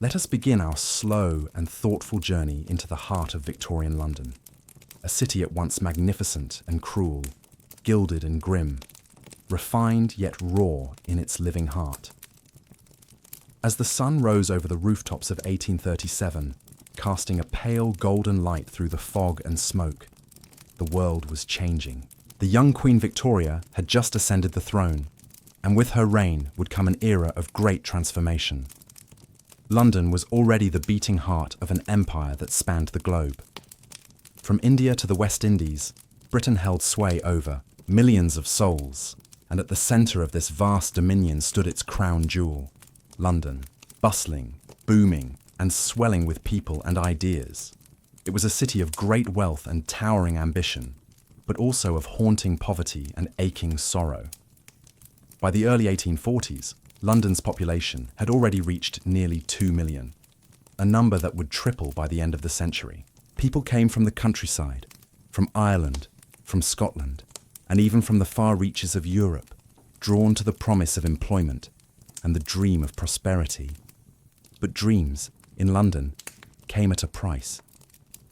Let us begin our slow and thoughtful journey into the heart of Victorian London, a city at once magnificent and cruel, gilded and grim, refined yet raw in its living heart. As the sun rose over the rooftops of 1837, casting a pale golden light through the fog and smoke, the world was changing. The young Queen Victoria had just ascended the throne, and with her reign would come an era of great transformation. London was already the beating heart of an empire that spanned the globe. From India to the West Indies, Britain held sway over millions of souls, and at the centre of this vast dominion stood its crown jewel, London, bustling, booming, and swelling with people and ideas. It was a city of great wealth and towering ambition, but also of haunting poverty and aching sorrow. By the early 1840s, London's population had already reached nearly 2 million, a number that would triple by the end of the century. People came from the countryside, from Ireland, from Scotland, and even from the far reaches of Europe, drawn to the promise of employment and the dream of prosperity. But dreams, in London, came at a price.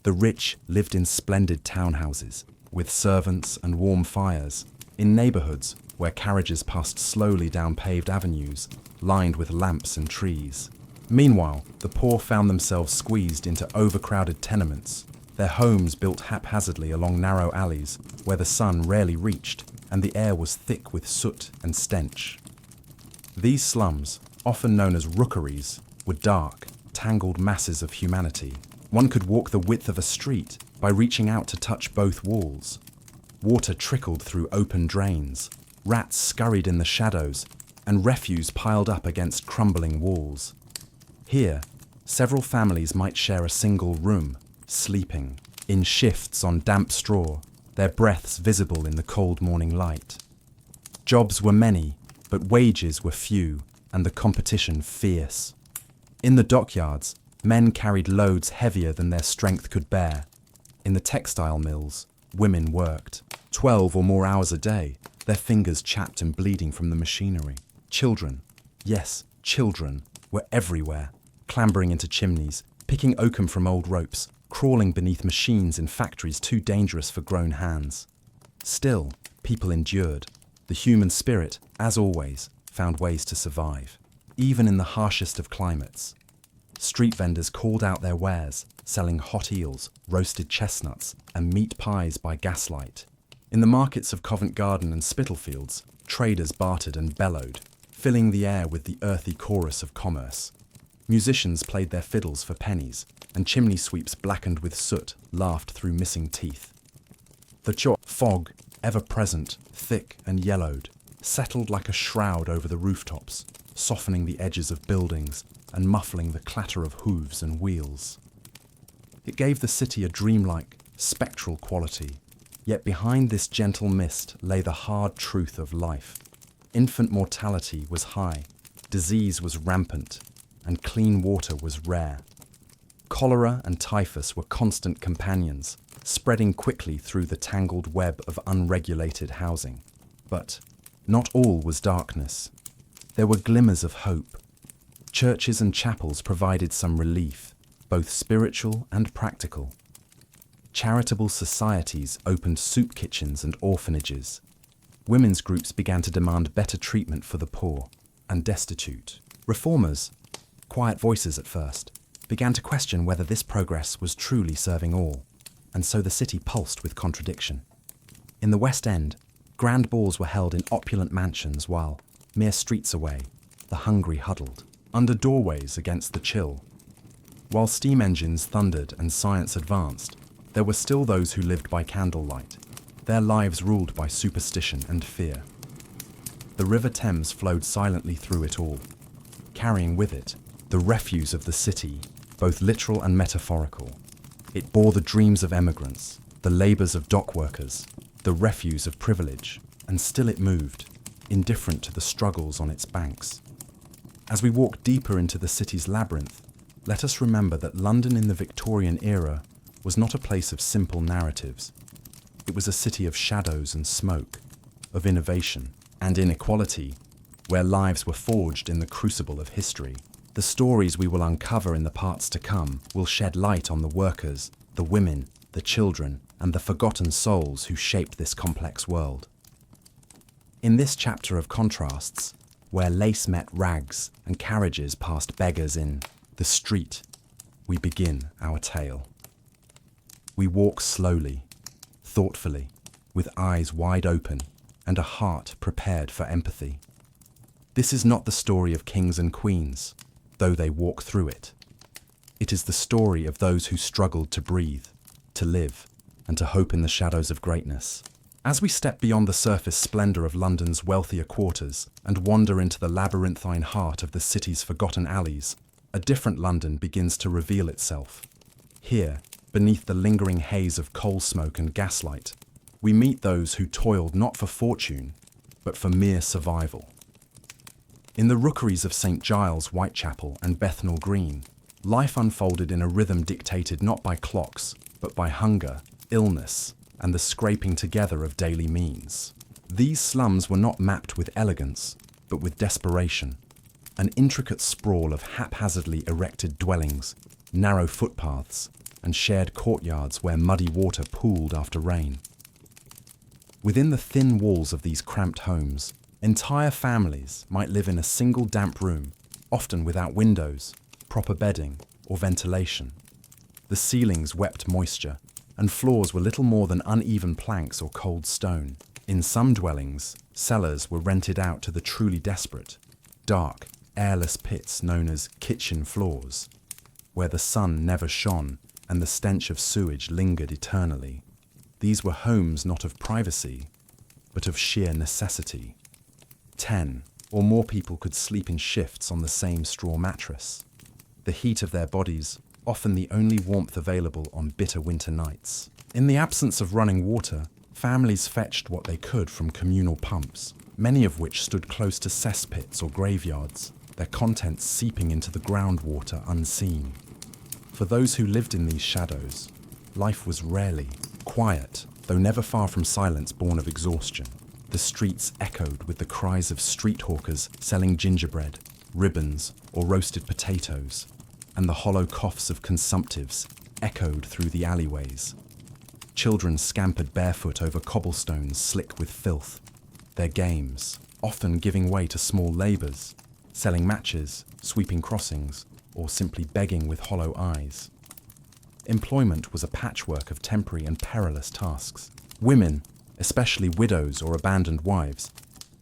The rich lived in splendid townhouses, with servants and warm fires, in neighbourhoods where carriages passed slowly down paved avenues, lined with lamps and trees. Meanwhile, the poor found themselves squeezed into overcrowded tenements, their homes built haphazardly along narrow alleys where the sun rarely reached and the air was thick with soot and stench. These slums, often known as rookeries, were dark, tangled masses of humanity. One could walk the width of a street by reaching out to touch both walls. Water trickled through open drains, rats scurried in the shadows, and refuse piled up against crumbling walls. Here, several families might share a single room, sleeping, in shifts on damp straw, their breaths visible in the cold morning light. Jobs were many, but wages were few, and the competition fierce. In the dockyards, men carried loads heavier than their strength could bear. In the textile mills, women worked 12 or more hours a day, their fingers chapped and bleeding from the machinery. Children, yes, children, were everywhere, clambering into chimneys, picking oakum from old ropes, crawling beneath machines in factories too dangerous for grown hands. Still, people endured. The human spirit, as always, found ways to survive, even in the harshest of climates. Street vendors called out their wares, selling hot eels, roasted chestnuts, and meat pies by gaslight. In the markets of Covent Garden and Spitalfields, traders bartered and bellowed, filling the air with the earthy chorus of commerce. Musicians played their fiddles for pennies, and chimney sweeps blackened with soot laughed through missing teeth. The fog, ever present, thick and yellowed, settled like a shroud over the rooftops, softening the edges of buildings and muffling the clatter of hooves and wheels. It gave the city a dreamlike, spectral quality, yet behind this gentle mist lay the hard truth of life. Infant mortality was high, disease was rampant, and clean water was rare. Cholera and typhus were constant companions, spreading quickly through the tangled web of unregulated housing. But not all was darkness. There were glimmers of hope. Churches and chapels provided some relief, both spiritual and practical. Charitable societies opened soup kitchens and orphanages. Women's groups began to demand better treatment for the poor and destitute. Reformers, quiet voices at first, began to question whether this progress was truly serving all, and so the city pulsed with contradiction. In the West End, grand balls were held in opulent mansions while, mere streets away, the hungry huddled, under doorways against the chill. While steam engines thundered and science advanced, there were still those who lived by candlelight, their lives ruled by superstition and fear. The River Thames flowed silently through it all, carrying with it the refuse of the city, both literal and metaphorical. It bore the dreams of emigrants, the labours of dock workers, the refuse of privilege, and still it moved, indifferent to the struggles on its banks. As we walk deeper into the city's labyrinth, let us remember that London in the Victorian era was not a place of simple narratives. It was a city of shadows and smoke, of innovation and inequality, where lives were forged in the crucible of history. The stories we will uncover in the parts to come will shed light on the workers, the women, the children, and the forgotten souls who shaped this complex world. In this chapter of contrasts, where lace met rags and carriages passed beggars in the street, we begin our tale. We walk slowly, thoughtfully, with eyes wide open and a heart prepared for empathy. This is not the story of kings and queens, though they walk through it. It is the story of those who struggled to breathe, to live, and to hope in the shadows of greatness. As we step beyond the surface splendor of London's wealthier quarters and wander into the labyrinthine heart of the city's forgotten alleys, a different London begins to reveal itself. Here, beneath the lingering haze of coal smoke and gaslight, we meet those who toiled not for fortune, but for mere survival. In the rookeries of St. Giles, Whitechapel, and Bethnal Green, life unfolded in a rhythm dictated not by clocks, but by hunger, illness, and the scraping together of daily means. These slums were not mapped with elegance, but with desperation. An intricate sprawl of haphazardly erected dwellings, narrow footpaths, and shared courtyards where muddy water pooled after rain. Within the thin walls of these cramped homes, entire families might live in a single damp room, often without windows, proper bedding, or ventilation. The ceilings wept moisture, and floors were little more than uneven planks or cold stone. In some dwellings, cellars were rented out to the truly desperate, dark, airless pits known as kitchen floors, where the sun never shone and the stench of sewage lingered eternally. These were homes not of privacy, but of sheer necessity. 10 or more people could sleep in shifts on the same straw mattress. The heat of their bodies, often the only warmth available on bitter winter nights. In the absence of running water, families fetched what they could from communal pumps, many of which stood close to cesspits or graveyards, their contents seeping into the groundwater unseen. For those who lived in these shadows, life was rarely quiet, though never far from silence born of exhaustion. The streets echoed with the cries of street hawkers selling gingerbread, ribbons, or roasted potatoes, and the hollow coughs of consumptives echoed through the alleyways. Children scampered barefoot over cobblestones slick with filth, their games often giving way to small labours, selling matches, sweeping crossings, or simply begging with hollow eyes. Employment was a patchwork of temporary and perilous tasks. Women, especially widows or abandoned wives,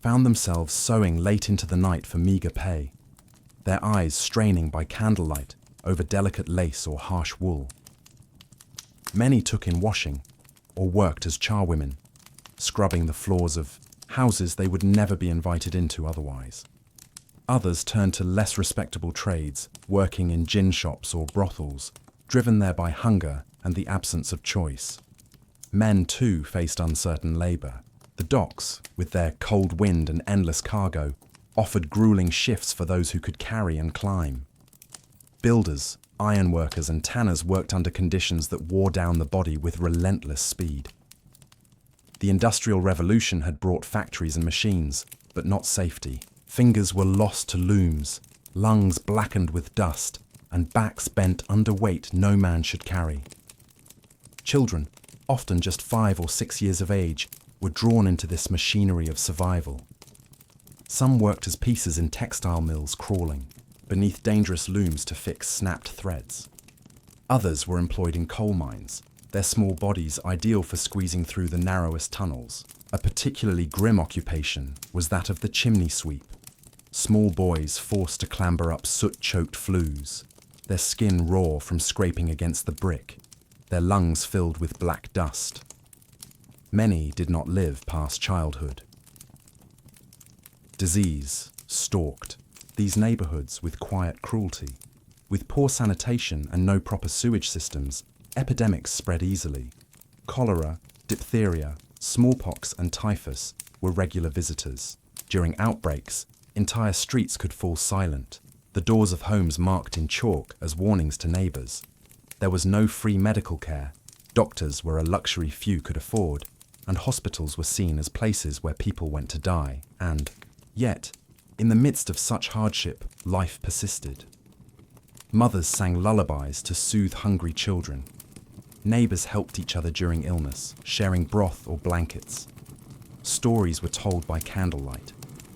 found themselves sewing late into the night for meagre pay, their eyes straining by candlelight over delicate lace or harsh wool. Many took in washing or worked as charwomen, scrubbing the floors of houses they would never be invited into otherwise. Others turned to less respectable trades, working in gin shops or brothels, driven there by hunger and the absence of choice. Men too faced uncertain labour. The docks, with their cold wind and endless cargo, offered grueling shifts for those who could carry and climb. Builders, ironworkers and tanners worked under conditions that wore down the body with relentless speed. The Industrial Revolution had brought factories and machines, but not safety. Fingers were lost to looms, lungs blackened with dust, and backs bent under weight no man should carry. Children, often just 5 or 6 years of age, were drawn into this machinery of survival. Some worked as piecers in textile mills crawling, beneath dangerous looms to fix snapped threads. Others were employed in coal mines, their small bodies ideal for squeezing through the narrowest tunnels. A particularly grim occupation was that of the chimney sweep. Small boys forced to clamber up soot-choked flues, their skin raw from scraping against the brick, their lungs filled with black dust. Many did not live past childhood. Disease stalked these neighbourhoods with quiet cruelty. With poor sanitation and no proper sewage systems, epidemics spread easily. Cholera, diphtheria, smallpox and typhus were regular visitors. During outbreaks, entire streets could fall silent, the doors of homes marked in chalk as warnings to neighbours. There was no free medical care, doctors were a luxury few could afford, and hospitals were seen as places where people went to die. And, yet, in the midst of such hardship, life persisted. Mothers sang lullabies to soothe hungry children. Neighbours helped each other during illness, sharing broth or blankets. Stories were told by candlelight.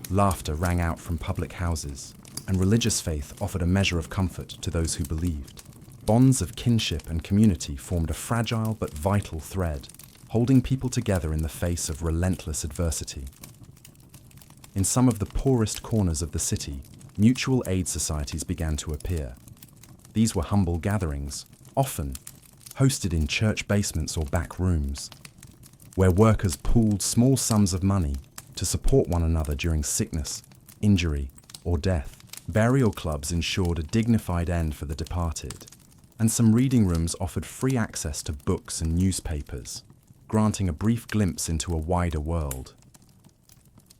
Laughter rang out from public houses, and religious faith offered a measure of comfort to those who believed. Bonds of kinship and community formed a fragile but vital thread, holding people together in the face of relentless adversity. In some of the poorest corners of the city, mutual aid societies began to appear. These were humble gatherings, often hosted in church basements or back rooms, where workers pooled small sums of money to support one another during sickness, injury, or death. Burial clubs ensured a dignified end for the departed, and some reading rooms offered free access to books and newspapers, granting a brief glimpse into a wider world.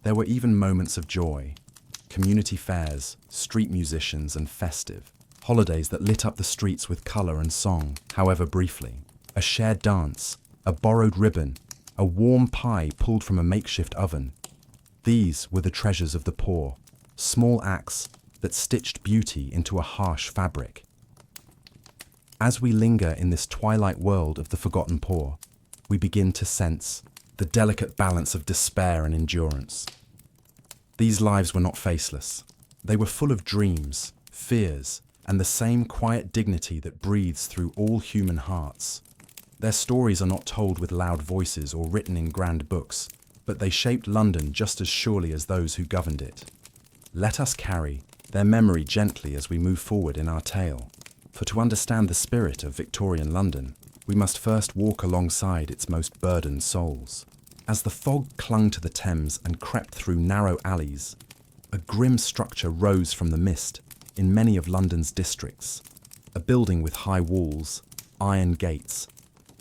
There were even moments of joy, community fairs, street musicians, and festive holidays that lit up the streets with colour and song, however briefly. A shared dance, a borrowed ribbon, a warm pie pulled from a makeshift oven. These were the treasures of the poor, small acts that stitched beauty into a harsh fabric. As we linger in this twilight world of the forgotten poor, we begin to sense the delicate balance of despair and endurance. These lives were not faceless. They were full of dreams, fears, and the same quiet dignity that breathes through all human hearts. Their stories are not told with loud voices or written in grand books, but they shaped London just as surely as those who governed it. Let us carry their memory gently as we move forward in our tale. For to understand the spirit of Victorian London, we must first walk alongside its most burdened souls. As the fog clung to the Thames and crept through narrow alleys, a grim structure rose from the mist in many of London's districts. A building with high walls, iron gates,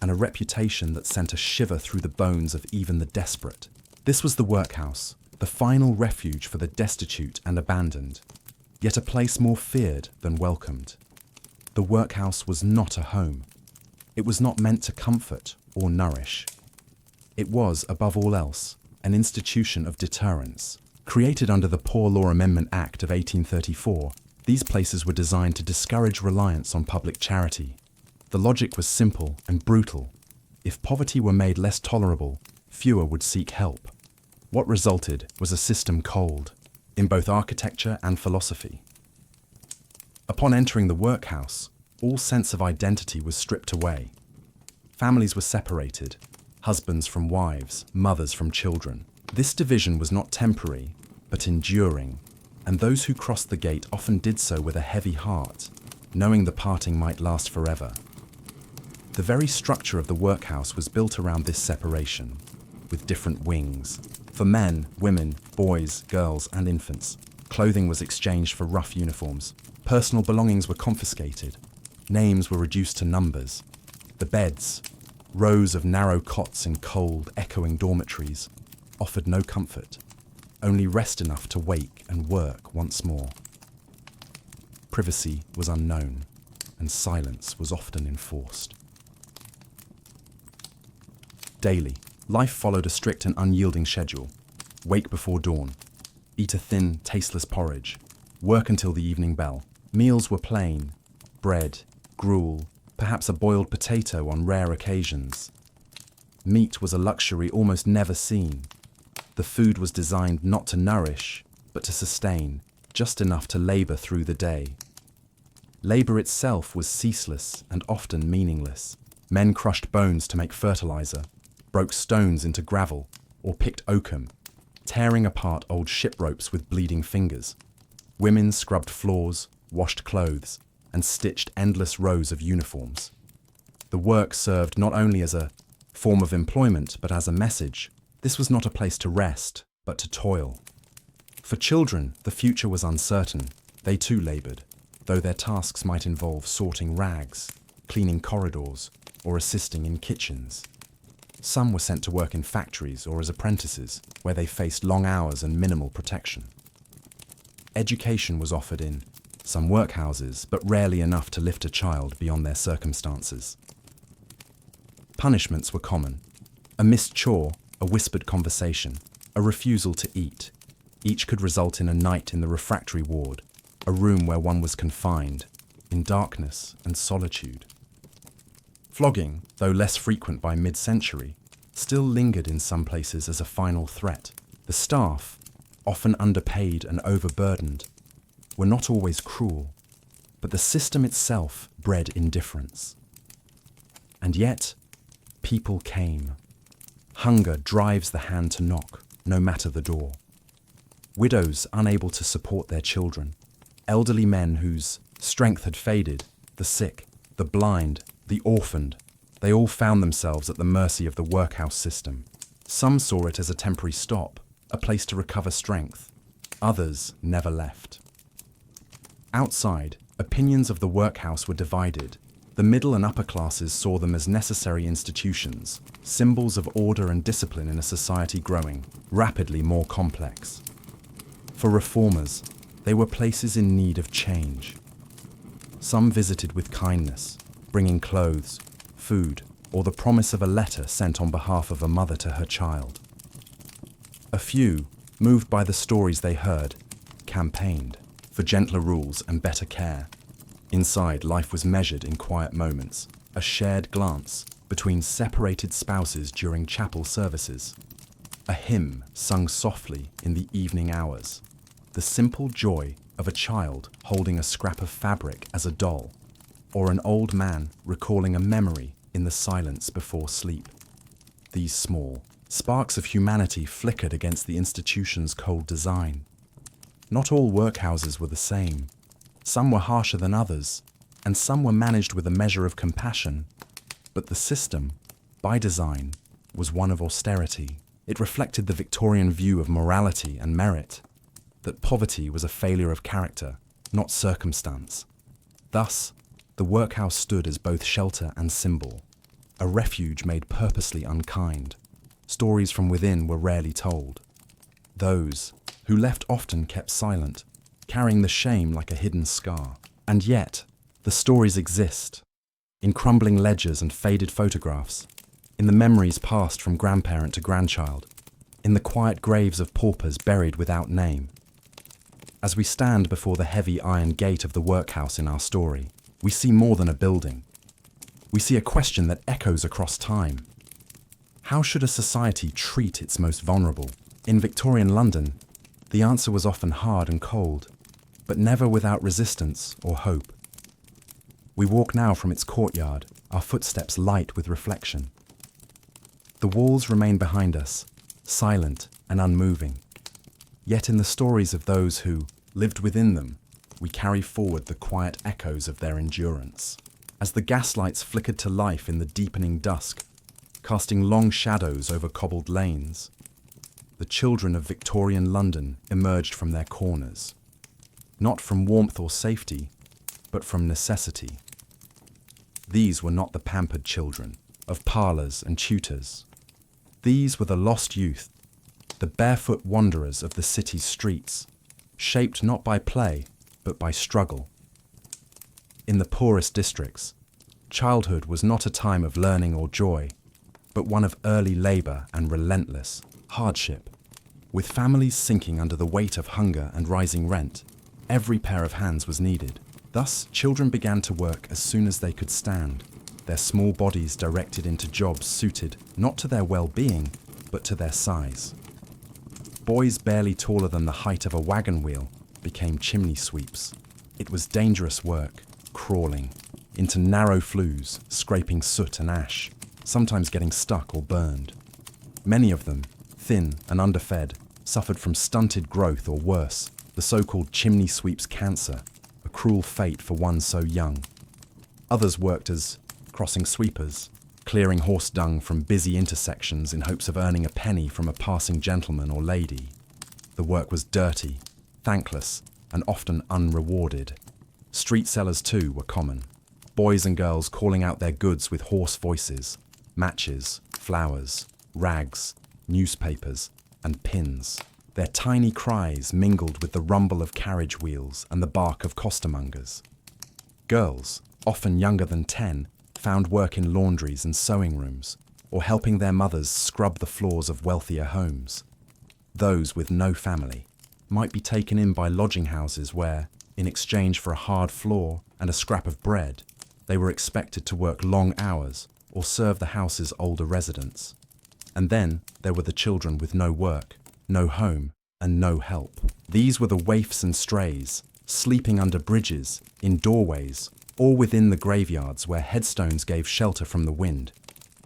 and a reputation that sent a shiver through the bones of even the desperate. This was the workhouse, the final refuge for the destitute and abandoned, yet a place more feared than welcomed. The workhouse was not a home. It was not meant to comfort or nourish. It was, above all else, an institution of deterrence. Created under the Poor Law Amendment Act of 1834, these places were designed to discourage reliance on public charity. The logic was simple and brutal. If poverty were made less tolerable, fewer would seek help. What resulted was a system cold, in both architecture and philosophy. Upon entering the workhouse, all sense of identity was stripped away. Families were separated, husbands from wives, mothers from children. This division was not temporary, but enduring, and those who crossed the gate often did so with a heavy heart, knowing the parting might last forever. The very structure of the workhouse was built around this separation, with different wings. For men, women, boys, girls, and infants, clothing was exchanged for rough uniforms. Personal belongings were confiscated. Names were reduced to numbers. The beds, rows of narrow cots in cold, echoing dormitories, offered no comfort, only rest enough to wake and work once more. Privacy was unknown, and silence was often enforced. Daily, life followed a strict and unyielding schedule. Wake before dawn, eat a thin, tasteless porridge, work until the evening bell. Meals were plain: bread, gruel, perhaps a boiled potato on rare occasions. Meat was a luxury almost never seen. The food was designed not to nourish, but to sustain, just enough to labour through the day. Labour itself was ceaseless and often meaningless. Men crushed bones to make fertiliser, broke stones into gravel, or picked oakum, tearing apart old ship ropes with bleeding fingers. Women scrubbed floors, washed clothes, and stitched endless rows of uniforms. The work served not only as a form of employment, but as a message. This was not a place to rest, but to toil. For children, the future was uncertain. They too laboured, though their tasks might involve sorting rags, cleaning corridors, or assisting in kitchens. Some were sent to work in factories or as apprentices, where they faced long hours and minimal protection. Education was offered in some workhouses, but rarely enough to lift a child beyond their circumstances. Punishments were common: a missed chore, a whispered conversation, a refusal to eat. Each could result in a night in the refractory ward, a room where one was confined, in darkness and solitude. Flogging, though less frequent by mid-century, still lingered in some places as a final threat. The staff, often underpaid and overburdened, were not always cruel, but the system itself bred indifference. And yet, people came. Hunger drives the hand to knock, no matter the door. Widows unable to support their children, elderly men whose strength had faded, the sick, the blind, the orphaned, they all found themselves at the mercy of the workhouse system. Some saw it as a temporary stop, a place to recover strength. Others never left. Outside, opinions of the workhouse were divided. The middle and upper classes saw them as necessary institutions, symbols of order and discipline in a society growing, rapidly more complex. For reformers, they were places in need of change. Some visited with kindness, bringing clothes, food, or the promise of a letter sent on behalf of a mother to her child. A few, moved by the stories they heard, campaigned for gentler rules and better care. Inside, life was measured in quiet moments, a shared glance between separated spouses during chapel services, a hymn sung softly in the evening hours, the simple joy of a child holding a scrap of fabric as a doll, or an old man recalling a memory in the silence before sleep. These small sparks of humanity flickered against the institution's cold design. Not all workhouses were the same. Some were harsher than others, and some were managed with a measure of compassion. But the system, by design, was one of austerity. It reflected the Victorian view of morality and merit, that poverty was a failure of character, not circumstance. Thus, the workhouse stood as both shelter and symbol, a refuge made purposely unkind. Stories from within were rarely told. Those who left often kept silent, carrying the shame like a hidden scar. And yet, the stories exist, in crumbling ledgers and faded photographs, in the memories passed from grandparent to grandchild, in the quiet graves of paupers buried without name. As we stand before the heavy iron gate of the workhouse in our story, we see more than a building. We see a question that echoes across time. How should a society treat its most vulnerable? In Victorian London, the answer was often hard and cold, but never without resistance or hope. We walk now from its courtyard, our footsteps light with reflection. The walls remain behind us, silent and unmoving. Yet in the stories of those who lived within them, we carry forward the quiet echoes of their endurance. As the gaslights flickered to life in the deepening dusk, casting long shadows over cobbled lanes, the children of Victorian London emerged from their corners, not from warmth or safety, but from necessity. These were not the pampered children of parlours and tutors. These were the lost youth, the barefoot wanderers of the city's streets, shaped not by play, but by struggle. In the poorest districts, childhood was not a time of learning or joy, but one of early labour and relentless hardship. With families sinking under the weight of hunger and rising rent, every pair of hands was needed. Thus, children began to work as soon as they could stand, their small bodies directed into jobs suited not to their well-being, but to their size. Boys barely taller than the height of a wagon wheel became chimney sweeps. It was dangerous work, crawling into narrow flues, scraping soot and ash, sometimes getting stuck or burned. Many of them, thin and underfed, suffered from stunted growth or worse, the so-called chimney sweep's cancer, a cruel fate for one so young. Others worked as crossing sweepers, clearing horse dung from busy intersections in hopes of earning a penny from a passing gentleman or lady. The work was dirty, thankless, and often unrewarded. Street sellers too were common. Boys and girls calling out their goods with hoarse voices, matches, flowers, rags, newspapers, and pins. Their tiny cries mingled with the rumble of carriage wheels and the bark of costermongers. Girls, often younger than 10, found work in laundries and sewing rooms, or helping their mothers scrub the floors of wealthier homes. Those with no family might be taken in by lodging houses where, In exchange for a hard floor and a scrap of bread, they were expected to work long hours or serve the house's older residents. And then there were the children with no work, no home, and no help. These were the waifs and strays, sleeping under bridges, in doorways, or within the graveyards where headstones gave shelter from the wind.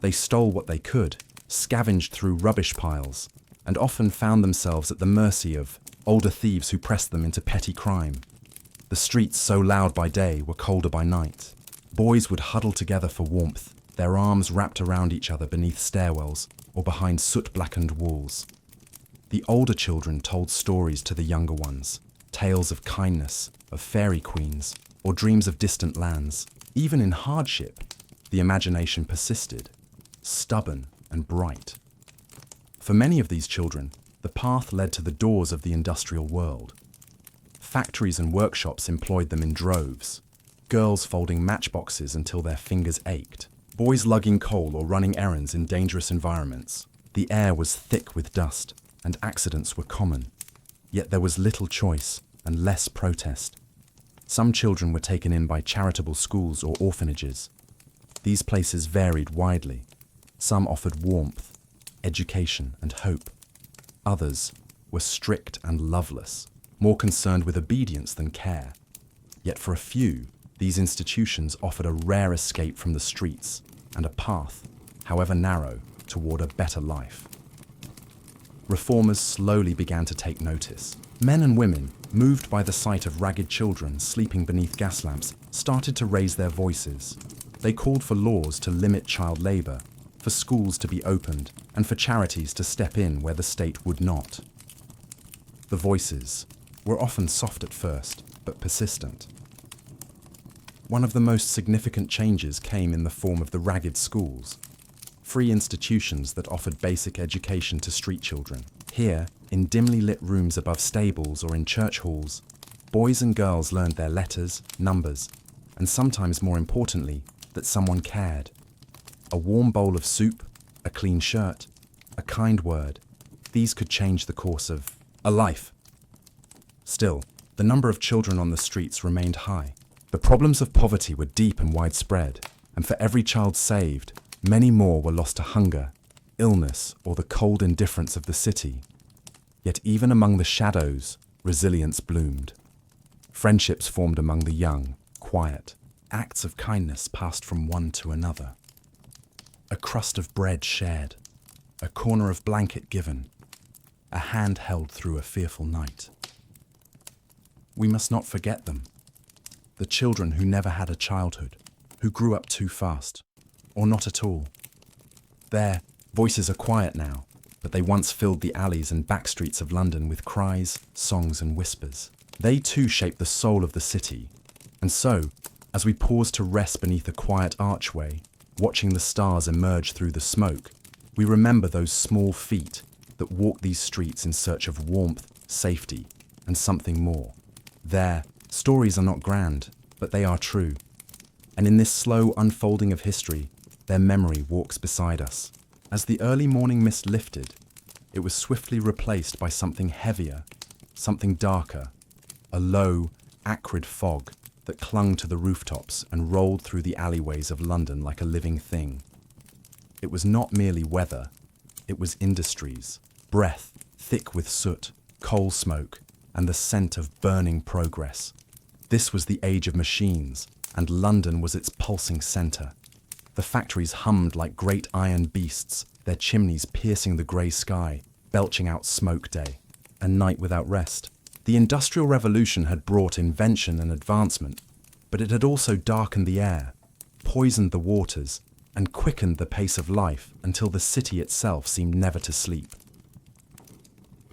They stole what they could, scavenged through rubbish piles, and often found themselves at the mercy of older thieves who pressed them into petty crime. The streets, so loud by day, were colder by night. Boys would huddle together for warmth, their arms wrapped around each other beneath stairwells or behind soot-blackened walls. The older children told stories to the younger ones, tales of kindness, of fairy queens, or dreams of distant lands. Even in hardship, the imagination persisted, stubborn and bright. For many of these children, the path led to the doors of the industrial world. Factories and workshops employed them in droves, girls folding matchboxes until their fingers ached, boys lugging coal or running errands in dangerous environments. The air was thick with dust, and accidents were common. Yet there was little choice and less protest. Some children were taken in by charitable schools or orphanages. These places varied widely. Some offered warmth, education, and hope. Others were strict and loveless, more concerned with obedience than care. Yet for a few, these institutions offered a rare escape from the streets and a path, however narrow, toward a better life. Reformers slowly began to take notice. Men and women, moved by the sight of ragged children sleeping beneath gas lamps, started to raise their voices. They called for laws to limit child labor, for schools to be opened, and for charities to step in where the state would not. The voices were often soft at first, but persistent. One of the most significant changes came in the form of the ragged schools, free institutions that offered basic education to street children. Here, in dimly lit rooms above stables or in church halls, boys and girls learned their letters, numbers, and sometimes more importantly, that someone cared. A warm bowl of soup, a clean shirt, a kind word, these could change the course of a life. Still, the number of children on the streets remained high. The problems of poverty were deep and widespread, and for every child saved, many more were lost to hunger, illness, or the cold indifference of the city. Yet even among the shadows, resilience bloomed. Friendships formed among the young, quiet. Acts of kindness passed from one to another. A crust of bread shared, a corner of blanket given, a hand held through a fearful night. We must not forget them, the children who never had a childhood, who grew up too fast, or not at all. Their voices are quiet now, but they once filled the alleys and back streets of London with cries, songs and whispers. They too shaped the soul of the city, and so, as we pause to rest beneath a quiet archway, watching the stars emerge through the smoke, we remember those small feet that walk these streets in search of warmth, safety, and something more. Their stories are not grand, but they are true. And in this slow unfolding of history, their memory walks beside us. As the early morning mist lifted, it was swiftly replaced by something heavier, something darker, a low, acrid fog that clung to the rooftops and rolled through the alleyways of London like a living thing. It was not merely weather, it was industries, breath thick with soot, coal smoke, and the scent of burning progress. This was the age of machines, and London was its pulsing centre. The factories hummed like great iron beasts, their chimneys piercing the grey sky, belching out smoke day, and night without rest. The Industrial Revolution had brought invention and advancement, but it had also darkened the air, poisoned the waters, and quickened the pace of life until the city itself seemed never to sleep.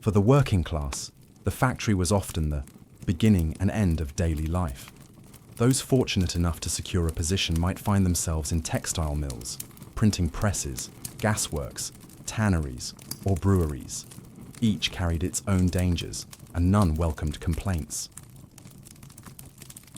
For the working class, the factory was often the beginning and end of daily life. Those fortunate enough to secure a position might find themselves in textile mills, printing presses, gasworks, tanneries, or breweries. Each carried its own dangers, and none welcomed complaints.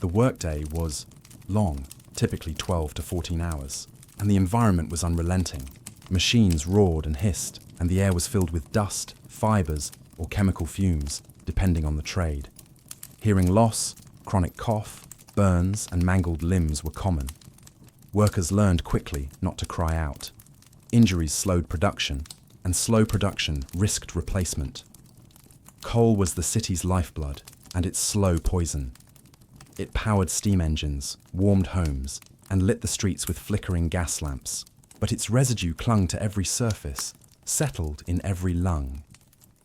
The workday was long, typically 12 to 14 hours, and the environment was unrelenting. Machines roared and hissed, and the air was filled with dust, fibres, or chemical fumes, depending on the trade. Hearing loss, Chronic cough, burns, and mangled limbs were common. Workers learned quickly not to cry out. Injuries slowed production, and slow production risked replacement. Coal was the city's lifeblood, and its slow poison. It powered steam engines, warmed homes, and lit the streets with flickering gas lamps. But its residue clung to every surface, settled in every lung.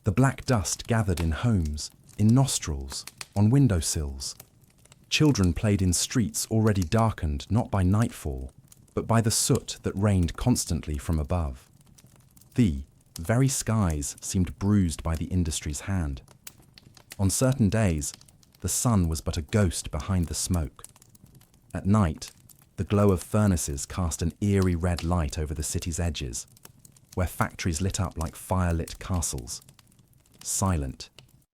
The black dust gathered in homes, in nostrils, on windowsills. Children played in streets already darkened not by nightfall, but by the soot that rained constantly from above. The very skies seemed bruised by the industry's hand. On certain days, the sun was but a ghost behind the smoke. At night, the glow of furnaces cast an eerie red light over the city's edges, where factories lit up like fire-lit castles. Silent,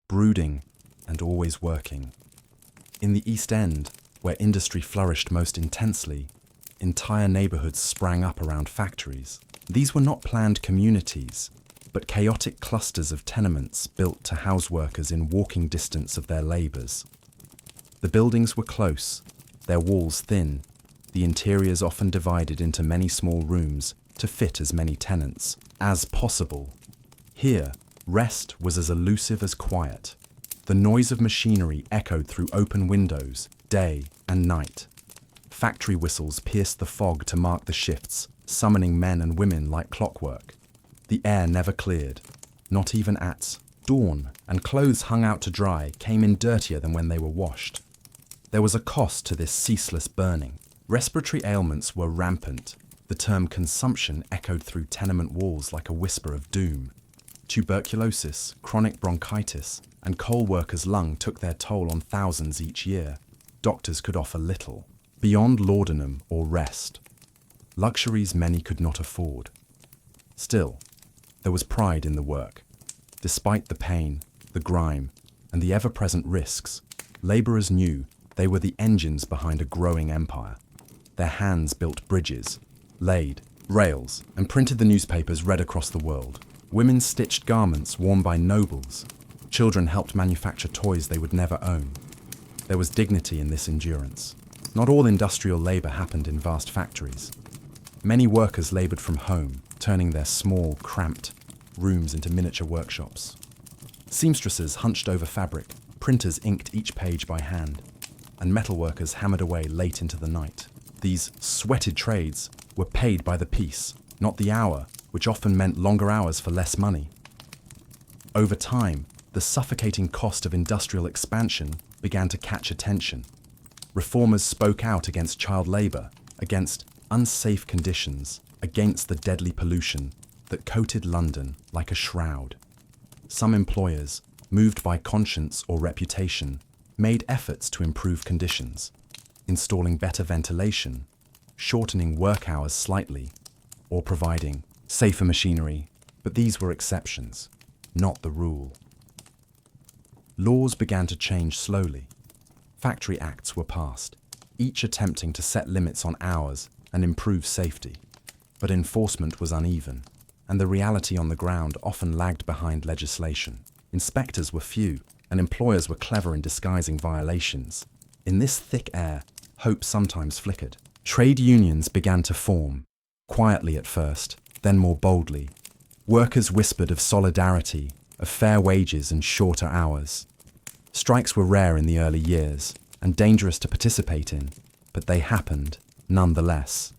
brooding, and always working. In the East End, where industry flourished most intensely, entire neighbourhoods sprang up around factories. These were not planned communities, but chaotic clusters of tenements built to house workers in walking distance of their labours. The buildings were close, their walls thin, the interiors often divided into many small rooms to fit as many tenants as possible. Here, rest was as elusive as quiet. The noise of machinery echoed through open windows, day and night. Factory whistles pierced the fog to mark the shifts, summoning men and women like clockwork. The air never cleared, not even at dawn, and clothes hung out to dry came in dirtier than when they were washed. There was a cost to this ceaseless burning. Respiratory ailments were rampant. The term consumption echoed through tenement walls like a whisper of doom. Tuberculosis, chronic bronchitis, and coal workers' lung took their toll on thousands each year. Doctors could offer little, beyond laudanum or rest. Luxuries many could not afford. Still, there was pride in the work. Despite the pain, the grime, and the ever-present risks, labourers knew they were the engines behind a growing empire. Their hands built bridges, laid rails, and printed the newspapers read across the world. Women stitched garments worn by nobles. Children helped manufacture toys they would never own. There was dignity in this endurance. Not all industrial labour happened in vast factories. Many workers laboured from home, turning their small, cramped rooms into miniature workshops. Seamstresses hunched over fabric, printers inked each page by hand, and metalworkers hammered away late into the night. These sweated trades were paid by the piece, not the hour, which often meant longer hours for less money. Over time, the suffocating cost of industrial expansion began to catch attention. Reformers spoke out against child labour, against unsafe conditions, against the deadly pollution that coated London like a shroud. Some employers, moved by conscience or reputation, made efforts to improve conditions, installing better ventilation, shortening work hours slightly, or providing safer machinery, but these were exceptions, not the rule. Laws began to change slowly. Factory acts were passed, each attempting to set limits on hours and improve safety. But enforcement was uneven, and the reality on the ground often lagged behind legislation. Inspectors were few, and employers were clever in disguising violations. In this thick air, hope sometimes flickered. Trade unions began to form, quietly at first, then more boldly. Workers whispered of solidarity, of fair wages and shorter hours. Strikes were rare in the early years, and dangerous to participate in, but they happened, nonetheless.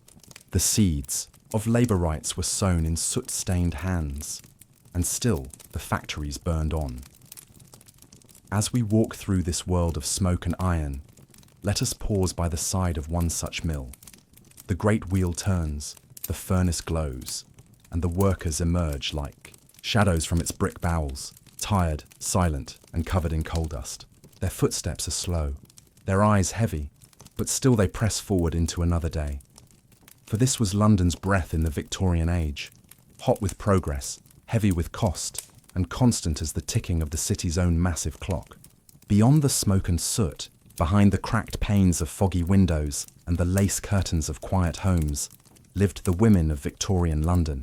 The seeds of labour rights were sown in soot-stained hands, and still the factories burned on. As we walk through this world of smoke and iron, let us pause by the side of one such mill. The great wheel turns, the furnace glows, and the workers emerge like shadows from its brick bowels, tired, silent, and covered in coal dust. Their footsteps are slow, their eyes heavy, but still they press forward into another day. For this was London's breath in the Victorian age, hot with progress, heavy with cost, and constant as the ticking of the city's own massive clock. Beyond the smoke and soot, behind the cracked panes of foggy windows and the lace curtains of quiet homes, lived the women of Victorian London.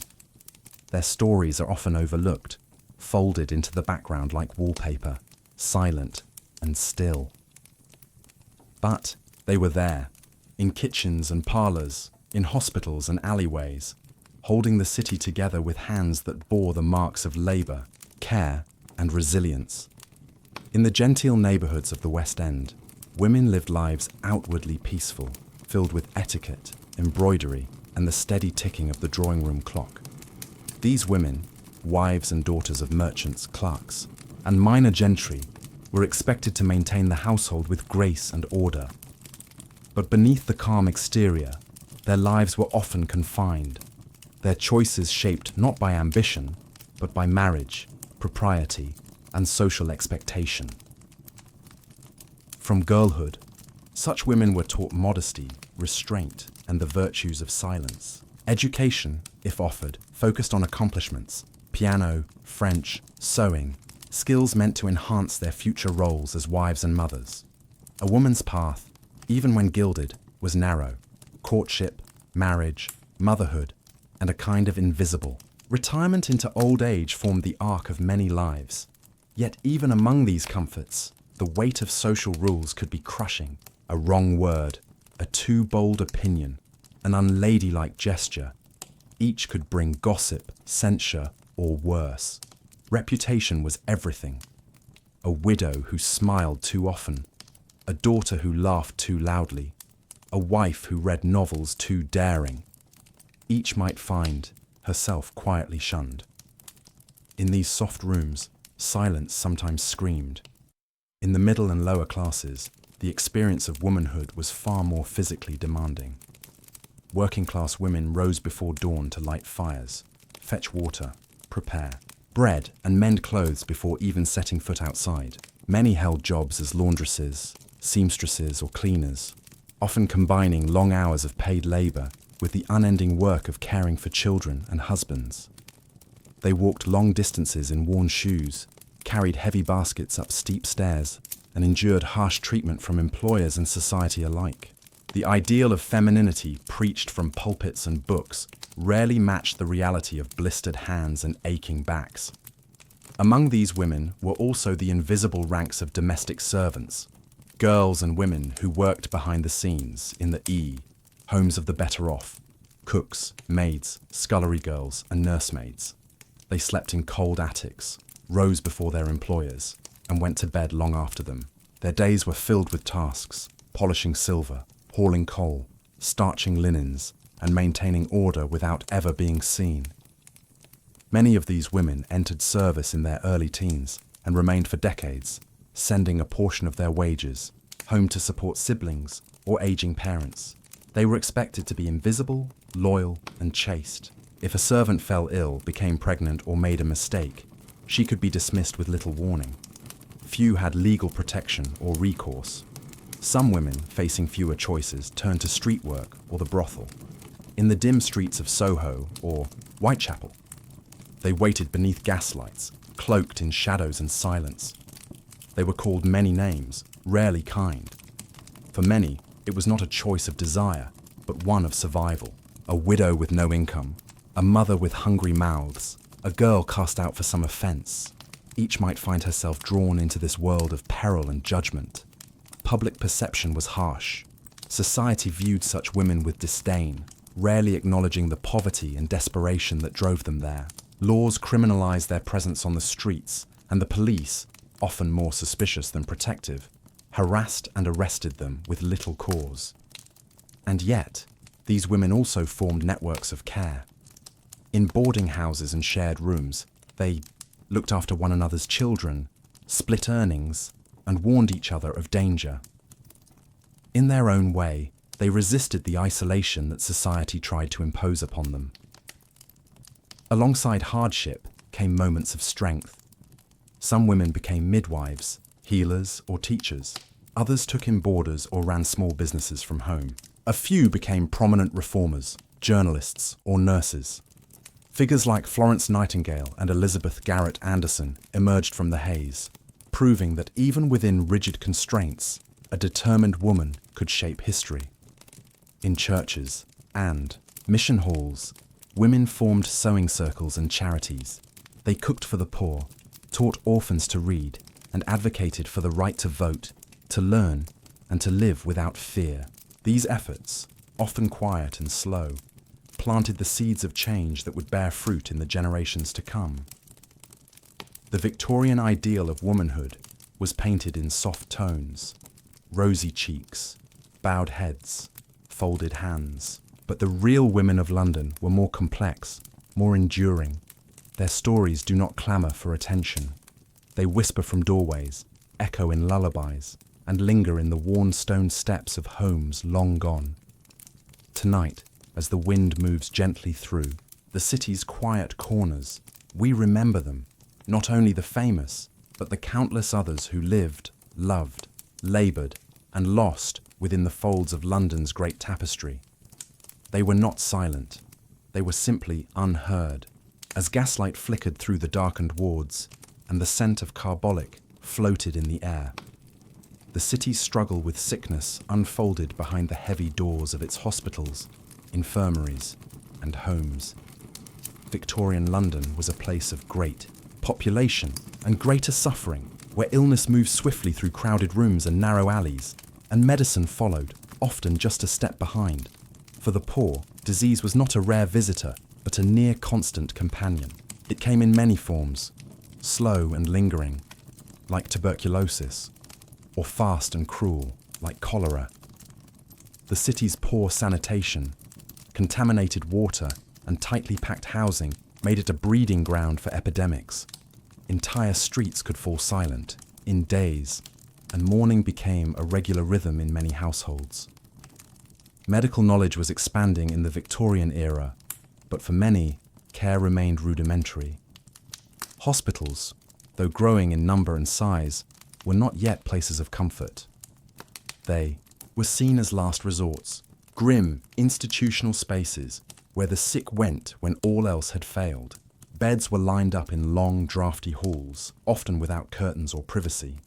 Their stories are often overlooked, folded into the background like wallpaper, silent and still. But they were there, in kitchens and parlours, in hospitals and alleyways, holding the city together with hands that bore the marks of labour, care and resilience. In the genteel neighbourhoods of the West End, women lived lives outwardly peaceful, filled with etiquette, embroidery and the steady ticking of the drawing room clock. These women, wives and daughters of merchants, clerks, and minor gentry, were expected to maintain the household with grace and order. But beneath the calm exterior, their lives were often confined, their choices shaped not by ambition, but by marriage, propriety, and social expectation. From girlhood, such women were taught modesty, restraint, and the virtues of silence. Education, if offered, focused on accomplishments, piano, French, sewing, skills meant to enhance their future roles as wives and mothers. A woman's path, even when gilded, was narrow. Courtship, marriage, motherhood, and a kind of invisible. Retirement into old age formed the arc of many lives. Yet even among these comforts, the weight of social rules could be crushing. A wrong word, a too bold opinion, an unladylike gesture. Each could bring gossip, censure, or worse. Reputation was everything. A widow who smiled too often, a daughter who laughed too loudly, a wife who read novels too daring. Each might find herself quietly shunned. In these soft rooms, silence sometimes screamed. In the middle and lower classes, the experience of womanhood was far more physically demanding. Working-class women rose before dawn to light fires, fetch water, prepare bread, and mend clothes before even setting foot outside. Many held jobs as laundresses, seamstresses, or cleaners, often combining long hours of paid labour with the unending work of caring for children and husbands. They walked long distances in worn shoes, carried heavy baskets up steep stairs, and endured harsh treatment from employers and society alike. The ideal of femininity preached from pulpits and books rarely matched the reality of blistered hands and aching backs. Among these women were also the invisible ranks of domestic servants, girls and women who worked behind the scenes in the homes of the better off, cooks, maids, scullery girls, and nursemaids. They slept in cold attics, rose before their employers, and went to bed long after them. Their days were filled with tasks, polishing silver, hauling coal, starching linens, and maintaining order without ever being seen. Many of these women entered service in their early teens and remained for decades, sending a portion of their wages home to support siblings or aging parents. They were expected to be invisible, loyal, and chaste. If a servant fell ill, became pregnant, or made a mistake, she could be dismissed with little warning. Few had legal protection or recourse. Some women, facing fewer choices, turned to street work or the brothel. In the dim streets of Soho or Whitechapel, they waited beneath gaslights, cloaked in shadows and silence. They were called many names, rarely kind. For many, it was not a choice of desire, but one of survival. A widow with no income, a mother with hungry mouths, a girl cast out for some offence. Each might find herself drawn into this world of peril and judgment. Public perception was harsh. Society viewed such women with disdain, rarely acknowledging the poverty and desperation that drove them there. Laws criminalized their presence on the streets, and the police, often more suspicious than protective, harassed and arrested them with little cause. And yet, these women also formed networks of care. In boarding houses and shared rooms, they looked after one another's children, split earnings, and warned each other of danger. In their own way, they resisted the isolation that society tried to impose upon them. Alongside hardship came moments of strength. Some women became midwives, healers, or teachers. Others took in boarders or ran small businesses from home. A few became prominent reformers, journalists, or nurses. Figures like Florence Nightingale and Elizabeth Garrett Anderson emerged from the haze, proving that even within rigid constraints, a determined woman could shape history. In churches and mission halls, women formed sewing circles and charities. They cooked for the poor, taught orphans to read, and advocated for the right to vote, to learn, and to live without fear. These efforts, often quiet and slow, planted the seeds of change that would bear fruit in the generations to come. The Victorian ideal of womanhood was painted in soft tones, rosy cheeks, bowed heads, folded hands. But the real women of London were more complex, more enduring. Their stories do not clamour for attention. They whisper from doorways, echo in lullabies, and linger in the worn stone steps of homes long gone. Tonight, as the wind moves gently through the city's quiet corners, we remember them, not only the famous, but the countless others who lived, loved, laboured, and lost within the folds of London's great tapestry. They were not silent. They were simply unheard. As gaslight flickered through the darkened wards and the scent of carbolic floated in the air, the city's struggle with sickness unfolded behind the heavy doors of its hospitals, infirmaries, and homes. Victorian London was a place of great population and greater suffering, where illness moved swiftly through crowded rooms and narrow alleys, and medicine followed, often just a step behind. For the poor, disease was not a rare visitor, but a near-constant companion. It came in many forms, slow and lingering, like tuberculosis, or fast and cruel, like cholera. The city's poor sanitation, contaminated water, and tightly packed housing made it a breeding ground for epidemics. Entire streets could fall silent, in days, and mourning became a regular rhythm in many households. Medical knowledge was expanding in the Victorian era, but for many, care remained rudimentary. Hospitals, though growing in number and size, were not yet places of comfort. They were seen as last resorts, grim, institutional spaces where the sick went when all else had failed. Beds were lined up in long, drafty halls, often without curtains or privacy.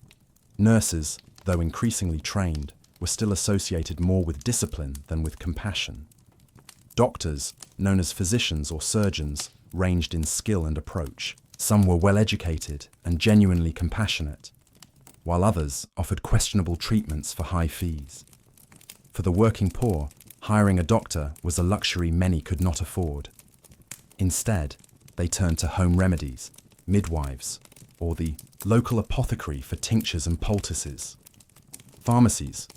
Nurses, though increasingly trained, were still associated more with discipline than with compassion. Doctors, known as physicians or surgeons, ranged in skill and approach. Some were well-educated and genuinely compassionate, while others offered questionable treatments for high fees. For the working poor, hiring a doctor was a luxury many could not afford. Instead, they turned to home remedies, midwives, or the local apothecary for tinctures and poultices. Pharmacies,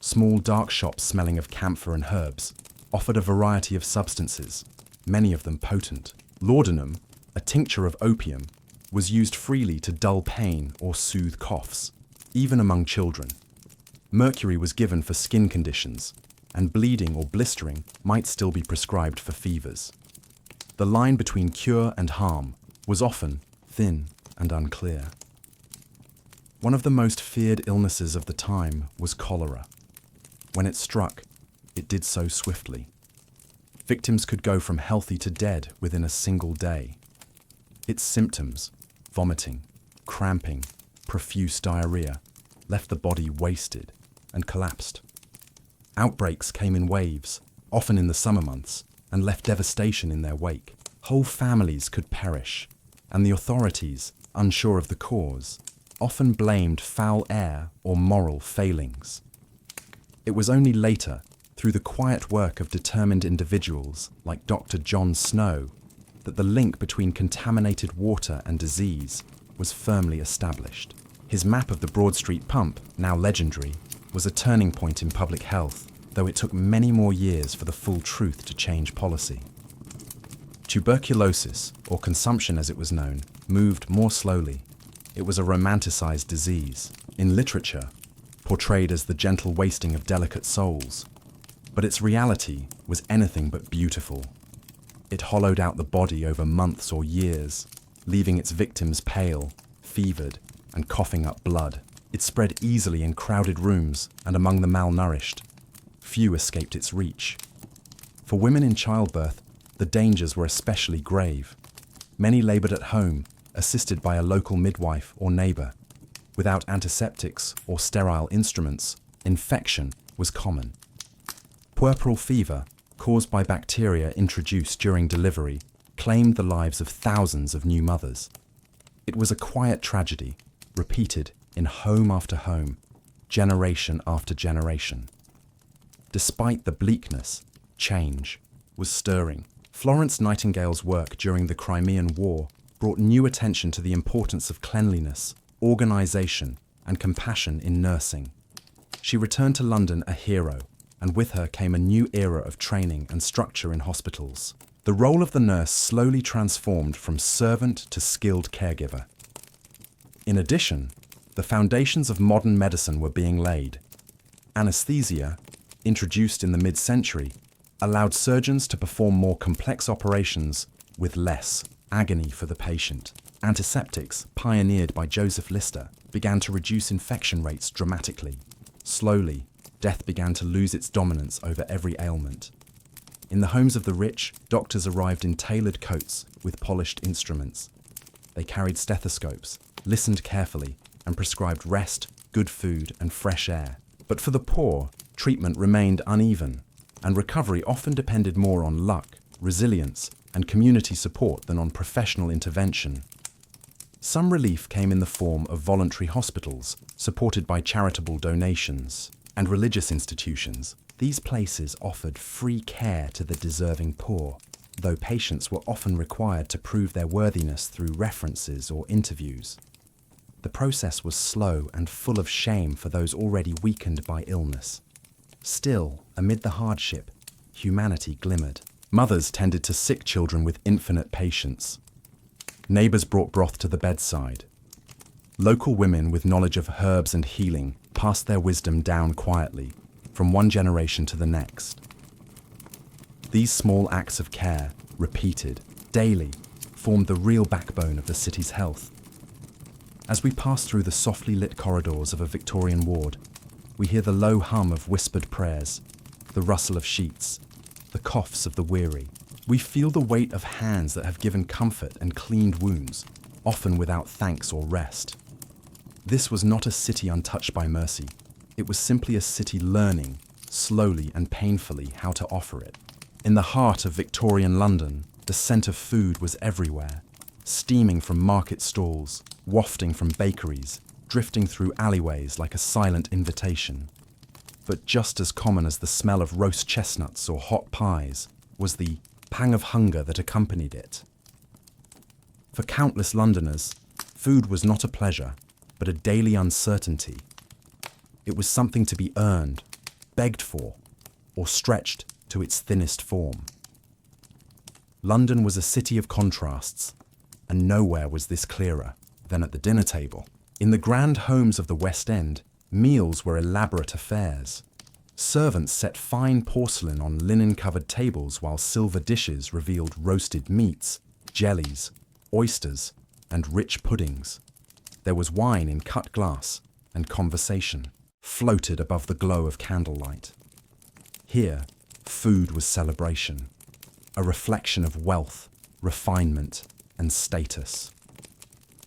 small dark shops smelling of camphor and herbs, offered a variety of substances, many of them potent. Laudanum, a tincture of opium, was used freely to dull pain or soothe coughs, even among children. Mercury was given for skin conditions, and bleeding or blistering might still be prescribed for fevers. The line between cure and harm was often thin and unclear. One of the most feared illnesses of the time was cholera. When it struck, it did so swiftly. Victims could go from healthy to dead within a single day. Its symptoms, vomiting, cramping, profuse diarrhea, left the body wasted and collapsed. Outbreaks came in waves, often in the summer months, and left devastation in their wake. Whole families could perish, and the authorities, unsure of the cause, often blamed foul air or moral failings. It was only later, through the quiet work of determined individuals like Dr. John Snow, that the link between contaminated water and disease was firmly established. His map of the Broad Street pump, now legendary, was a turning point in public health, though it took many more years for the full truth to change policy. Tuberculosis, or consumption as it was known, moved more slowly. It was a romanticized disease, in literature, portrayed as the gentle wasting of delicate souls. But its reality was anything but beautiful. It hollowed out the body over months or years, leaving its victims pale, fevered, and coughing up blood. It spread easily in crowded rooms and among the malnourished. Few escaped its reach. For women in childbirth, the dangers were especially grave. Many laboured at home, assisted by a local midwife or neighbour. Without antiseptics or sterile instruments, infection was common. Puerperal fever, caused by bacteria introduced during delivery, claimed the lives of thousands of new mothers. It was a quiet tragedy, repeated in home after home, generation after generation. Despite the bleakness, change was stirring. Florence Nightingale's work during the Crimean War brought new attention to the importance of cleanliness, organisation, and compassion in nursing. She returned to London a hero, and with her came a new era of training and structure in hospitals. The role of the nurse slowly transformed from servant to skilled caregiver. In addition, the foundations of modern medicine were being laid. Anesthesia, introduced in the mid-century, allowed surgeons to perform more complex operations with less agony for the patient. Antiseptics, pioneered by Joseph Lister, began to reduce infection rates dramatically. Slowly, death began to lose its dominance over every ailment. In the homes of the rich, doctors arrived in tailored coats with polished instruments. They carried stethoscopes, listened carefully, and prescribed rest, good food, and fresh air. But for the poor, treatment remained uneven, and recovery often depended more on luck, resilience, and community support than on professional intervention. Some relief came in the form of voluntary hospitals, supported by charitable donations, and religious institutions. These places offered free care to the deserving poor, though patients were often required to prove their worthiness through references or interviews. The process was slow and full of shame for those already weakened by illness. Still, amid the hardship, humanity glimmered. Mothers tended to sick children with infinite patience. Neighbours brought broth to the bedside. Local women with knowledge of herbs and healing passed their wisdom down quietly, from one generation to the next. These small acts of care, repeated daily, formed the real backbone of the city's health. As we pass through the softly lit corridors of a Victorian ward, we hear the low hum of whispered prayers, the rustle of sheets, the coughs of the weary. We feel the weight of hands that have given comfort and cleaned wounds, often without thanks or rest. This was not a city untouched by mercy. It was simply a city learning, slowly and painfully, how to offer it. In the heart of Victorian London, the scent of food was everywhere, steaming from market stalls, wafting from bakeries, drifting through alleyways like a silent invitation. But just as common as the smell of roast chestnuts or hot pies was the pang of hunger that accompanied it. For countless Londoners, food was not a pleasure, but a daily uncertainty. It was something to be earned, begged for, or stretched to its thinnest form. London was a city of contrasts, and nowhere was this clearer than at the dinner table. In the grand homes of the West End, meals were elaborate affairs. Servants set fine porcelain on linen-covered tables while silver dishes revealed roasted meats, jellies, oysters, and rich puddings. There was wine in cut glass, and conversation floated above the glow of candlelight. Here, food was celebration, a reflection of wealth, refinement, and status.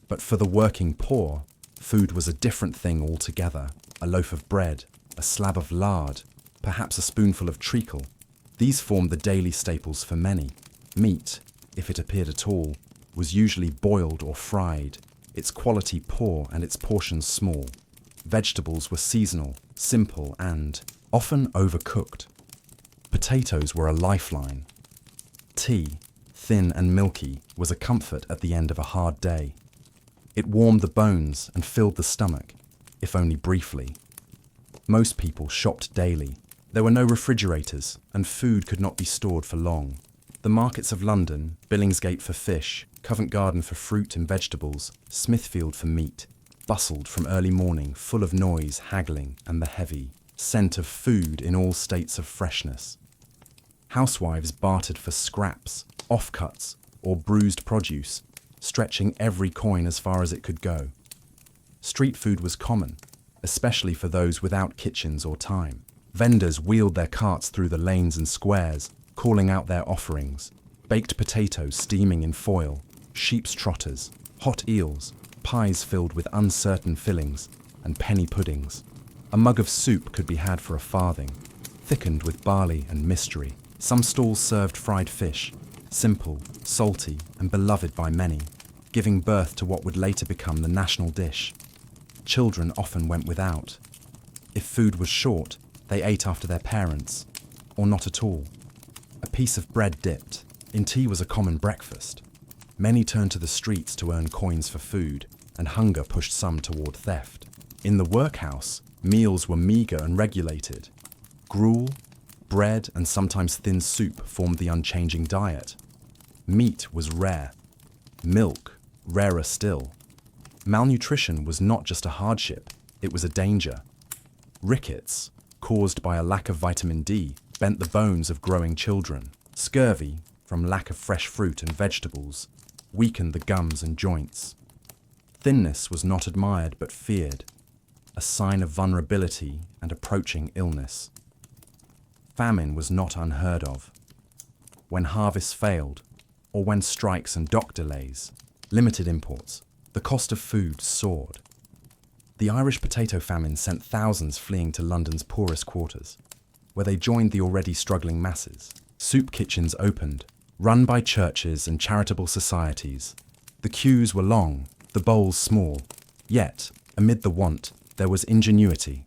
But for the working poor, food was a different thing altogether. A loaf of bread, a slab of lard, perhaps a spoonful of treacle. These formed the daily staples for many. Meat, if it appeared at all, was usually boiled or fried, its quality poor and its portions small. Vegetables were seasonal, simple, and often overcooked. Potatoes were a lifeline. Tea, thin and milky, was a comfort at the end of a hard day. It warmed the bones and filled the stomach, if only briefly. Most people shopped daily. There were no refrigerators, and food could not be stored for long. The markets of London, Billingsgate for fish, Covent Garden for fruit and vegetables, Smithfield for meat, bustled from early morning, full of noise, haggling, and the heavy scent of food in all states of freshness. Housewives bartered for scraps, offcuts, or bruised produce, stretching every coin as far as it could go. Street food was common, especially for those without kitchens or time. Vendors wheeled their carts through the lanes and squares, calling out their offerings. Baked potatoes steaming in foil, sheep's trotters, hot eels, pies filled with uncertain fillings, and penny puddings. A mug of soup could be had for a farthing, thickened with barley and mystery. Some stalls served fried fish, simple, salty, and beloved by many, giving birth to what would later become the national dish. Children often went without. If food was short, they ate after their parents, or not at all. A piece of bread dipped in tea was a common breakfast. Many turned to the streets to earn coins for food, and hunger pushed some toward theft. In the workhouse, meals were meagre and regulated. Gruel, bread, and sometimes thin soup formed the unchanging diet. Meat was rare. Milk, rarer still. Malnutrition was not just a hardship, it was a danger. Rickets, caused by a lack of vitamin D, bent the bones of growing children. Scurvy, from lack of fresh fruit and vegetables, weakened the gums and joints. Thinness was not admired but feared, a sign of vulnerability and approaching illness. Famine was not unheard of. When harvests failed, or when strikes and dock delays limited imports, the cost of food soared. The Irish potato famine sent thousands fleeing to London's poorest quarters, where they joined the already struggling masses. Soup kitchens opened, run by churches and charitable societies. The queues were long, the bowls small, yet, amid the want, there was ingenuity.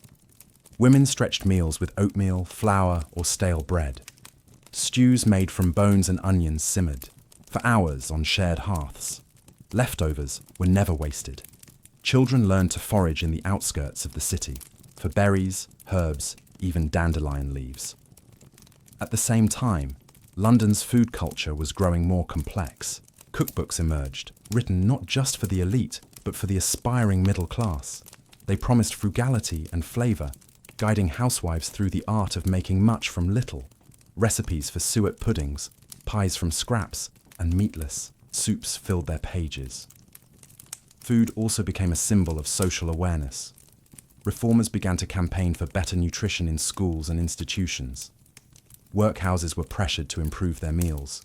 Women stretched meals with oatmeal, flour, or stale bread. Stews made from bones and onions simmered, for hours on shared hearths. Leftovers were never wasted. Children learned to forage in the outskirts of the city, for berries, herbs, even dandelion leaves. At the same time, London's food culture was growing more complex. Cookbooks emerged, written not just for the elite, but for the aspiring middle class. They promised frugality and flavour, guiding housewives through the art of making much from little. Recipes for suet puddings, pies from scraps, and meatless soups filled their pages. Food also became a symbol of social awareness. Reformers began to campaign for better nutrition in schools and institutions. Workhouses were pressured to improve their meals.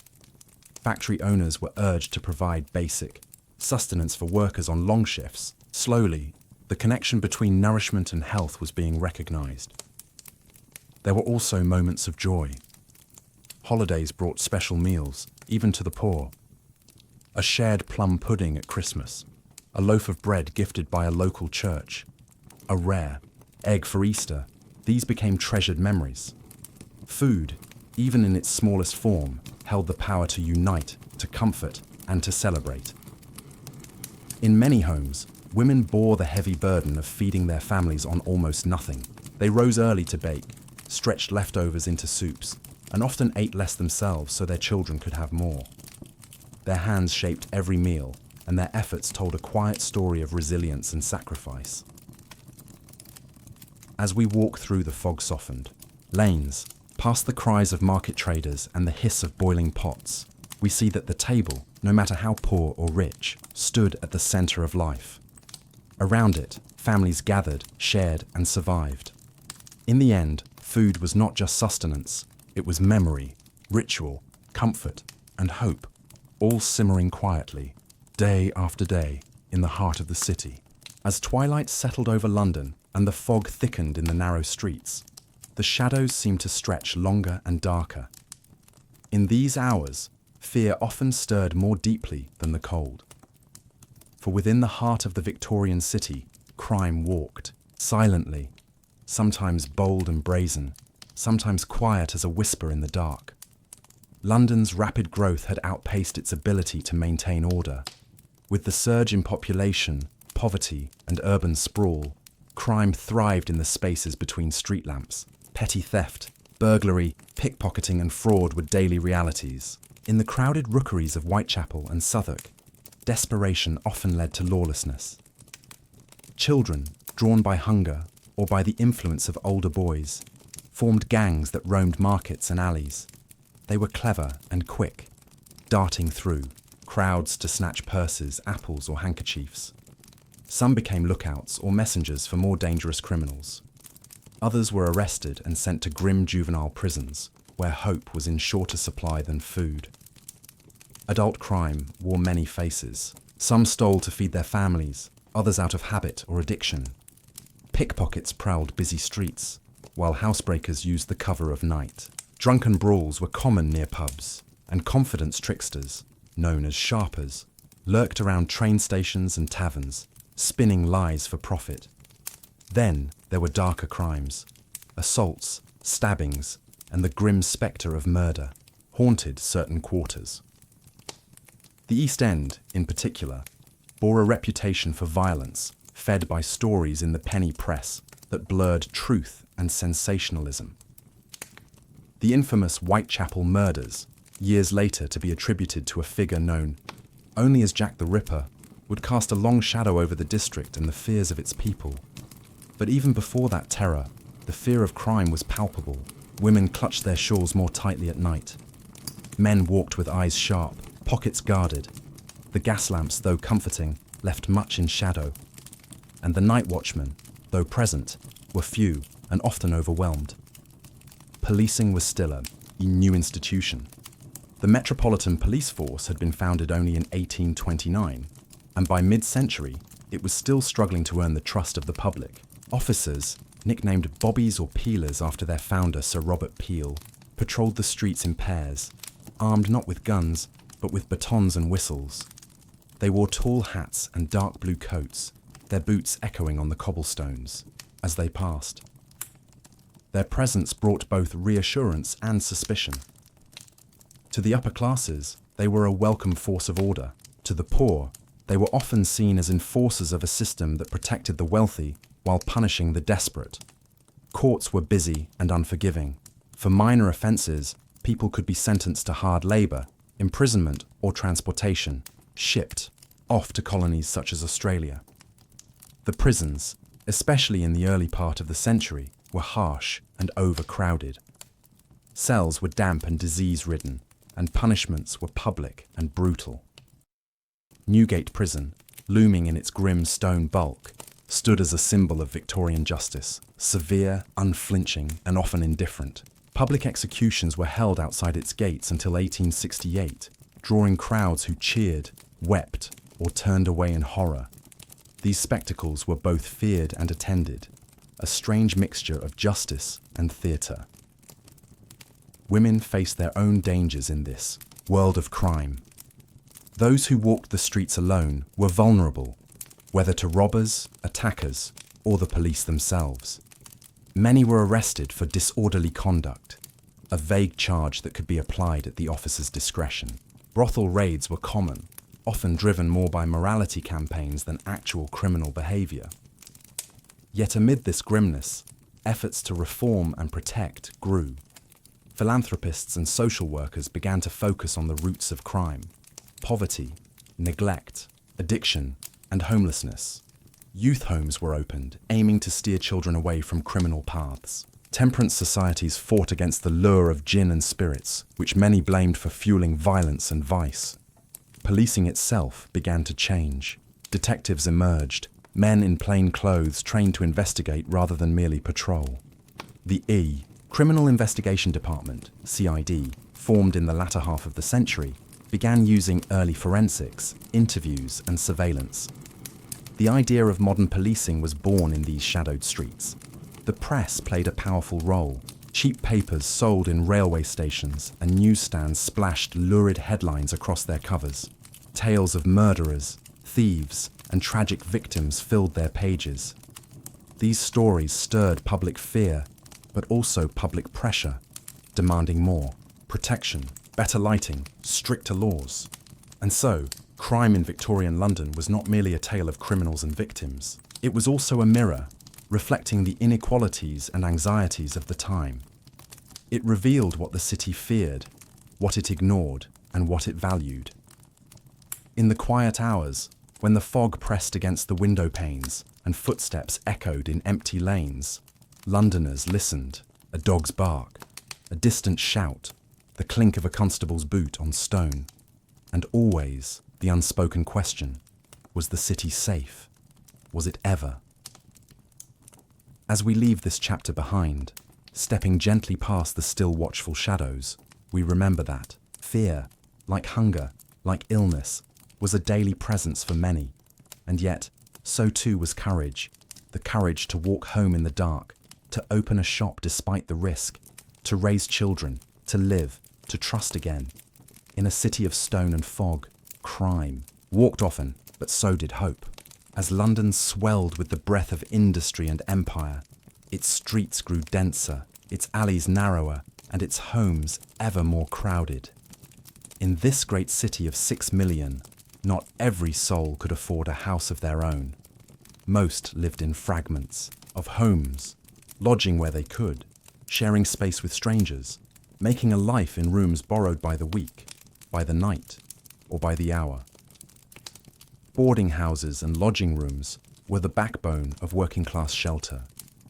Factory owners were urged to provide basic sustenance for workers on long shifts. Slowly, the connection between nourishment and health was being recognized. There were also moments of joy. Holidays brought special meals, even to the poor. A shared plum pudding at Christmas, a loaf of bread gifted by a local church, a rare egg for Easter. These became treasured memories. Food, even in its smallest form, held the power to unite, to comfort, and to celebrate. In many homes, women bore the heavy burden of feeding their families on almost nothing. They rose early to bake, stretched leftovers into soups, and often ate less themselves so their children could have more. Their hands shaped every meal, and their efforts told a quiet story of resilience and sacrifice. As we walk through the fog softened lanes, past the cries of market traders and the hiss of boiling pots, we see that the table, no matter how poor or rich, stood at the center of life. Around it, families gathered, shared, and survived. In the end, food was not just sustenance, it was memory, ritual, comfort, and hope, all simmering quietly, day after day, in the heart of the city. As twilight settled over London and the fog thickened in the narrow streets, the shadows seemed to stretch longer and darker. In these hours, fear often stirred more deeply than the cold. For within the heart of the Victorian city, crime walked, silently, sometimes bold and brazen, sometimes quiet as a whisper in the dark. London's rapid growth had outpaced its ability to maintain order. With the surge in population, poverty, and urban sprawl, crime thrived in the spaces between street lamps. Petty theft, burglary, pickpocketing, and fraud were daily realities. In the crowded rookeries of Whitechapel and Southwark, desperation often led to lawlessness. Children, drawn by hunger or by the influence of older boys, formed gangs that roamed markets and alleys. They were clever and quick, darting through crowds to snatch purses, apples, or handkerchiefs. Some became lookouts or messengers for more dangerous criminals. Others were arrested and sent to grim juvenile prisons, where hope was in shorter supply than food. Adult crime wore many faces. Some stole to feed their families, others out of habit or addiction. Pickpockets prowled busy streets, while housebreakers used the cover of night. Drunken brawls were common near pubs, and confidence tricksters, known as sharpers, lurked around train stations and taverns, spinning lies for profit. Then there were darker crimes. Assaults, stabbings, and the grim spectre of murder haunted certain quarters. The East End, in particular, bore a reputation for violence, fed by stories in the penny press that blurred truth and sensationalism. The infamous Whitechapel murders, years later to be attributed to a figure known only as Jack the Ripper, would cast a long shadow over the district and the fears of its people. But even before that terror, the fear of crime was palpable. Women clutched their shawls more tightly at night. Men walked with eyes sharp, pockets guarded. The gas lamps, though comforting, left much in shadow. And the night watchmen, though present, were few and often overwhelmed. Policing was still a new institution. The Metropolitan Police Force had been founded only in 1829, and by mid-century, it was still struggling to earn the trust of the public. Officers, nicknamed Bobbies or Peelers after their founder Sir Robert Peel, patrolled the streets in pairs, armed not with guns, but with batons and whistles. They wore tall hats and dark blue coats, their boots echoing on the cobblestones as they passed. Their presence brought both reassurance and suspicion. To the upper classes, they were a welcome force of order. To the poor, they were often seen as enforcers of a system that protected the wealthy while punishing the desperate. Courts were busy and unforgiving. For minor offences, people could be sentenced to hard labour, imprisonment or transportation, shipped off to colonies such as Australia. The prisons, especially in the early part of the century, were harsh and overcrowded. Cells were damp and disease-ridden, and punishments were public and brutal. Newgate Prison, looming in its grim stone bulk, stood as a symbol of Victorian justice, severe, unflinching, and often indifferent. Public executions were held outside its gates until 1868, drawing crowds who cheered, wept, or turned away in horror. These spectacles were both feared and attended, a strange mixture of justice and theatre. Women faced their own dangers in this world of crime. Those who walked the streets alone were vulnerable, whether to robbers, attackers, or the police themselves. Many were arrested for disorderly conduct, a vague charge that could be applied at the officer's discretion. Brothel raids were common, often driven more by morality campaigns than actual criminal behaviour. Yet amid this grimness, efforts to reform and protect grew. Philanthropists and social workers began to focus on the roots of crime: poverty, neglect, addiction, and homelessness. Youth homes were opened, aiming to steer children away from criminal paths. Temperance societies fought against the lure of gin and spirits, which many blamed for fueling violence and vice. Policing itself began to change. Detectives emerged, men in plain clothes trained to investigate rather than merely patrol. The Criminal Investigation Department, CID, formed in the latter half of the century, began using early forensics, interviews, and surveillance. The idea of modern policing was born in these shadowed streets. The press played a powerful role. Cheap papers sold in railway stations and newsstands splashed lurid headlines across their covers. Tales of murderers, thieves, and tragic victims filled their pages. These stories stirred public fear, but also public pressure, demanding more protection, better lighting, stricter laws. And so, crime in Victorian London was not merely a tale of criminals and victims. It was also a mirror, reflecting the inequalities and anxieties of the time. It revealed what the city feared, what it ignored, and what it valued. In the quiet hours, when the fog pressed against the window panes and footsteps echoed in empty lanes, Londoners listened. A dog's bark, a distant shout, the clink of a constable's boot on stone, and always the unspoken question: was the city safe? Was it ever? As we leave this chapter behind, stepping gently past the still watchful shadows, we remember that fear, like hunger, like illness, was a daily presence for many, and yet so too was courage, the courage to walk home in the dark, to open a shop despite the risk, to raise children, to live, to trust again. In a city of stone and fog, crime walked often, but so did hope. As London swelled with the breath of industry and empire, its streets grew denser, its alleys narrower, and its homes ever more crowded. In this great city of 6 million, not every soul could afford a house of their own. Most lived in fragments of homes, lodging where they could, sharing space with strangers, making a life in rooms borrowed by the week, by the night, or by the hour. Boarding houses and lodging rooms were the backbone of working-class shelter,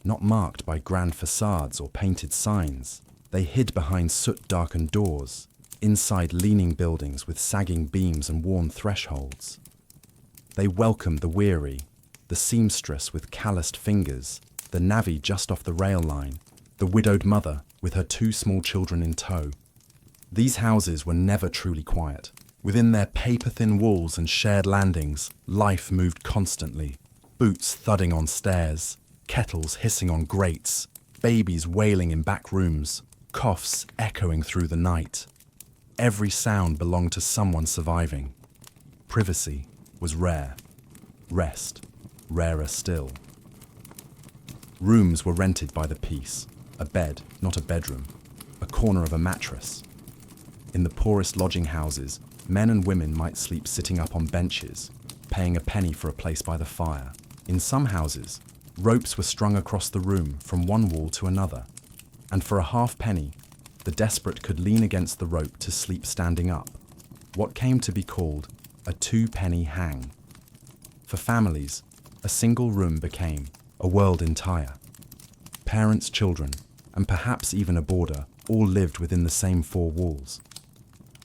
not marked by grand facades or painted signs. They hid behind soot-darkened doors, inside leaning buildings with sagging beams and worn thresholds. They welcomed the weary, the seamstress with calloused fingers, the navvy just off the rail line, the widowed mother with her 2 small children in tow. These houses were never truly quiet. Within their paper-thin walls and shared landings, life moved constantly. Boots thudding on stairs, kettles hissing on grates, babies wailing in back rooms, coughs echoing through the night. Every sound belonged to someone surviving. Privacy was rare. Rest, rarer still. Rooms were rented by the piece. A bed, not a bedroom. A corner of a mattress. In the poorest lodging houses, men and women might sleep sitting up on benches, paying a penny for a place by the fire. In some houses, ropes were strung across the room from one wall to another, and for a half-penny, the desperate could lean against the rope to sleep standing up, what came to be called a 2-penny hang. For families, a single room became a world entire. Parents, children, and perhaps even a boarder all lived within the same 4 walls.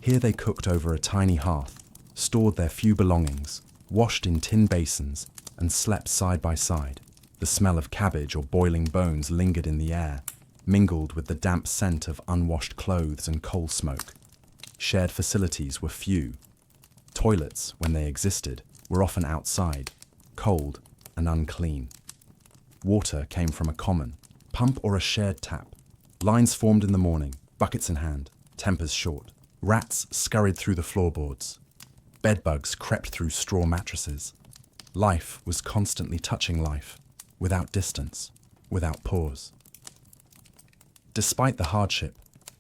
Here they cooked over a tiny hearth, stored their few belongings, washed in tin basins, and slept side by side. The smell of cabbage or boiling bones lingered in the air, mingled with the damp scent of unwashed clothes and coal smoke. Shared facilities were few. Toilets, when they existed, were often outside, cold and unclean. Water came from a common, pump or a shared tap. Lines formed in the morning, buckets in hand, tempers short. Rats scurried through the floorboards. Bedbugs crept through straw mattresses. Life was constantly touching life, without distance, without pause. Despite the hardship,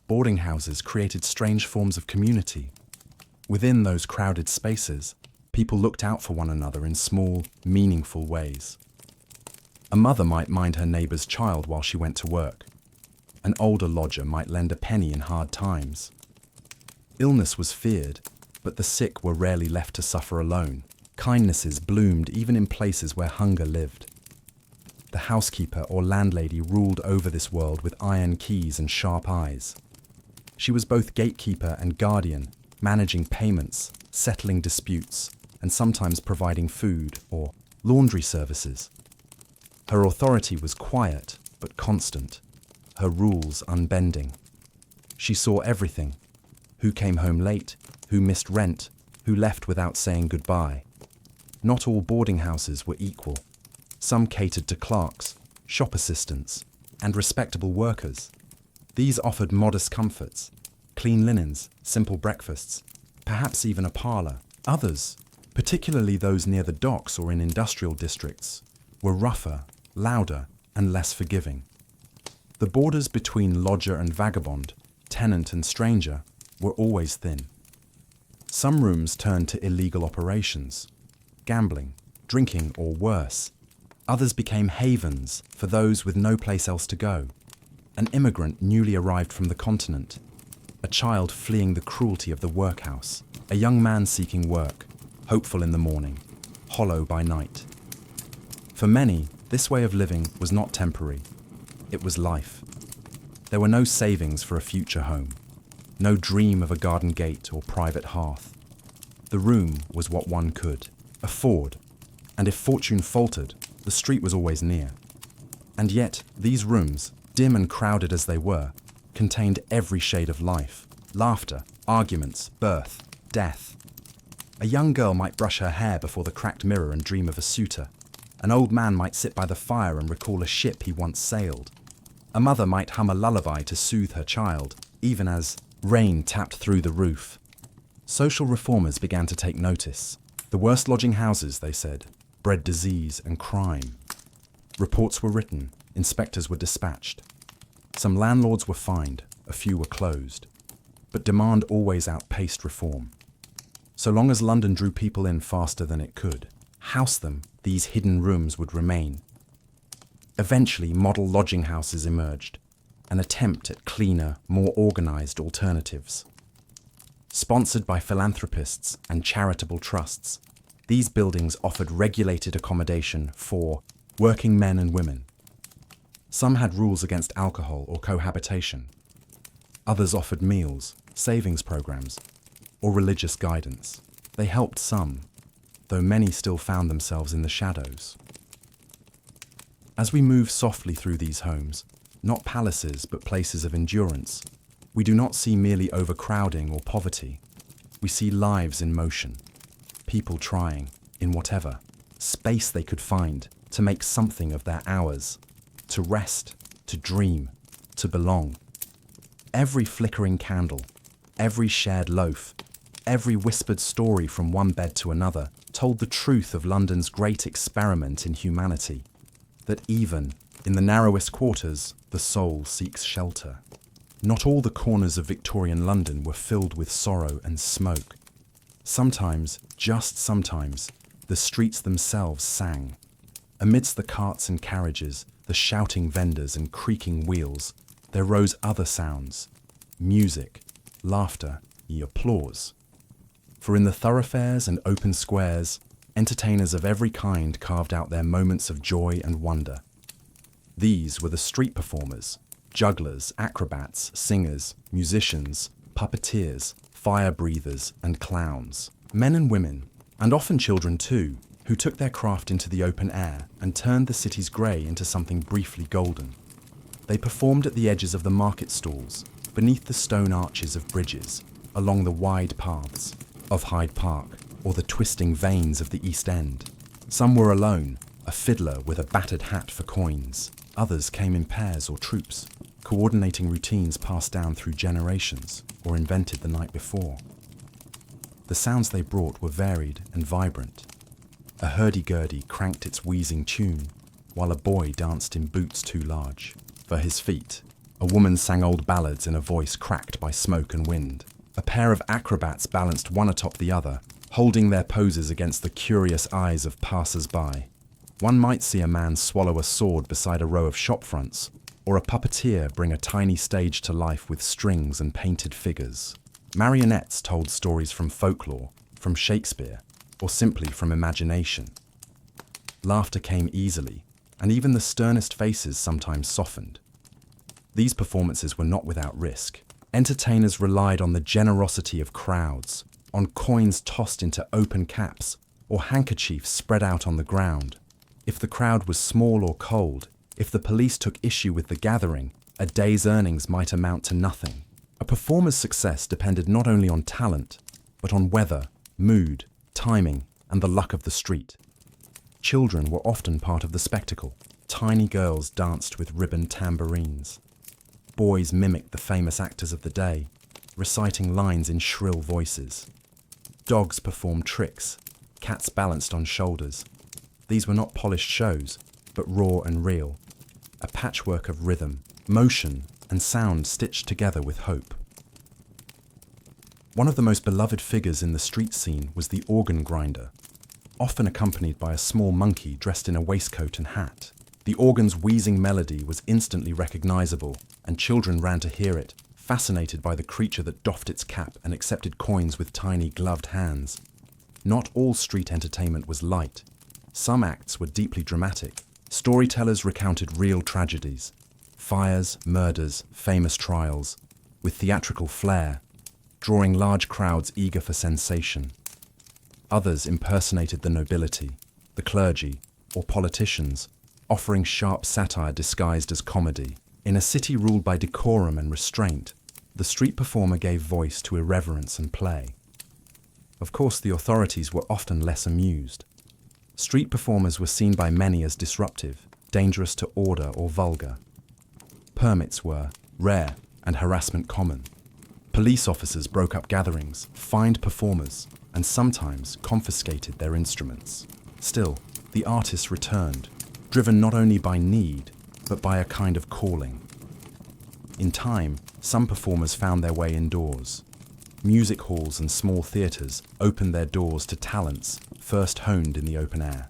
boarding houses created strange forms of community. Within those crowded spaces, people looked out for one another in small, meaningful ways. A mother might mind her neighbour's child while she went to work. An older lodger might lend a penny in hard times. Illness was feared, but the sick were rarely left to suffer alone. Kindnesses bloomed even in places where hunger lived. The housekeeper or landlady ruled over this world with iron keys and sharp eyes. She was both gatekeeper and guardian, managing payments, settling disputes, and sometimes providing food or laundry services. Her authority was quiet but constant, her rules unbending. She saw everything: who came home late, who missed rent, who left without saying goodbye. Not all boarding houses were equal. Some catered to clerks, shop assistants, and respectable workers. These offered modest comforts, clean linens, simple breakfasts, perhaps even a parlour. Others, particularly those near the docks or in industrial districts, were rougher, louder, and less forgiving. The borders between lodger and vagabond, tenant and stranger, were always thin. Some rooms turned to illegal operations, gambling, drinking, or worse. Others became havens for those with no place else to go. An immigrant newly arrived from the continent, a child fleeing the cruelty of the workhouse, a young man seeking work, hopeful in the morning, hollow by night. For many, this way of living was not temporary. It was life. There were no savings for a future home, no dream of a garden gate or private hearth. The room was what one could afford, and if fortune faltered, the street was always near. And yet, these rooms, dim and crowded as they were, contained every shade of life: laughter, arguments, birth, death. A young girl might brush her hair before the cracked mirror and dream of a suitor. An old man might sit by the fire and recall a ship he once sailed. A mother might hum a lullaby to soothe her child, even as rain tapped through the roof. Social reformers began to take notice. The worst lodging houses, they said, bred disease and crime. Reports were written, inspectors were dispatched. Some landlords were fined, a few were closed. But demand always outpaced reform. So long as London drew people in faster than it could house them, these hidden rooms would remain. Eventually, model lodging houses emerged, an attempt at cleaner, more organised alternatives. Sponsored by philanthropists and charitable trusts, these buildings offered regulated accommodation for working men and women. Some had rules against alcohol or cohabitation. Others offered meals, savings programs, or religious guidance. They helped some, though many still found themselves in the shadows. As we move softly through these homes, not palaces but places of endurance, we do not see merely overcrowding or poverty. We see lives in motion, people trying, in whatever space they could find, to make something of their hours, to rest, to dream, to belong. Every flickering candle, every shared loaf, every whispered story from one bed to another told the truth of London's great experiment in humanity, that even in the narrowest quarters, the soul seeks shelter. Not all the corners of Victorian London were filled with sorrow and smoke. Sometimes, just sometimes, the streets themselves sang. Amidst the carts and carriages, the shouting vendors and creaking wheels, there rose other sounds, music, laughter, applause. For in the thoroughfares and open squares, entertainers of every kind carved out their moments of joy and wonder. These were the street performers, jugglers, acrobats, singers, musicians, puppeteers, fire breathers, and clowns. Men and women, and often children too, who took their craft into the open air and turned the city's grey into something briefly golden. They performed at the edges of the market stalls, beneath the stone arches of bridges, along the wide paths of Hyde Park, or the twisting veins of the East End. Some were alone, a fiddler with a battered hat for coins. Others came in pairs or troops, coordinating routines passed down through generations or invented the night before. The sounds they brought were varied and vibrant. A hurdy-gurdy cranked its wheezing tune, while a boy danced in boots too large for his feet. A woman sang old ballads in a voice cracked by smoke and wind. A pair of acrobats balanced one atop the other, holding their poses against the curious eyes of passers-by. One might see a man swallow a sword beside a row of shop fronts, or a puppeteer bring a tiny stage to life with strings and painted figures. Marionettes told stories from folklore, from Shakespeare, or simply from imagination. Laughter came easily, and even the sternest faces sometimes softened. These performances were not without risk. Entertainers relied on the generosity of crowds, on coins tossed into open caps, or handkerchiefs spread out on the ground. If the crowd was small or cold, if the police took issue with the gathering, a day's earnings might amount to nothing. A performer's success depended not only on talent, but on weather, mood, timing, and the luck of the street. Children were often part of the spectacle. Tiny girls danced with ribbon tambourines. Boys mimicked the famous actors of the day, reciting lines in shrill voices. Dogs performed tricks, cats balanced on shoulders. These were not polished shows, but raw and real, a patchwork of rhythm, motion, and sound stitched together with hope. One of the most beloved figures in the street scene was the organ grinder, often accompanied by a small monkey dressed in a waistcoat and hat. The organ's wheezing melody was instantly recognizable, and children ran to hear it, fascinated by the creature that doffed its cap and accepted coins with tiny gloved hands. Not all street entertainment was light. Some acts were deeply dramatic. Storytellers recounted real tragedies, fires, murders, famous trials, with theatrical flair, drawing large crowds eager for sensation. Others impersonated the nobility, the clergy, or politicians, offering sharp satire disguised as comedy. In a city ruled by decorum and restraint, the street performer gave voice to irreverence and play. Of course, the authorities were often less amused. Street performers were seen by many as disruptive, dangerous to order or vulgar. Permits were rare and harassment common. Police officers broke up gatherings, fined performers, and sometimes confiscated their instruments. Still, the artists returned, driven not only by need, but by a kind of calling. In time, some performers found their way indoors. Music halls and small theatres opened their doors to talents first honed in the open air.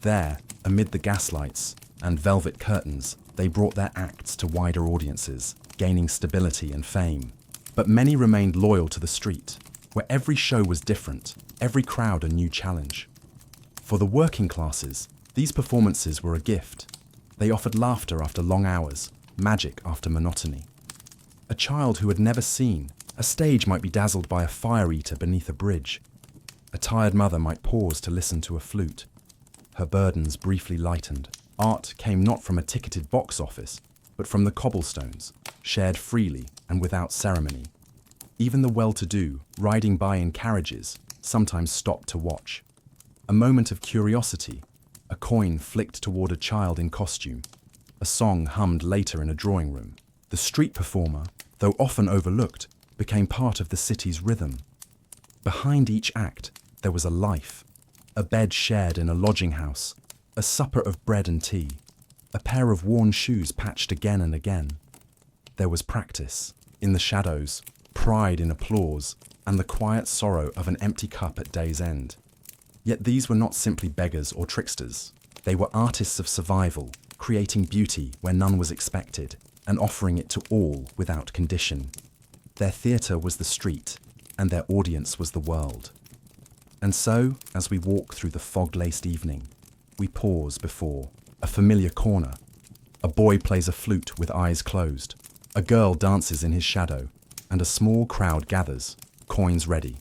There, amid the gaslights and velvet curtains, they brought their acts to wider audiences, gaining stability and fame. But many remained loyal to the street, where every show was different, every crowd a new challenge. For the working classes, these performances were a gift. They offered laughter after long hours, magic after monotony. A child who had never seen a stage might be dazzled by a fire eater beneath a bridge. A tired mother might pause to listen to a flute. Her burdens briefly lightened. Art came not from a ticketed box office, but from the cobblestones, shared freely and without ceremony. Even the well-to-do, riding by in carriages, sometimes stopped to watch. A moment of curiosity, a coin flicked toward a child in costume, a song hummed later in a drawing room. The street performer, though often overlooked, became part of the city's rhythm. Behind each act, there was a life. A bed shared in a lodging house, a supper of bread and tea, a pair of worn shoes patched again and again. There was practice, in the shadows, pride in applause, and the quiet sorrow of an empty cup at day's end. Yet these were not simply beggars or tricksters. They were artists of survival, creating beauty where none was expected, and offering it to all without condition. Their theatre was the street, and their audience was the world. And so, as we walk through the fog-laced evening, we pause before a familiar corner. A boy plays a flute with eyes closed. A girl dances in his shadow, and a small crowd gathers, coins ready.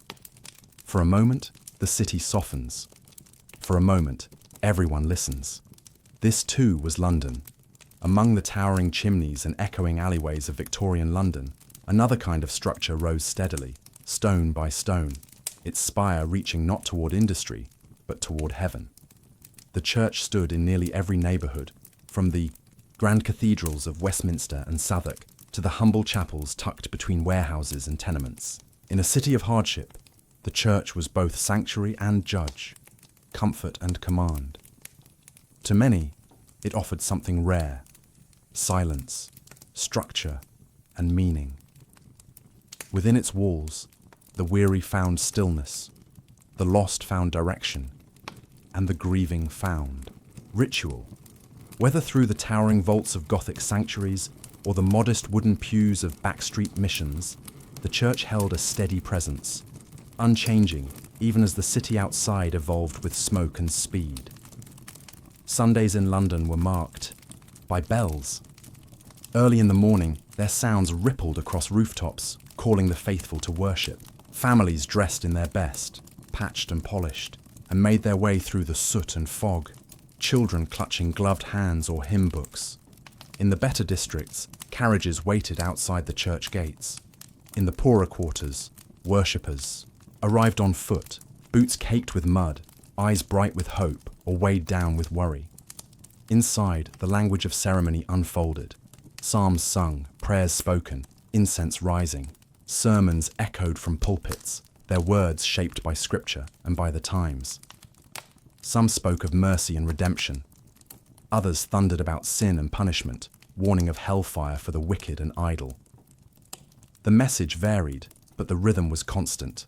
For a moment, the city softens. For a moment, everyone listens. This too was London. Among the towering chimneys and echoing alleyways of Victorian London, another kind of structure rose steadily, stone by stone, its spire reaching not toward industry, but toward heaven. The church stood in nearly every neighbourhood, from the grand cathedrals of Westminster and Southwark to the humble chapels tucked between warehouses and tenements. In a city of hardship, the church was both sanctuary and judge, comfort and command. To many, it offered something rare: silence, structure, and meaning. Within its walls, the weary found stillness, the lost found direction, and the grieving found ritual. Whether through the towering vaults of Gothic sanctuaries or the modest wooden pews of backstreet missions, the church held a steady presence, unchanging even as the city outside evolved with smoke and speed. Sundays in London were marked by bells. Early in the morning, their sounds rippled across rooftops, calling the faithful to worship. Families dressed in their best, patched and polished, and made their way through the soot and fog, children clutching gloved hands or hymn books. In the better districts, carriages waited outside the church gates. In the poorer quarters, worshippers arrived on foot, boots caked with mud, eyes bright with hope or weighed down with worry. Inside, the language of ceremony unfolded. Psalms sung, prayers spoken, incense rising. Sermons echoed from pulpits, their words shaped by scripture and by the times. Some spoke of mercy and redemption. Others thundered about sin and punishment, warning of hellfire for the wicked and idle. The message varied, but the rhythm was constant.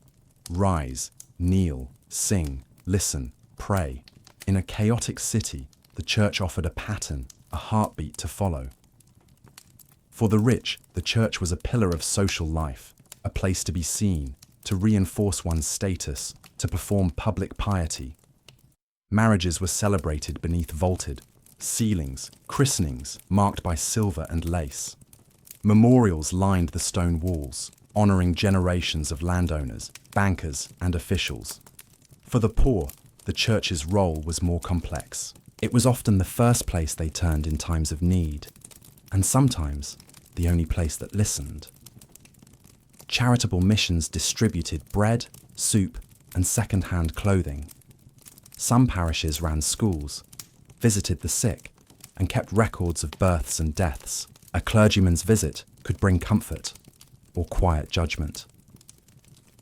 Rise, kneel, sing, listen, pray. In a chaotic city, the church offered a pattern, a heartbeat to follow. For the rich, the church was a pillar of social life, a place to be seen, to reinforce one's status, to perform public piety. Marriages were celebrated beneath vaulted ceilings, christenings marked by silver and lace. Memorials lined the stone walls, honouring generations of landowners, bankers, and officials. For the poor, the church's role was more complex. It was often the first place they turned in times of need, and sometimes the only place that listened. Charitable missions distributed bread, soup, and second-hand clothing. Some parishes ran schools, visited the sick, and kept records of births and deaths. A clergyman's visit could bring comfort or quiet judgment.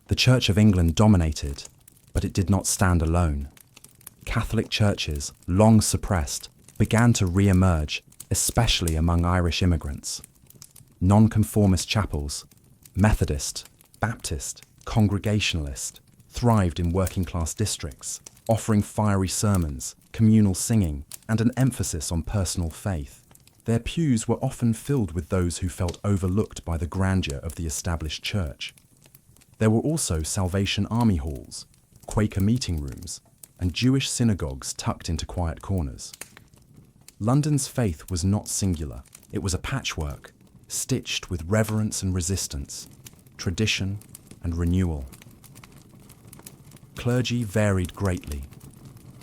The Church of England dominated, but it did not stand alone. Catholic churches, long suppressed, began to re-emerge, especially among Irish immigrants. Nonconformist chapels, Methodist, Baptist, Congregationalist, thrived in working-class districts, offering fiery sermons, communal singing, and an emphasis on personal faith. Their pews were often filled with those who felt overlooked by the grandeur of the established church. There were also Salvation Army halls, Quaker meeting rooms, and Jewish synagogues tucked into quiet corners. London's faith was not singular. It was a patchwork, stitched with reverence and resistance, tradition and renewal. Clergy varied greatly.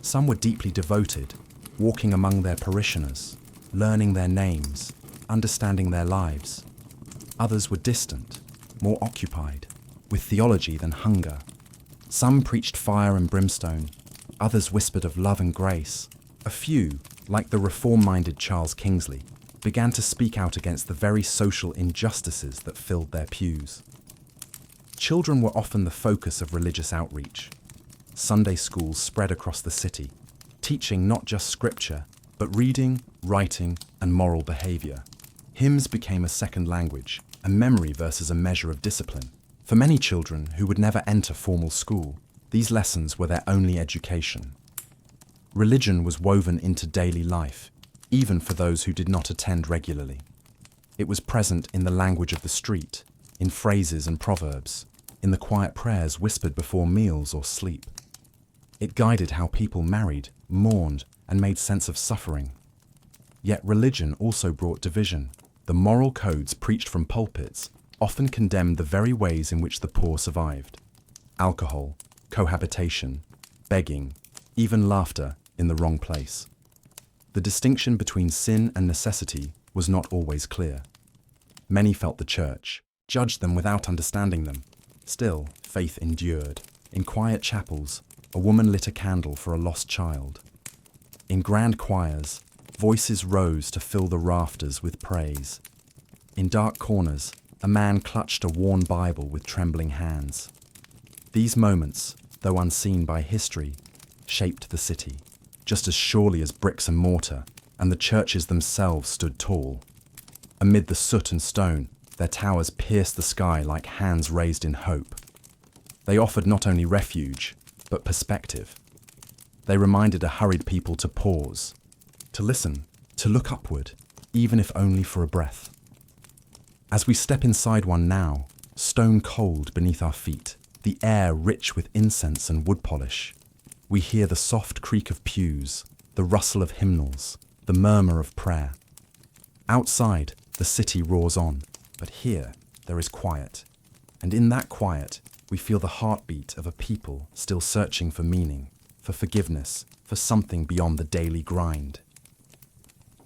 Some were deeply devoted, walking among their parishioners, learning their names, understanding their lives. Others were distant, more occupied, with theology than hunger. Some preached fire and brimstone, others whispered of love and grace. A few, like the reform-minded Charles Kingsley, began to speak out against the very social injustices that filled their pews. Children were often the focus of religious outreach. Sunday schools spread across the city, teaching not just scripture, but reading, writing, and moral behavior. Hymns became a second language, a memory versus a measure of discipline. For many children who would never enter formal school, these lessons were their only education. Religion was woven into daily life, even for those who did not attend regularly. It was present in the language of the street, in phrases and proverbs, in the quiet prayers whispered before meals or sleep. It guided how people married, mourned, and made sense of suffering. Yet religion also brought division. The moral codes preached from pulpits often condemned the very ways in which the poor survived. Alcohol, cohabitation, begging, even laughter in the wrong place. The distinction between sin and necessity was not always clear. Many felt the church, judged them without understanding them. Still, faith endured. In quiet chapels, a woman lit a candle for a lost child. In grand choirs, voices rose to fill the rafters with praise. In dark corners, a man clutched a worn Bible with trembling hands. These moments, though unseen by history, shaped the city, just as surely as bricks and mortar, and the churches themselves stood tall. Amid the soot and stone, their towers pierced the sky like hands raised in hope. They offered not only refuge, but perspective. They reminded a hurried people to pause, to listen, to look upward, even if only for a breath. As we step inside one now, stone cold beneath our feet, the air rich with incense and wood polish, we hear the soft creak of pews, the rustle of hymnals, the murmur of prayer. Outside, the city roars on, but here there is quiet, and in that quiet, we feel the heartbeat of a people still searching for meaning, for forgiveness, for something beyond the daily grind.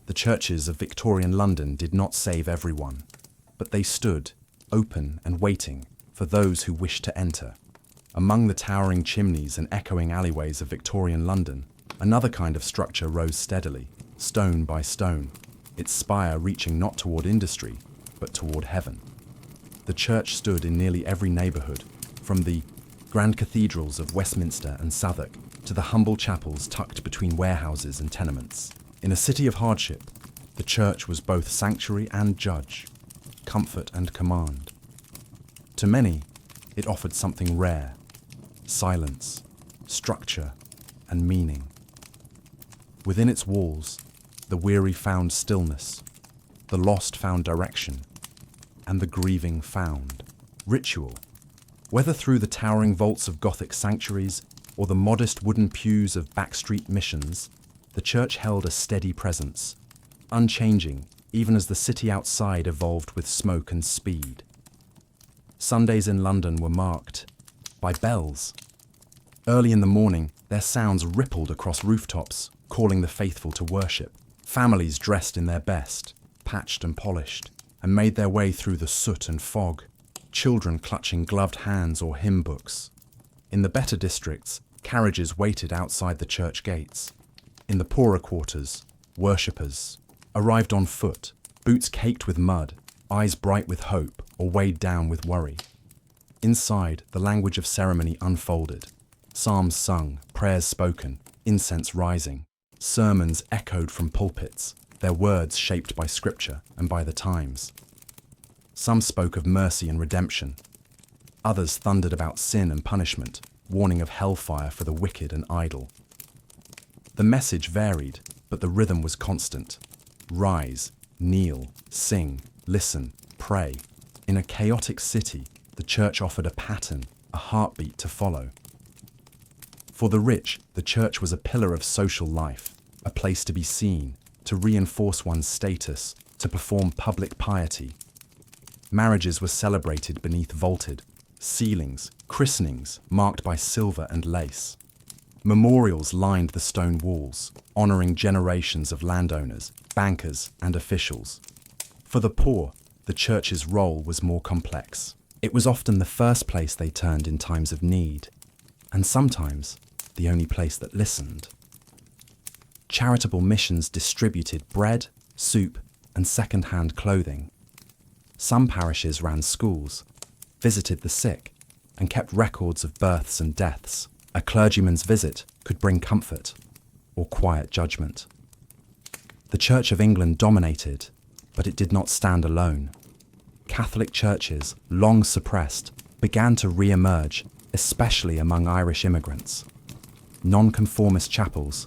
The churches of Victorian London did not save everyone, but they stood, open and waiting, for those who wished to enter. Among the towering chimneys and echoing alleyways of Victorian London, another kind of structure rose steadily, stone by stone, its spire reaching not toward industry, but toward heaven. The church stood in nearly every neighbourhood, from the grand cathedrals of Westminster and Southwark to the humble chapels tucked between warehouses and tenements. In a city of hardship, the church was both sanctuary and judge, comfort and command. To many, it offered something rare: silence, structure, and meaning. Within its walls, the weary found stillness, the lost found direction, and the grieving found ritual. Whether through the towering vaults of Gothic sanctuaries or the modest wooden pews of backstreet missions, the church held a steady presence, unchanging even as the city outside evolved with smoke and speed. Sundays in London were marked by bells. Early in the morning, their sounds rippled across rooftops, calling the faithful to worship. Families dressed in their best, patched and polished, and made their way through the soot and fog, children clutching gloved hands or hymn books. In the better districts, carriages waited outside the church gates. In the poorer quarters, worshippers arrived on foot, boots caked with mud, eyes bright with hope or weighed down with worry. Inside, the language of ceremony unfolded. Psalms sung, prayers spoken, incense rising. Sermons echoed from pulpits, their words shaped by scripture and by the times. Some spoke of mercy and redemption. Others thundered about sin and punishment, warning of hellfire for the wicked and idle. The message varied, but the rhythm was constant. Rise, kneel, sing, listen, pray. In a chaotic city, the church offered a pattern, a heartbeat to follow. For the rich, the church was a pillar of social life, a place to be seen, to reinforce one's status, to perform public piety. Marriages were celebrated beneath vaulted ceilings, christenings marked by silver and lace. Memorials lined the stone walls, honouring generations of landowners, bankers, and officials. For the poor, the church's role was more complex. It was often the first place they turned in times of need, and sometimes the only place that listened. Charitable missions distributed bread, soup, and second-hand clothing. Some parishes ran schools, visited the sick, and kept records of births and deaths. A clergyman's visit could bring comfort or quiet judgment. The Church of England dominated, but it did not stand alone. Catholic churches, long suppressed, began to re-emerge, especially among Irish immigrants. Nonconformist chapels,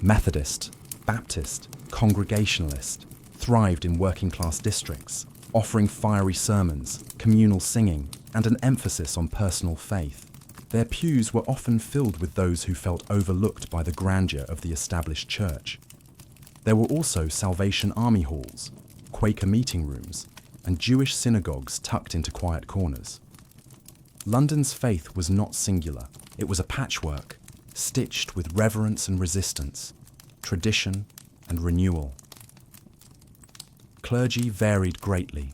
Methodist, Baptist, Congregationalist, thrived in working-class districts, offering fiery sermons, communal singing, and an emphasis on personal faith. Their pews were often filled with those who felt overlooked by the grandeur of the established church. There were also Salvation Army halls, Quaker meeting rooms, and Jewish synagogues tucked into quiet corners. London's faith was not singular. It was a patchwork, stitched with reverence and resistance, tradition and renewal. Clergy varied greatly.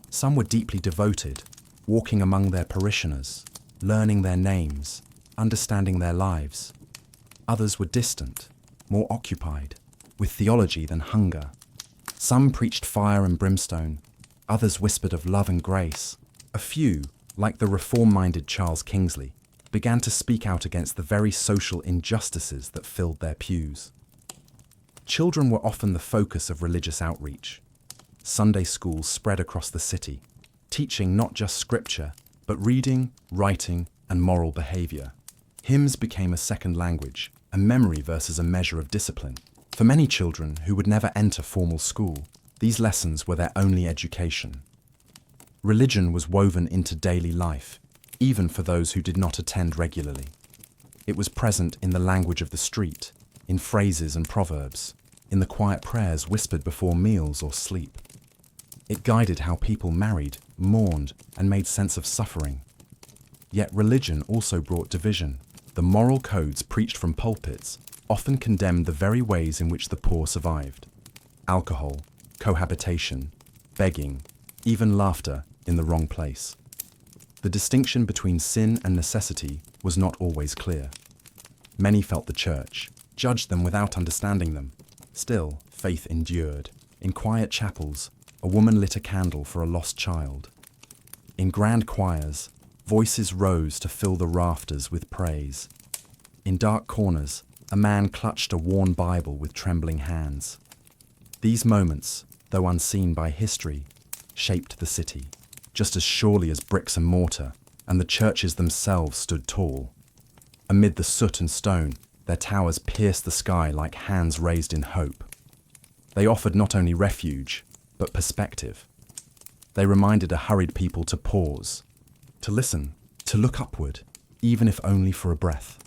Some were deeply devoted, walking among their parishioners, learning their names, understanding their lives. Others were distant, more occupied, with theology than hunger. Some preached fire and brimstone, others whispered of love and grace. A few, like the reform-minded Charles Kingsley, began to speak out against the very social injustices that filled their pews. Children were often the focus of religious outreach. Sunday schools spread across the city, teaching not just scripture, but reading, writing, and moral behaviour. Hymns became a second language, a memory versus a measure of discipline. For many children who would never enter formal school, these lessons were their only education. Religion was woven into daily life, even for those who did not attend regularly. It was present in the language of the street, in phrases and proverbs, in the quiet prayers whispered before meals or sleep. It guided how people married, mourned, and made sense of suffering. Yet religion also brought division. The moral codes preached from pulpits often condemned the very ways in which the poor survived. Alcohol, cohabitation, begging, even laughter in the wrong place. The distinction between sin and necessity was not always clear. Many felt the church, judged them without understanding them. Still, faith endured. In quiet chapels, a woman lit a candle for a lost child. In grand choirs, voices rose to fill the rafters with praise. In dark corners, a man clutched a worn Bible with trembling hands. These moments, though unseen by history, shaped the city, just as surely as bricks and mortar, and the churches themselves stood tall. Amid the soot and stone, their towers pierced the sky like hands raised in hope. They offered not only refuge, but perspective. They reminded a hurried people to pause, to listen, to look upward, even if only for a breath.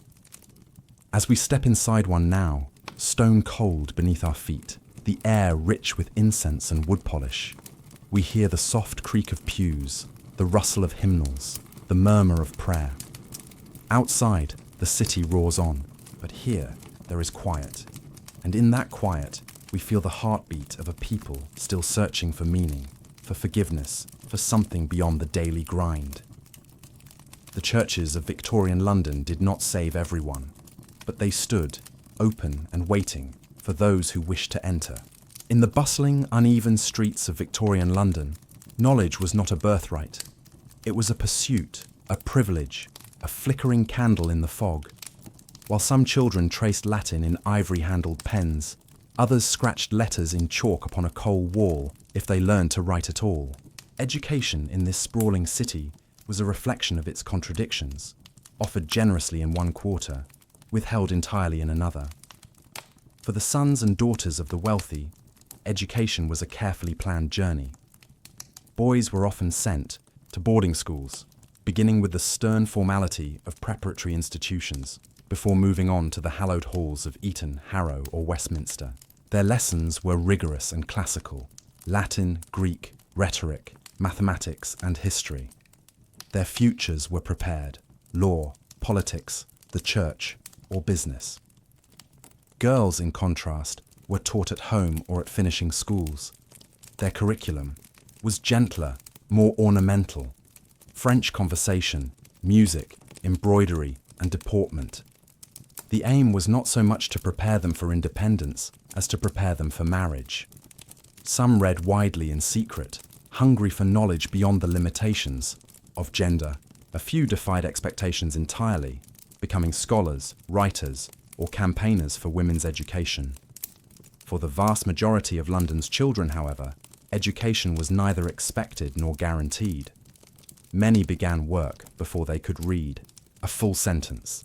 As we step inside one now, stone cold beneath our feet, the air rich with incense and wood polish, we hear the soft creak of pews, the rustle of hymnals, the murmur of prayer. Outside, the city roars on, but here there is quiet, and in that quiet, we feel the heartbeat of a people still searching for meaning, for forgiveness, for something beyond the daily grind. The churches of Victorian London did not save everyone, but they stood, open and waiting, for those who wished to enter. In the bustling, uneven streets of Victorian London, knowledge was not a birthright. It was a pursuit, a privilege, a flickering candle in the fog. While some children traced Latin in ivory-handled pens, others scratched letters in chalk upon a coal wall if they learned to write at all. Education in this sprawling city was a reflection of its contradictions, offered generously in one quarter, withheld entirely in another. For the sons and daughters of the wealthy, education was a carefully planned journey. Boys were often sent to boarding schools, beginning with the stern formality of preparatory institutions, before moving on to the hallowed halls of Eton, Harrow, or Westminster. Their lessons were rigorous and classical: Latin, Greek, rhetoric, mathematics, and history. Their futures were prepared: law, politics, the church, or business. Girls, in contrast, were taught at home or at finishing schools. Their curriculum was gentler, more ornamental: French conversation, music, embroidery, and deportment. The aim was not so much to prepare them for independence as to prepare them for marriage. Some read widely in secret, hungry for knowledge beyond the limitations of gender. A few defied expectations entirely, becoming scholars, writers, or campaigners for women's education. For the vast majority of London's children, however, education was neither expected nor guaranteed. Many began work before they could read a full sentence.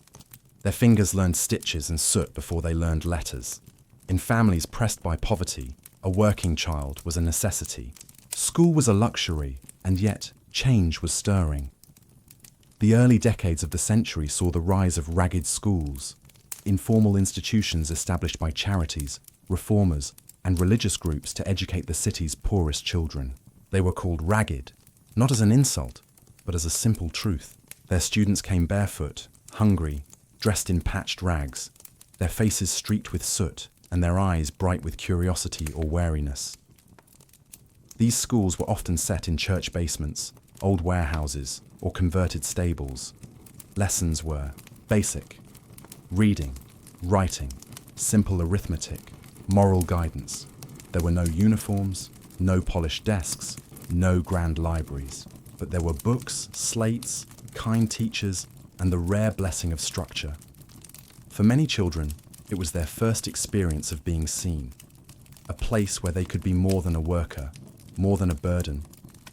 Their fingers learned stitches and soot before they learned letters. In families pressed by poverty, a working child was a necessity. School was a luxury, and yet change was stirring. The early decades of the century saw the rise of ragged schools, informal institutions established by charities, reformers, and religious groups to educate the city's poorest children. They were called ragged, not as an insult, but as a simple truth. Their students came barefoot, hungry, dressed in patched rags, their faces streaked with soot, and their eyes bright with curiosity or wariness. These schools were often set in church basements, old warehouses, or converted stables. Lessons were basic: reading, writing, simple arithmetic, moral guidance. There were no uniforms, no polished desks, no grand libraries. But there were books, slates, kind teachers, and the rare blessing of structure. For many children, it was their first experience of being seen, a place where they could be more than a worker, more than a burden,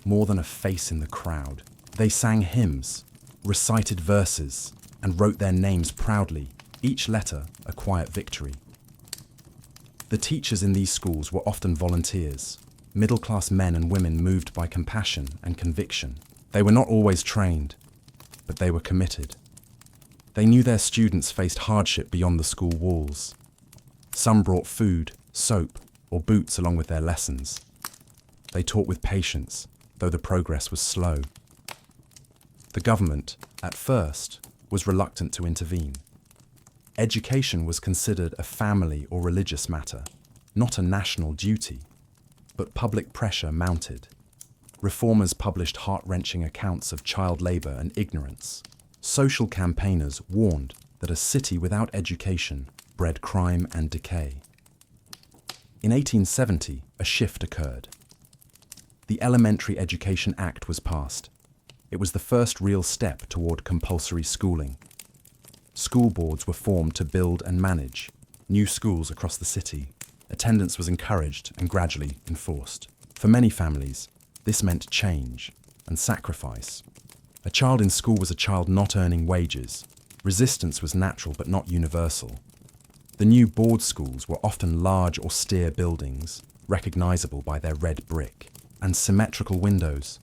more than a face in the crowd. They sang hymns, recited verses, and wrote their names proudly, each letter a quiet victory. The teachers in these schools were often volunteers, middle-class men and women moved by compassion and conviction. They were not always trained, but they were committed. They knew their students faced hardship beyond the school walls. Some brought food, soap, or boots along with their lessons. They taught with patience, though the progress was slow. The government, at first, was reluctant to intervene. Education was considered a family or religious matter, not a national duty, but public pressure mounted. Reformers published heart-wrenching accounts of child labour and ignorance. Social campaigners warned that a city without education bred crime and decay. In 1870, a shift occurred. The Elementary Education Act was passed. It was the first real step toward compulsory schooling. School boards were formed to build and manage new schools across the city. Attendance was encouraged and gradually enforced. For many families, this meant change and sacrifice. A child in school was a child not earning wages. Resistance was natural but not universal. The new board schools were often large, austere buildings, recognizable by their red brick and symmetrical windows.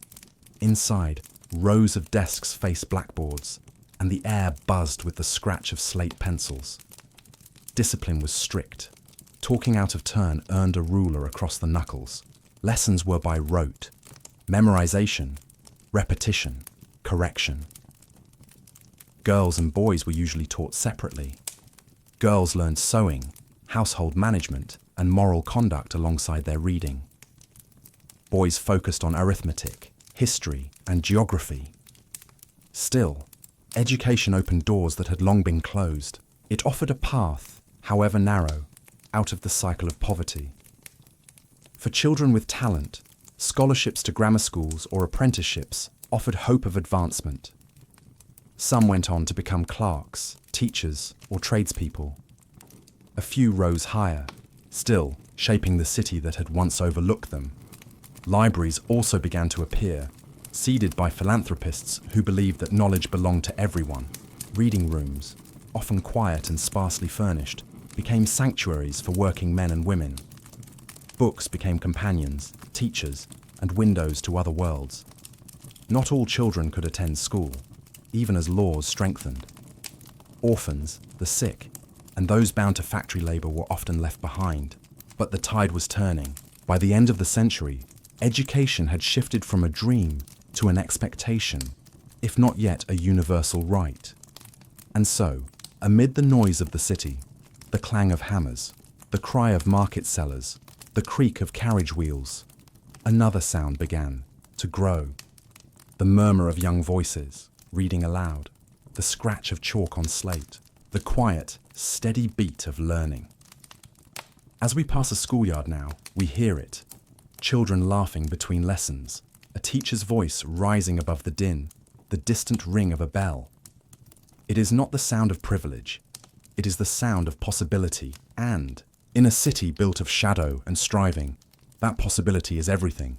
Inside, rows of desks faced blackboards, and the air buzzed with the scratch of slate pencils. Discipline was strict. Talking out of turn earned a ruler across the knuckles. Lessons were by rote. Memorization, repetition, correction. Girls and boys were usually taught separately. Girls learned sewing, household management, and moral conduct alongside their reading. Boys focused on arithmetic, history, and geography. Still, education opened doors that had long been closed. It offered a path, however narrow, out of the cycle of poverty. For children with talent, scholarships to grammar schools or apprenticeships offered hope of advancement. Some went on to become clerks, teachers or tradespeople. A few rose higher, still shaping the city that had once overlooked them. Libraries also began to appear, seeded by philanthropists who believed that knowledge belonged to everyone. Reading rooms, often quiet and sparsely furnished, became sanctuaries for working men and women. Books became companions, teachers, and windows to other worlds. Not all children could attend school, even as laws strengthened. Orphans, the sick, and those bound to factory labour were often left behind. But the tide was turning. By the end of the century, education had shifted from a dream to an expectation, if not yet a universal right. And so, amid the noise of the city, the clang of hammers, the cry of market sellers, the creak of carriage wheels, another sound began to grow. The murmur of young voices, reading aloud, the scratch of chalk on slate, the quiet, steady beat of learning. As we pass a schoolyard now, we hear it. Children laughing between lessons, a teacher's voice rising above the din, the distant ring of a bell. It is not the sound of privilege. It is the sound of possibility, and, in a city built of shadow and striving, that possibility is everything.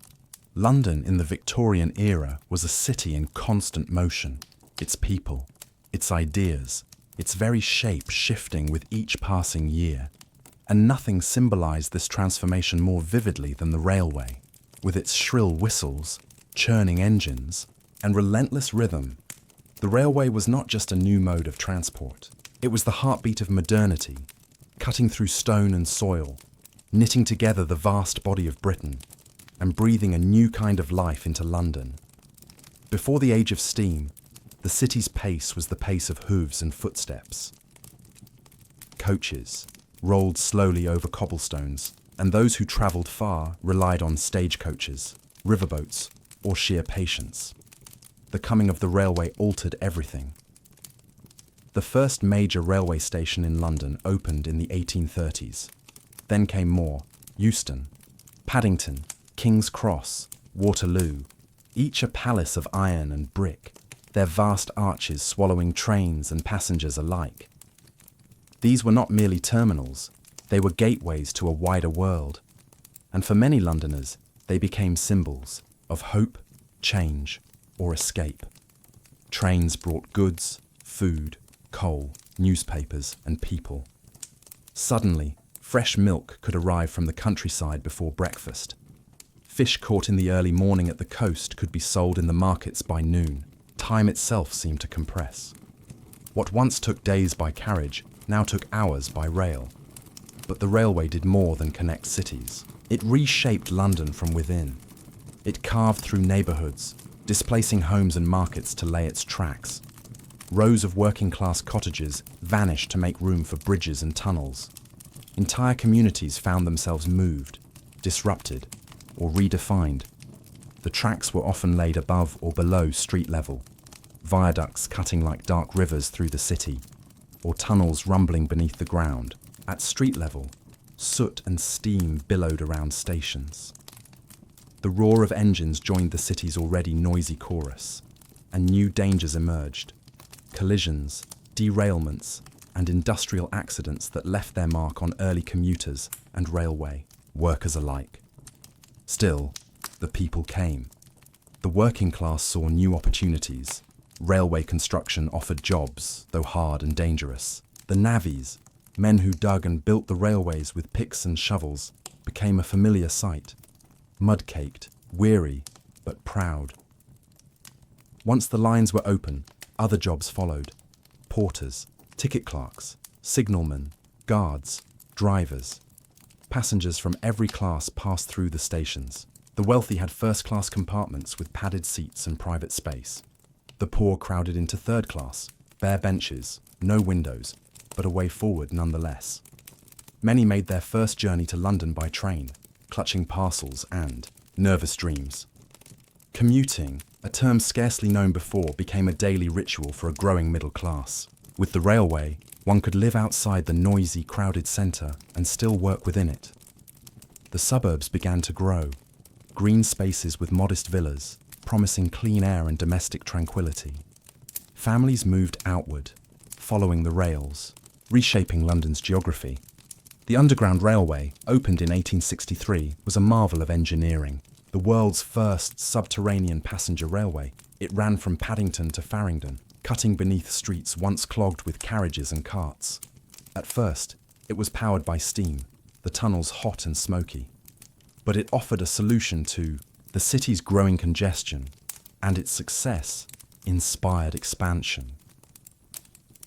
London in the Victorian era was a city in constant motion, its people, its ideas, its very shape shifting with each passing year. And nothing symbolized this transformation more vividly than the railway, with its shrill whistles, churning engines, and relentless rhythm. The railway was not just a new mode of transport. It was the heartbeat of modernity, cutting through stone and soil, knitting together the vast body of Britain, and breathing a new kind of life into London. Before the age of steam, the city's pace was the pace of hooves and footsteps. Coaches rolled slowly over cobblestones, and those who travelled far relied on stagecoaches, riverboats, or sheer patience. The coming of the railway altered everything. The first major railway station in London opened in the 1830s. Then came more: Euston, Paddington, King's Cross, Waterloo, each a palace of iron and brick, their vast arches swallowing trains and passengers alike. These were not merely terminals, they were gateways to a wider world. And for many Londoners, they became symbols of hope, change, or escape. Trains brought goods, food, coal, newspapers, and people. Suddenly, fresh milk could arrive from the countryside before breakfast. Fish caught in the early morning at the coast could be sold in the markets by noon. Time itself seemed to compress. What once took days by carriage now took hours by rail. But the railway did more than connect cities. It reshaped London from within. It carved through neighbourhoods, displacing homes and markets to lay its tracks. Rows of working-class cottages vanished to make room for bridges and tunnels. Entire communities found themselves moved, disrupted, or redefined. The tracks were often laid above or below street level, viaducts cutting like dark rivers through the city, or tunnels rumbling beneath the ground. At street level, soot and steam billowed around stations. The roar of engines joined the city's already noisy chorus, and new dangers emerged: collisions, derailments, and industrial accidents that left their mark on early commuters and railway workers alike. Still, the people came. The working class saw new opportunities. Railway construction offered jobs, though hard and dangerous. The navvies, men who dug and built the railways with picks and shovels, became a familiar sight. Mud-caked, weary, but proud. Once the lines were open, other jobs followed. Porters, ticket clerks, signalmen, guards, drivers. Passengers from every class passed through the stations. The wealthy had first-class compartments with padded seats and private space. The poor crowded into third class, bare benches, no windows, but a way forward nonetheless. Many made their first journey to London by train, clutching parcels and nervous dreams. Commuting, a term scarcely known before, became a daily ritual for a growing middle class. With the railway, one could live outside the noisy, crowded centre and still work within it. The suburbs began to grow, green spaces with modest villas, promising clean air and domestic tranquility. Families moved outward, following the rails, reshaping London's geography. The Underground Railway, opened in 1863, was a marvel of engineering, the world's first subterranean passenger railway. It ran from Paddington to Farringdon, cutting beneath streets once clogged with carriages and carts. At first, it was powered by steam, the tunnels hot and smoky. But it offered a solution to the city's growing congestion, and its success inspired expansion.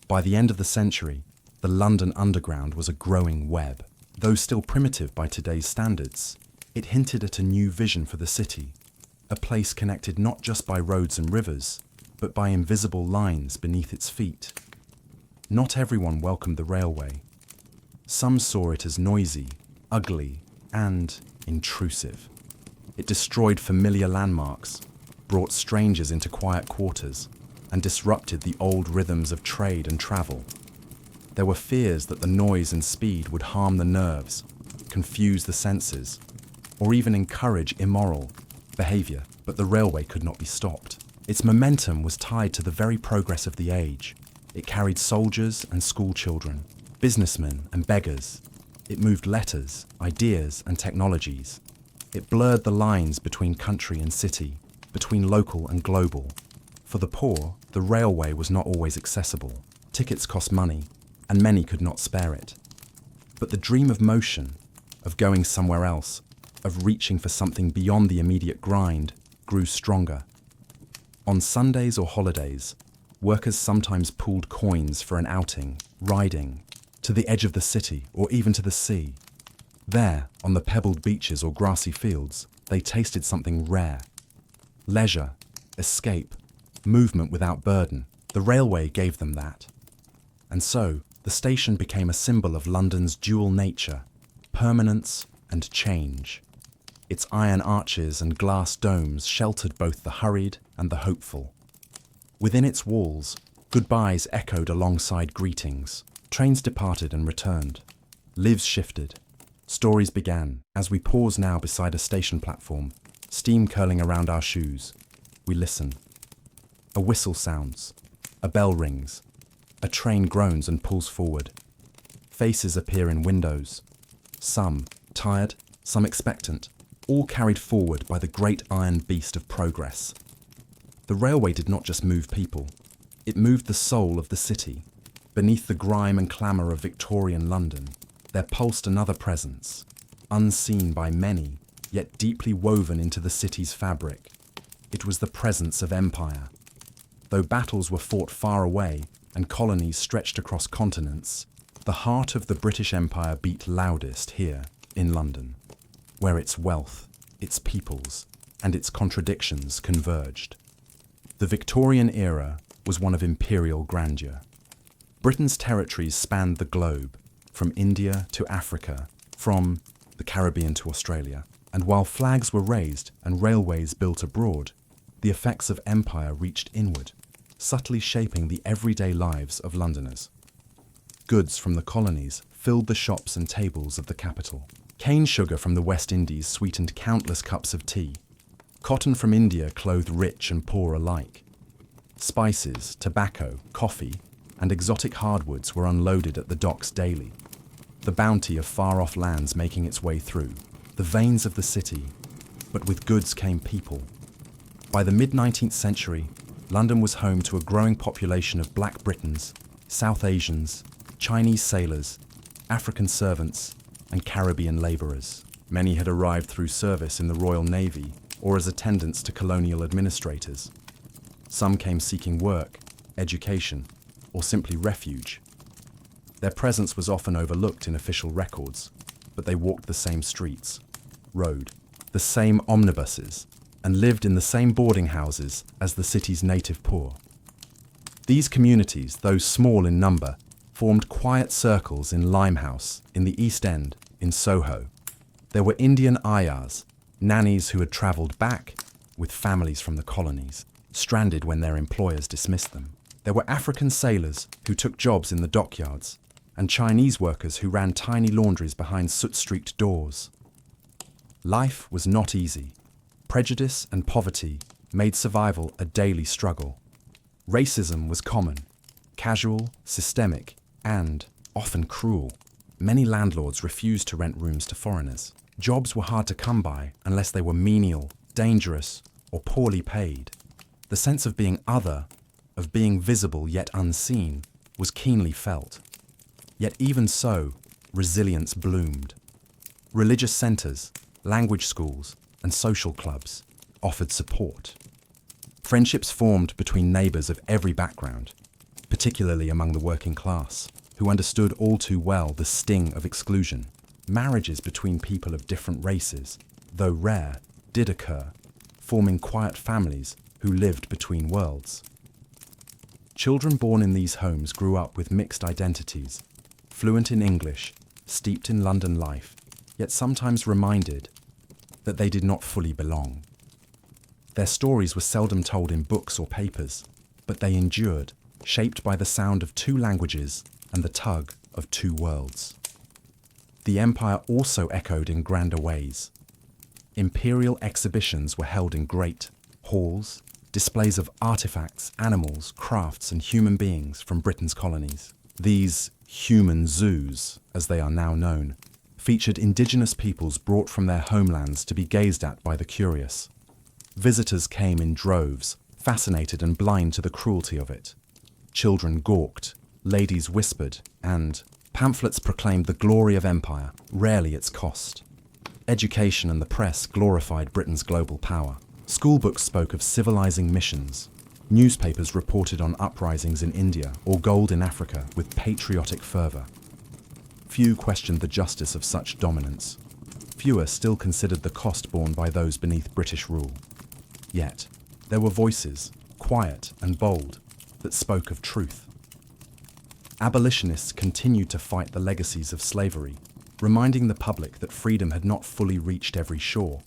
By the end of the century, the London Underground was a growing web. Though still primitive by today's standards, it hinted at a new vision for the city, a place connected not just by roads and rivers, but by invisible lines beneath its feet. Not everyone welcomed the railway. Some saw it as noisy, ugly, and intrusive. It destroyed familiar landmarks, brought strangers into quiet quarters, and disrupted the old rhythms of trade and travel. There were fears that the noise and speed would harm the nerves, confuse the senses, or even encourage immoral behavior, but the railway could not be stopped. Its momentum was tied to the very progress of the age. It carried soldiers and school children, businessmen and beggars. It moved letters, ideas, and technologies. It blurred the lines between country and city, between local and global. For the poor, the railway was not always accessible. Tickets cost money, and many could not spare it. But the dream of motion, of going somewhere else, of reaching for something beyond the immediate grind, grew stronger. On Sundays or holidays, workers sometimes pooled coins for an outing, riding, to the edge of the city or even to the sea. There, on the pebbled beaches or grassy fields, they tasted something rare. Leisure, escape, movement without burden. The railway gave them that. And so, the station became a symbol of London's dual nature, permanence and change. Its iron arches and glass domes sheltered both the hurried and the hopeful. Within its walls, goodbyes echoed alongside greetings. Trains departed and returned. Lives shifted. Stories began. As we pause now beside a station platform, steam curling around our shoes, we listen. A whistle sounds. A bell rings. A train groans and pulls forward. Faces appear in windows. Some tired, some expectant, all carried forward by the great iron beast of progress. The railway did not just move people. It moved the soul of the city. Beneath the grime and clamour of Victorian London, there pulsed another presence, unseen by many, yet deeply woven into the city's fabric. It was the presence of empire. Though battles were fought far away and colonies stretched across continents, the heart of the British Empire beat loudest here in London, where its wealth, its peoples, and its contradictions converged. The Victorian era was one of imperial grandeur. Britain's territories spanned the globe, from India to Africa, from the Caribbean to Australia, and while flags were raised and railways built abroad, the effects of empire reached inward, subtly shaping the everyday lives of Londoners. Goods from the colonies filled the shops and tables of the capital. Cane sugar from the West Indies sweetened countless cups of tea. Cotton from India clothed rich and poor alike. Spices, tobacco, coffee, and exotic hardwoods were unloaded at the docks daily. The bounty of far-off lands making its way through the veins of the city, but with goods came people. By the mid-19th century, London was home to a growing population of Black Britons, South Asians, Chinese sailors, African servants, and Caribbean labourers. Many had arrived through service in the Royal Navy or as attendants to colonial administrators. Some came seeking work, education, or simply refuge. Their presence was often overlooked in official records, but they walked the same streets, rode the same omnibuses, and lived in the same boarding houses as the city's native poor. These communities, though small in number, formed quiet circles in Limehouse, in the East End, in Soho. There were Indian ayahs, nannies who had travelled back with families from the colonies, stranded when their employers dismissed them. There were African sailors who took jobs in the dockyards, and Chinese workers who ran tiny laundries behind soot-streaked doors. Life was not easy. Prejudice and poverty made survival a daily struggle. Racism was common. Casual, systemic, and often cruel. Many landlords refused to rent rooms to foreigners. Jobs were hard to come by unless they were menial, dangerous, or poorly paid. The sense of being other, of being visible yet unseen, was keenly felt. Yet even so, resilience bloomed. Religious centres, language schools, and social clubs offered support. Friendships formed between neighbours of every background, particularly among the working class, who understood all too well the sting of exclusion. Marriages between people of different races, though rare, did occur, forming quiet families who lived between worlds. Children born in these homes grew up with mixed identities, fluent in English, steeped in London life, yet sometimes reminded that they did not fully belong. Their stories were seldom told in books or papers, but they endured, shaped by the sound of two languages and the tug of two worlds. The empire also echoed in grander ways. Imperial exhibitions were held in great halls, displays of artifacts, animals, crafts, and human beings from Britain's colonies. These human zoos, as they are now known, featured indigenous peoples brought from their homelands to be gazed at by the curious. Visitors came in droves, fascinated and blind to the cruelty of it. Children gawked, ladies whispered, and pamphlets proclaimed the glory of empire, rarely its cost. Education and the press glorified Britain's global power. Schoolbooks spoke of civilizing missions. Newspapers reported on uprisings in India or gold in Africa with patriotic fervour. Few questioned the justice of such dominance. Fewer still considered the cost borne by those beneath British rule. Yet, there were voices, quiet and bold, that spoke of truth. Abolitionists continued to fight the legacies of slavery, reminding the public that freedom had not fully reached every shore.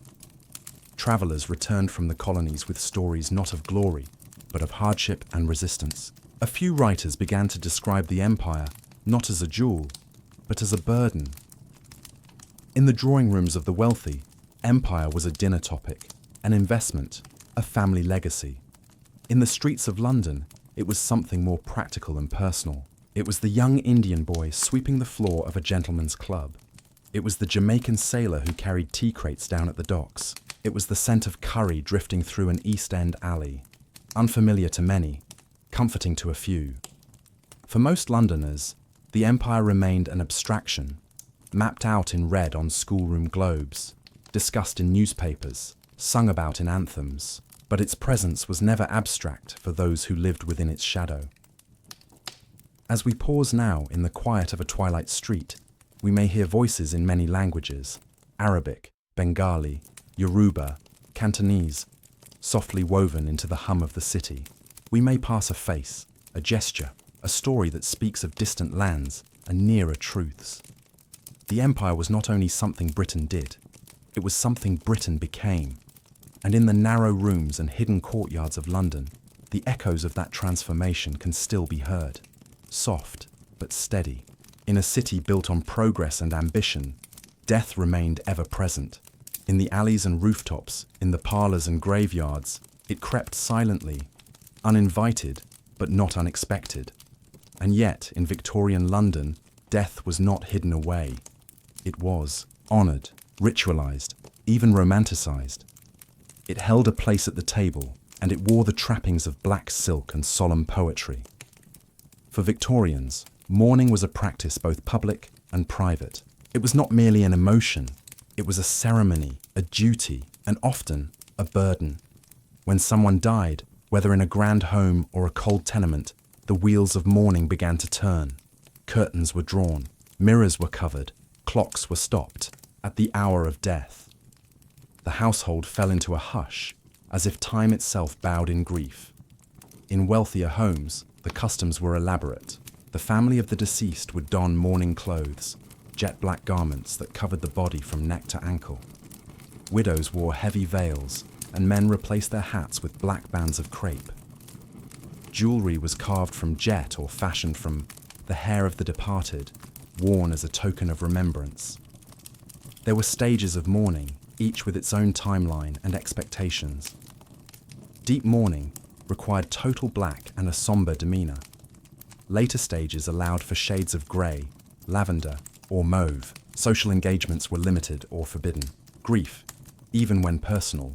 Travellers returned from the colonies with stories not of glory, but of hardship and resistance. A few writers began to describe the empire not as a jewel, but as a burden. In the drawing rooms of the wealthy, empire was a dinner topic, an investment, a family legacy. In the streets of London, it was something more practical and personal. It was the young Indian boy sweeping the floor of a gentleman's club. It was the Jamaican sailor who carried tea crates down at the docks. It was the scent of curry drifting through an East End alley. Unfamiliar to many, comforting to a few. For most Londoners, the empire remained an abstraction, mapped out in red on schoolroom globes, discussed in newspapers, sung about in anthems, but its presence was never abstract for those who lived within its shadow. As we pause now in the quiet of a twilight street, we may hear voices in many languages: Arabic, Bengali, Yoruba, Cantonese, softly woven into the hum of the city. We may pass a face, a gesture, a story that speaks of distant lands and nearer truths. The empire was not only something Britain did, it was something Britain became. And in the narrow rooms and hidden courtyards of London, the echoes of that transformation can still be heard. Soft, but steady. In a city built on progress and ambition, death remained ever present. In the alleys and rooftops, in the parlours and graveyards, it crept silently, uninvited, but not unexpected. And yet, in Victorian London, death was not hidden away. It was honoured, ritualised, even romanticised. It held a place at the table, and it wore the trappings of black silk and solemn poetry. For Victorians, mourning was a practice both public and private. It was not merely an emotion, it was a ceremony, a duty, and often a burden. When someone died, whether in a grand home or a cold tenement, the wheels of mourning began to turn. Curtains were drawn, mirrors were covered, clocks were stopped at the hour of death. The household fell into a hush, as if time itself bowed in grief. In wealthier homes, the customs were elaborate. The family of the deceased would don mourning clothes, jet black garments that covered the body from neck to ankle. Widows wore heavy veils, and men replaced their hats with black bands of crepe. Jewellery was carved from jet or fashioned from the hair of the departed, worn as a token of remembrance. There were stages of mourning, each with its own timeline and expectations. Deep mourning required total black and a sombre demeanour. Later stages allowed for shades of grey, lavender, or mauve. Social engagements were limited or forbidden. Grief, even when personal,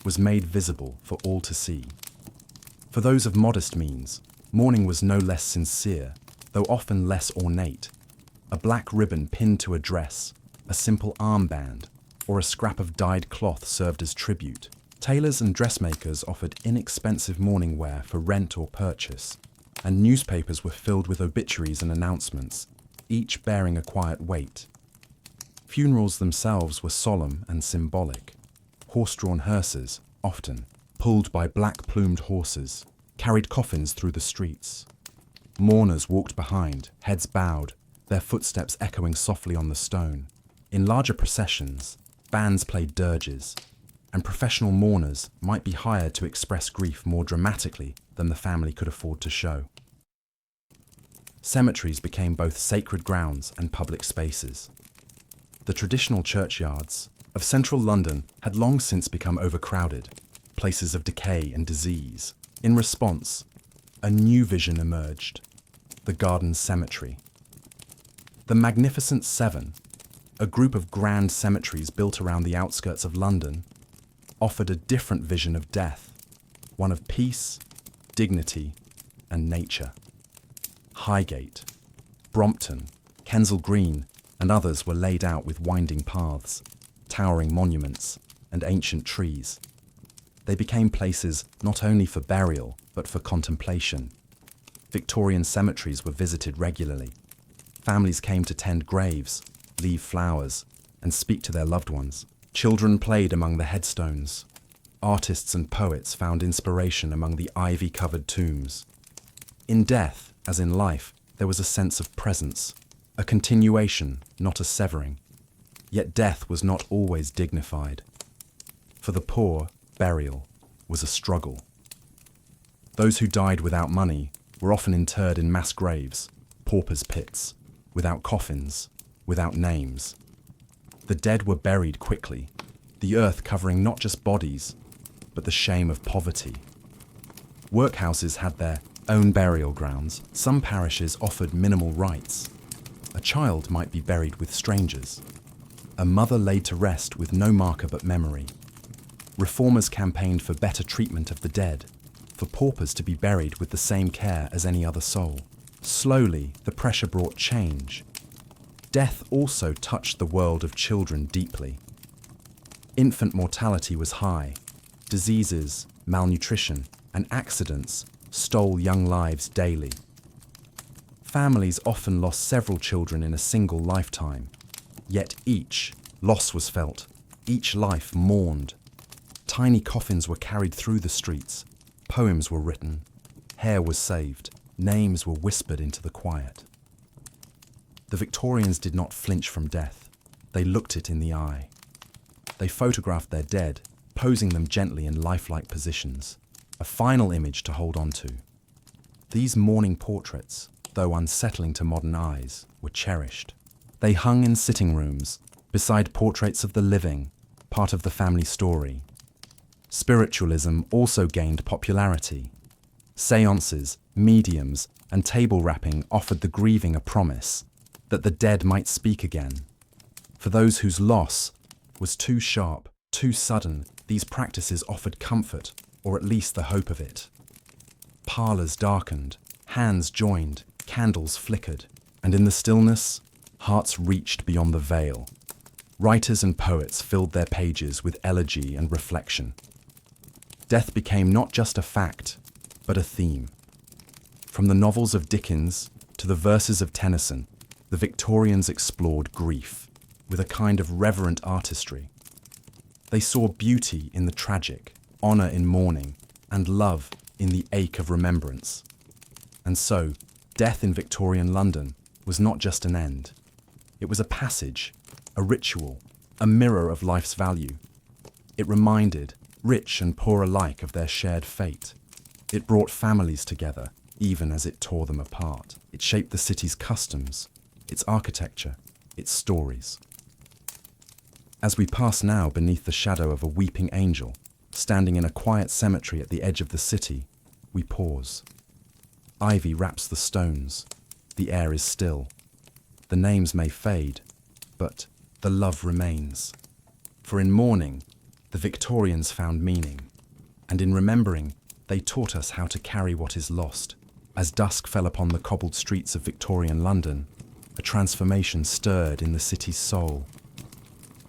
was made visible for all to see. For those of modest means, mourning was no less sincere, though often less ornate. A black ribbon pinned to a dress, a simple armband, or a scrap of dyed cloth served as tribute. Tailors and dressmakers offered inexpensive mourning wear for rent or purchase, and newspapers were filled with obituaries and announcements, each bearing a quiet weight. Funerals themselves were solemn and symbolic. Horse-drawn hearses, often, pulled by black-plumed horses, carried coffins through the streets. Mourners walked behind, heads bowed, their footsteps echoing softly on the stone. In larger processions, bands played dirges, and professional mourners might be hired to express grief more dramatically than the family could afford to show. Cemeteries became both sacred grounds and public spaces. The traditional churchyards of central London had long since become overcrowded, places of decay and disease. In response, a new vision emerged: the Garden Cemetery. The Magnificent Seven, a group of grand cemeteries built around the outskirts of London, offered a different vision of death, one of peace, dignity, and nature. Highgate, Brompton, Kensal Green, and others were laid out with winding paths, towering monuments, and ancient trees. They became places not only for burial, but for contemplation. Victorian cemeteries were visited regularly. Families came to tend graves, leave flowers, and speak to their loved ones. Children played among the headstones. Artists and poets found inspiration among the ivy-covered tombs. In death, as in life, there was a sense of presence, a continuation, not a severing. Yet death was not always dignified. For the poor, burial was a struggle. Those who died without money were often interred in mass graves, paupers' pits, without coffins, without names. The dead were buried quickly, the earth covering not just bodies, but the shame of poverty. Workhouses had their own burial grounds. Some parishes offered minimal rites. A child might be buried with strangers. A mother laid to rest with no marker but memory. Reformers campaigned for better treatment of the dead, for paupers to be buried with the same care as any other soul. Slowly, the pressure brought change. Death also touched the world of children deeply. Infant mortality was high. Diseases, malnutrition, and accidents stole young lives daily. Families often lost several children in a single lifetime, yet each loss was felt, each life mourned. Tiny coffins were carried through the streets, poems were written, hair was saved, names were whispered into the quiet. The Victorians did not flinch from death, they looked it in the eye. They photographed their dead, posing them gently in lifelike positions, a final image to hold on to. These mourning portraits, though unsettling to modern eyes, were cherished. They hung in sitting rooms, beside portraits of the living, part of the family story. Spiritualism also gained popularity. Seances, mediums, and table rapping offered the grieving a promise that the dead might speak again. For those whose loss was too sharp, too sudden, these practices offered comfort, or at least the hope of it. Parlours darkened, hands joined, candles flickered, and in the stillness, hearts reached beyond the veil. Writers and poets filled their pages with elegy and reflection. Death became not just a fact, but a theme. From the novels of Dickens to the verses of Tennyson, the Victorians explored grief with a kind of reverent artistry. They saw beauty in the tragic, honour in mourning, and love in the ache of remembrance. And so, death in Victorian London was not just an end. It was a passage, a ritual, a mirror of life's value. It reminded rich and poor alike of their shared fate. It brought families together, even as it tore them apart. It shaped the city's customs, its architecture, its stories. As we pass now beneath the shadow of a weeping angel, standing in a quiet cemetery at the edge of the city, we pause. Ivy wraps the stones. The air is still. The names may fade, but the love remains. For in mourning, the Victorians found meaning, and in remembering, they taught us how to carry what is lost. As dusk fell upon the cobbled streets of Victorian London, a transformation stirred in the city's soul.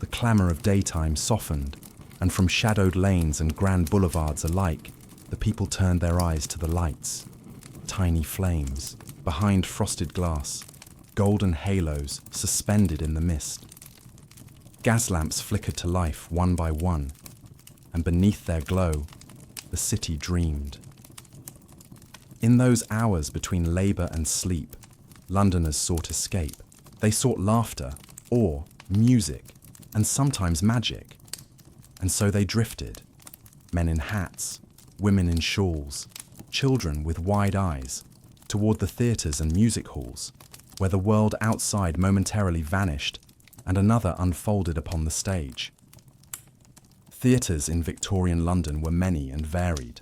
The clamour of daytime softened, and from shadowed lanes and grand boulevards alike, the people turned their eyes to the lights. Tiny flames, behind frosted glass, golden halos suspended in the mist. Gas lamps flickered to life one by one, and beneath their glow, the city dreamed. In those hours between labour and sleep, Londoners sought escape. They sought laughter, awe, music, and sometimes magic. And so they drifted, men in hats, women in shawls, children with wide eyes, toward the theatres and music halls, where the world outside momentarily vanished and another unfolded upon the stage. Theatres in Victorian London were many and varied.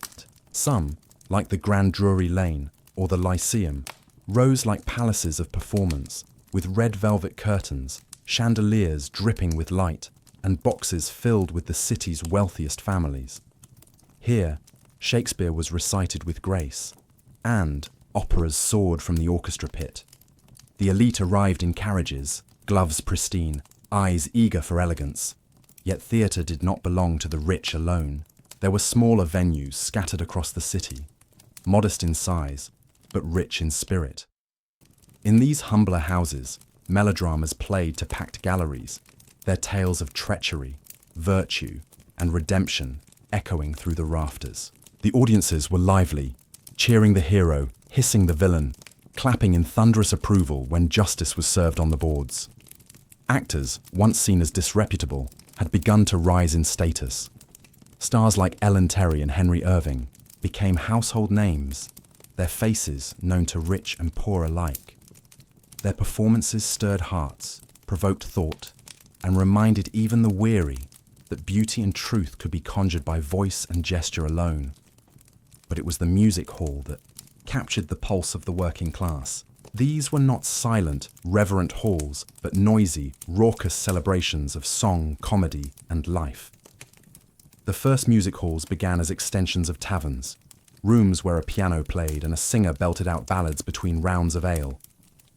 Some, like the Grand Drury Lane or the Lyceum, rose like palaces of performance, with red velvet curtains, chandeliers dripping with light, and boxes filled with the city's wealthiest families. Here, Shakespeare was recited with grace, and operas soared from the orchestra pit. The elite arrived in carriages, gloves pristine, eyes eager for elegance. Yet theatre did not belong to the rich alone. There were smaller venues scattered across the city, modest in size, but rich in spirit. In these humbler houses, melodramas played to packed galleries, their tales of treachery, virtue, and redemption echoing through the rafters. The audiences were lively, cheering the hero, hissing the villain, clapping in thunderous approval when justice was served on the boards. Actors, once seen as disreputable, had begun to rise in status. Stars like Ellen Terry and Henry Irving became household names, their faces known to rich and poor alike. Their performances stirred hearts, provoked thought, and reminded even the weary that beauty and truth could be conjured by voice and gesture alone. But it was the music hall that captured the pulse of the working class. These were not silent, reverent halls, but noisy, raucous celebrations of song, comedy, and life. The first music halls began as extensions of taverns, rooms where a piano played and a singer belted out ballads between rounds of ale.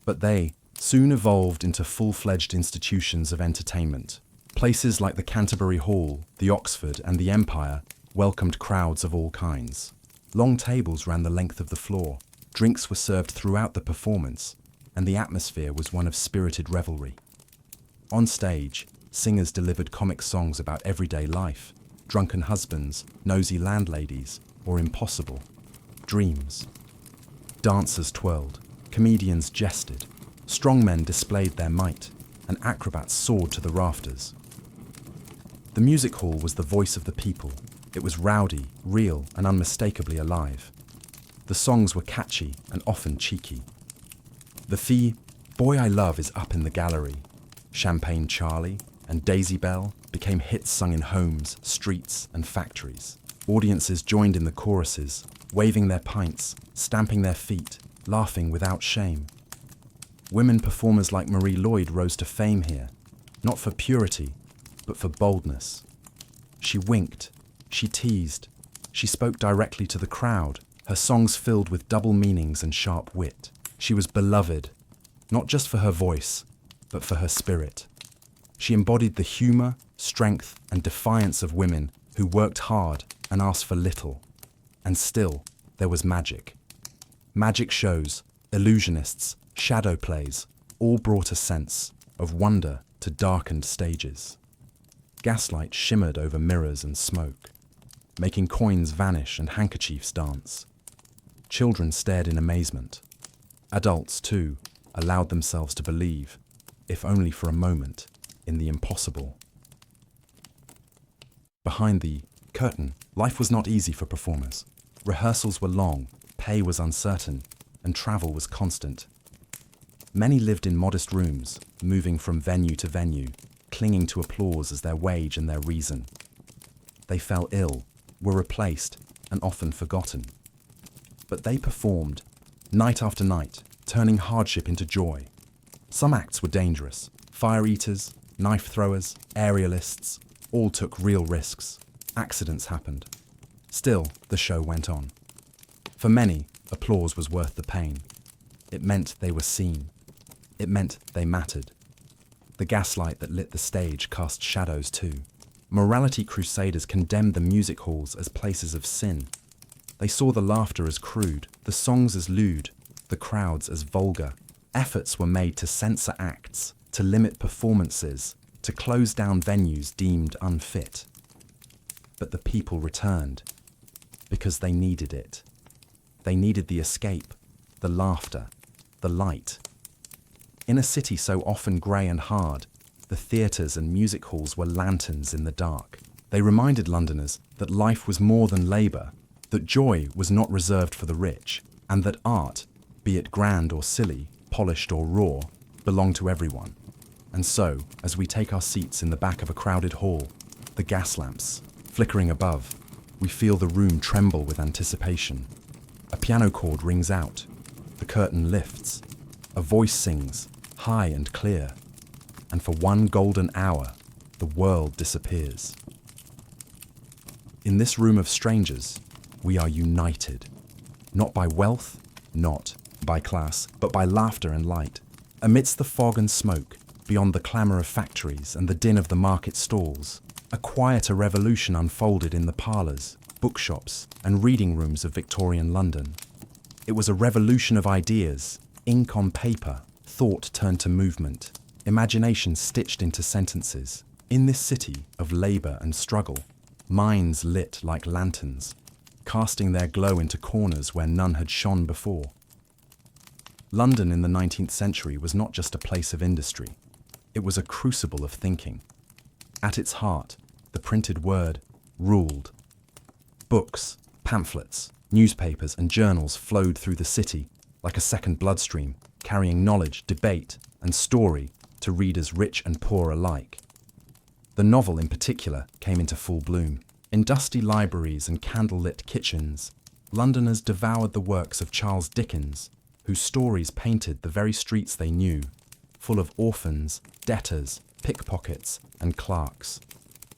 But they soon evolved into full-fledged institutions of entertainment. Places like the Canterbury Hall, the Oxford, and the Empire welcomed crowds of all kinds. Long tables ran the length of the floor. Drinks were served throughout the performance, and the atmosphere was one of spirited revelry. On stage, singers delivered comic songs about everyday life, drunken husbands, nosy landladies, or impossible dreams. Dancers twirled, comedians jested, strongmen displayed their might, and acrobats soared to the rafters. The music hall was the voice of the people. It was rowdy, real, and unmistakably alive. The songs were catchy and often cheeky. The fee, Boy I Love is up in the gallery, Champagne Charlie, and Daisy Bell became hits sung in homes, streets, and factories. Audiences joined in the choruses, waving their pints, stamping their feet, laughing without shame. Women performers like Marie Lloyd rose to fame here, not for purity, but for boldness. She winked, she teased, she spoke directly to the crowd, her songs filled with double meanings and sharp wit. She was beloved, not just for her voice, but for her spirit. She embodied the humour, strength, and defiance of women who worked hard and asked for little. And still, there was magic. Magic shows, illusionists, shadow plays, all brought a sense of wonder to darkened stages. Gaslight shimmered over mirrors and smoke, making coins vanish and handkerchiefs dance. Children stared in amazement. Adults, too, allowed themselves to believe, if only for a moment, in the impossible. Behind the curtain, life was not easy for performers. Rehearsals were long, pay was uncertain, and travel was constant. Many lived in modest rooms, moving from venue to venue, clinging to applause as their wage and their reason. They fell ill, were replaced, and often forgotten. But they performed, night after night, turning hardship into joy. Some acts were dangerous. Fire eaters, knife throwers, aerialists, all took real risks. Accidents happened. Still, the show went on. For many, applause was worth the pain. It meant they were seen. It meant they mattered. The gaslight that lit the stage cast shadows too. Morality crusaders condemned the music halls as places of sin. They saw the laughter as crude, the songs as lewd, the crowds as vulgar. Efforts were made to censor acts, to limit performances, to close down venues deemed unfit. But the people returned, because they needed it. They needed the escape, the laughter, the light. In a city so often grey and hard, the theatres and music halls were lanterns in the dark. They reminded Londoners that life was more than labour, that joy was not reserved for the rich, and that art, be it grand or silly, polished or raw, belonged to everyone. And so, as we take our seats in the back of a crowded hall, the gas lamps flickering above, we feel the room tremble with anticipation. A piano chord rings out, the curtain lifts, a voice sings, high and clear, and for one golden hour, the world disappears. In this room of strangers, we are united, not by wealth, not by class, but by laughter and light. Amidst the fog and smoke, beyond the clamour of factories and the din of the market stalls, a quieter revolution unfolded in the parlours, bookshops, and reading rooms of Victorian London. It was a revolution of ideas, ink on paper, thought turned to movement, imagination stitched into sentences. In this city of labour and struggle, minds lit like lanterns, casting their glow into corners where none had shone before. London in the 19th century was not just a place of industry. It was a crucible of thinking. At its heart, the printed word ruled. Books, pamphlets, newspapers, and journals flowed through the city like a second bloodstream, carrying knowledge, debate, and story to readers rich and poor alike. The novel in particular came into full bloom. In dusty libraries and candle-lit kitchens, Londoners devoured the works of Charles Dickens, whose stories painted the very streets they knew, full of orphans, debtors, pickpockets, and clerks.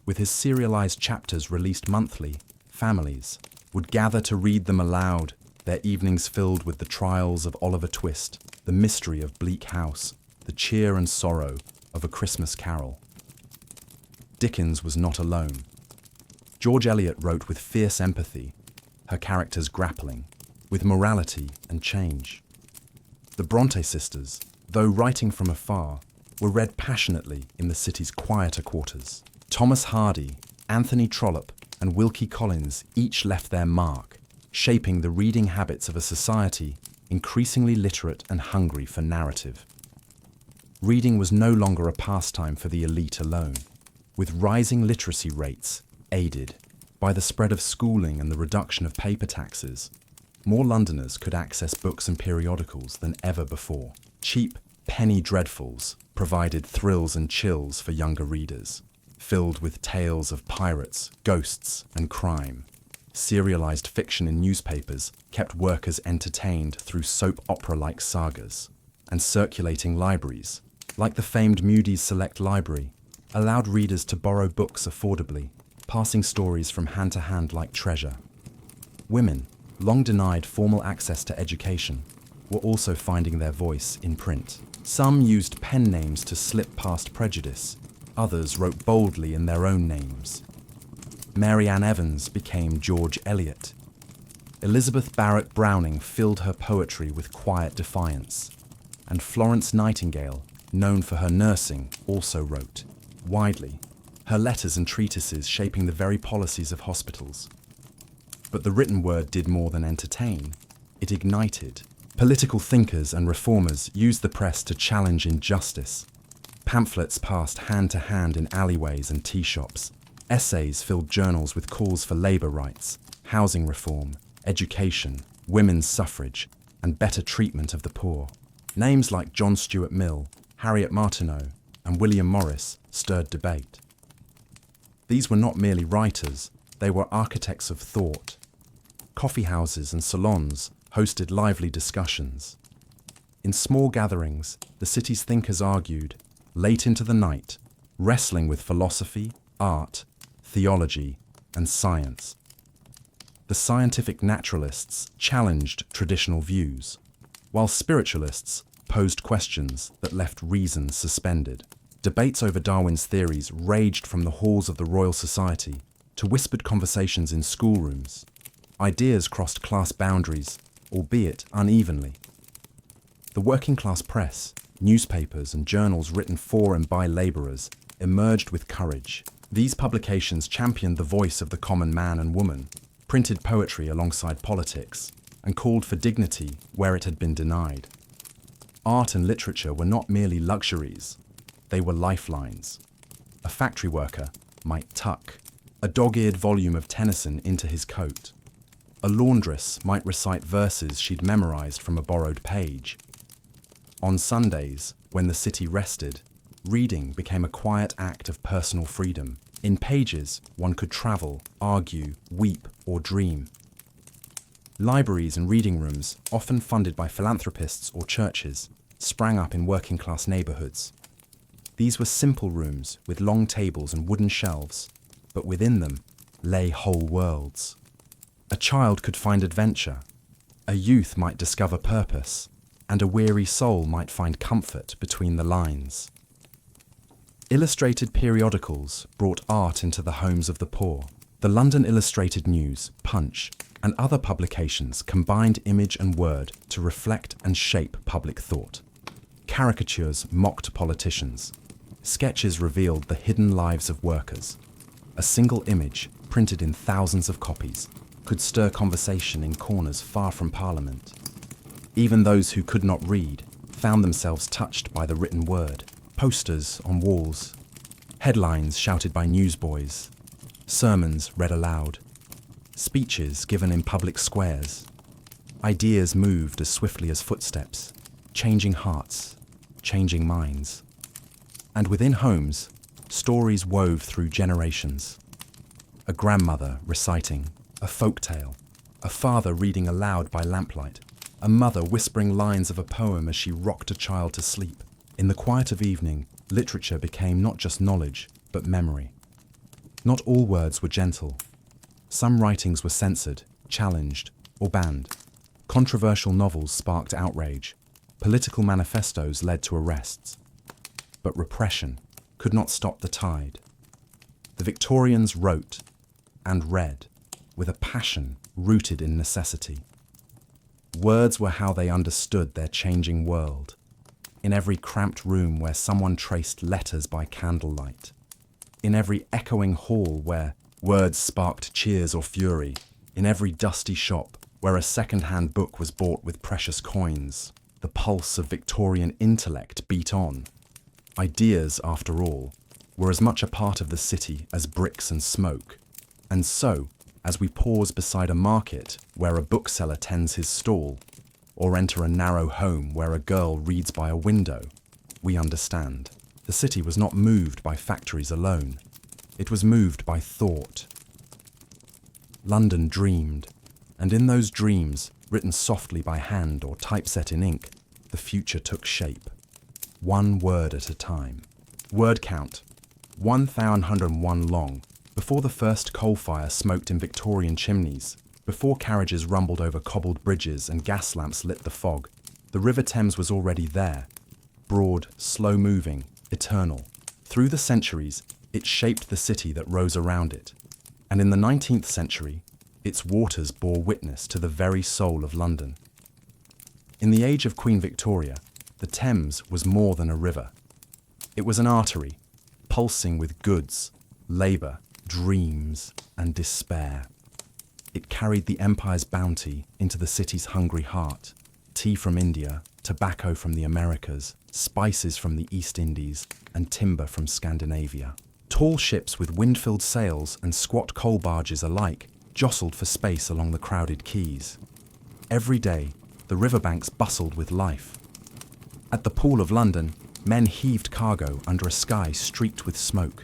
With his serialized chapters released monthly, families would gather to read them aloud, their evenings filled with the trials of Oliver Twist, the mystery of Bleak House, the cheer and sorrow of A Christmas Carol. Dickens was not alone. George Eliot wrote with fierce empathy, her characters grappling with morality and change. The Bronte sisters, though writing from afar, were read passionately in the city's quieter quarters. Thomas Hardy, Anthony Trollope, and Wilkie Collins each left their mark, shaping the reading habits of a society increasingly literate and hungry for narrative. Reading was no longer a pastime for the elite alone. With rising literacy rates, aided by the spread of schooling and the reduction of paper taxes, more Londoners could access books and periodicals than ever before. Cheap penny dreadfuls provided thrills and chills for younger readers, filled with tales of pirates, ghosts, and crime. Serialized fiction in newspapers kept workers entertained through soap opera-like sagas, and circulating libraries, like the famed Mudie's Select Library, allowed readers to borrow books affordably, passing stories from hand to hand like treasure. Women, long denied formal access to education, were also finding their voice in print. Some used pen names to slip past prejudice, others wrote boldly in their own names. Mary Ann Evans became George Eliot. Elizabeth Barrett Browning filled her poetry with quiet defiance, and Florence Nightingale, known for her nursing, also wrote widely, her letters and treatises shaping the very policies of hospitals. But the written word did more than entertain. It ignited. Political thinkers and reformers used the press to challenge injustice. Pamphlets passed hand to hand in alleyways and tea shops. Essays filled journals with calls for labour rights, housing reform, education, women's suffrage, and better treatment of the poor. Names like John Stuart Mill, Harriet Martineau, and William Morris stirred debate. These were not merely writers, they were architects of thought. Coffee houses and salons hosted lively discussions. In small gatherings, the city's thinkers argued, late into the night, wrestling with philosophy, art, theology, and science. The scientific naturalists challenged traditional views, while spiritualists posed questions that left reason suspended. Debates over Darwin's theories raged from the halls of the Royal Society to whispered conversations in schoolrooms. Ideas crossed class boundaries, albeit unevenly. The working-class press, newspapers and journals written for and by labourers, emerged with courage. These publications championed the voice of the common man and woman, printed poetry alongside politics, and called for dignity where it had been denied. Art and literature were not merely luxuries, they were lifelines. A factory worker might tuck a dog-eared volume of Tennyson into his coat. A laundress might recite verses she'd memorized from a borrowed page. On Sundays, when the city rested, reading became a quiet act of personal freedom. In pages, one could travel, argue, weep, or dream. Libraries and reading rooms, often funded by philanthropists or churches, sprang up in working-class neighbourhoods. These were simple rooms with long tables and wooden shelves, but within them lay whole worlds. A child could find adventure, a youth might discover purpose, and a weary soul might find comfort between the lines. Illustrated periodicals brought art into the homes of the poor. The London Illustrated News, Punch, and other publications combined image and word to reflect and shape public thought. Caricatures mocked politicians. Sketches revealed the hidden lives of workers. A single image, printed in thousands of copies, could stir conversation in corners far from Parliament. Even those who could not read found themselves touched by the written word. Posters on walls, headlines shouted by newsboys, sermons read aloud, speeches given in public squares. Ideas moved as swiftly as footsteps, changing hearts, changing minds. And within homes, stories wove through generations. A grandmother reciting a folk tale, a father reading aloud by lamplight, a mother whispering lines of a poem as she rocked a child to sleep. In the quiet of evening, literature became not just knowledge, but memory. Not all words were gentle. Some writings were censored, challenged, or banned. Controversial novels sparked outrage. Political manifestos led to arrests. But repression could not stop the tide. The Victorians wrote and read with a passion rooted in necessity. Words were how they understood their changing world. In every cramped room where someone traced letters by candlelight. In every echoing hall where words sparked cheers or fury. In every dusty shop where a second-hand book was bought with precious coins. The pulse of Victorian intellect beat on. Ideas, after all, were as much a part of the city as bricks and smoke. And so, as we pause beside a market where a bookseller tends his stall, or enter a narrow home where a girl reads by a window, we understand. The city was not moved by factories alone. It was moved by thought. London dreamed, and in those dreams, written softly by hand or typeset in ink, the future took shape. One word at a time. Word count, 1,101 long, before the first coal fire smoked in Victorian chimneys. Before carriages rumbled over cobbled bridges and gas lamps lit the fog, the River Thames was already there, broad, slow-moving, eternal. Through the centuries, it shaped the city that rose around it. And in the 19th century, its waters bore witness to the very soul of London. In the age of Queen Victoria, the Thames was more than a river. It was an artery, pulsing with goods, labour, dreams, and despair. It carried the empire's bounty into the city's hungry heart. Tea from India, tobacco from the Americas, spices from the East Indies, and timber from Scandinavia. Tall ships with wind-filled sails and squat coal barges alike jostled for space along the crowded quays. Every day, the riverbanks bustled with life. At the Pool of London, men heaved cargo under a sky streaked with smoke.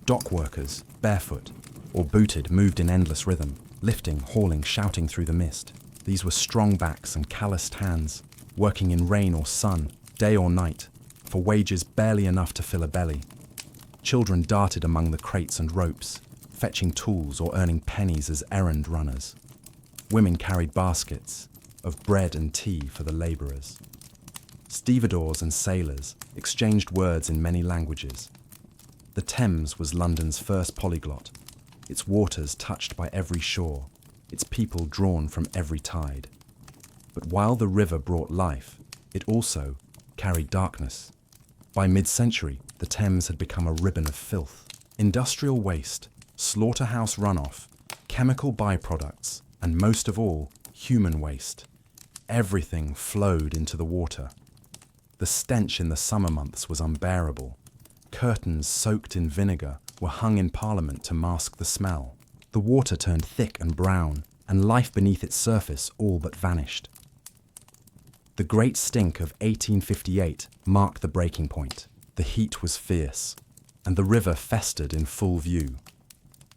Dock workers, barefoot or booted, moved in endless rhythm, lifting, hauling, shouting through the mist. These were strong backs and calloused hands, working in rain or sun, day or night, for wages barely enough to fill a belly. Children darted among the crates and ropes, fetching tools or earning pennies as errand runners. Women carried baskets of bread and tea for the labourers. Stevedores and sailors exchanged words in many languages. The Thames was London's first polyglot, its waters touched by every shore, its people drawn from every tide. But while the river brought life, it also carried darkness. By mid-century, the Thames had become a ribbon of filth. Industrial waste, slaughterhouse runoff, chemical byproducts, and most of all, human waste. Everything flowed into the water. The stench in the summer months was unbearable. Curtains soaked in vinegar were hung in Parliament to mask the smell. The water turned thick and brown, and life beneath its surface all but vanished. The Great Stink of 1858 marked the breaking point. The heat was fierce, and the river festered in full view.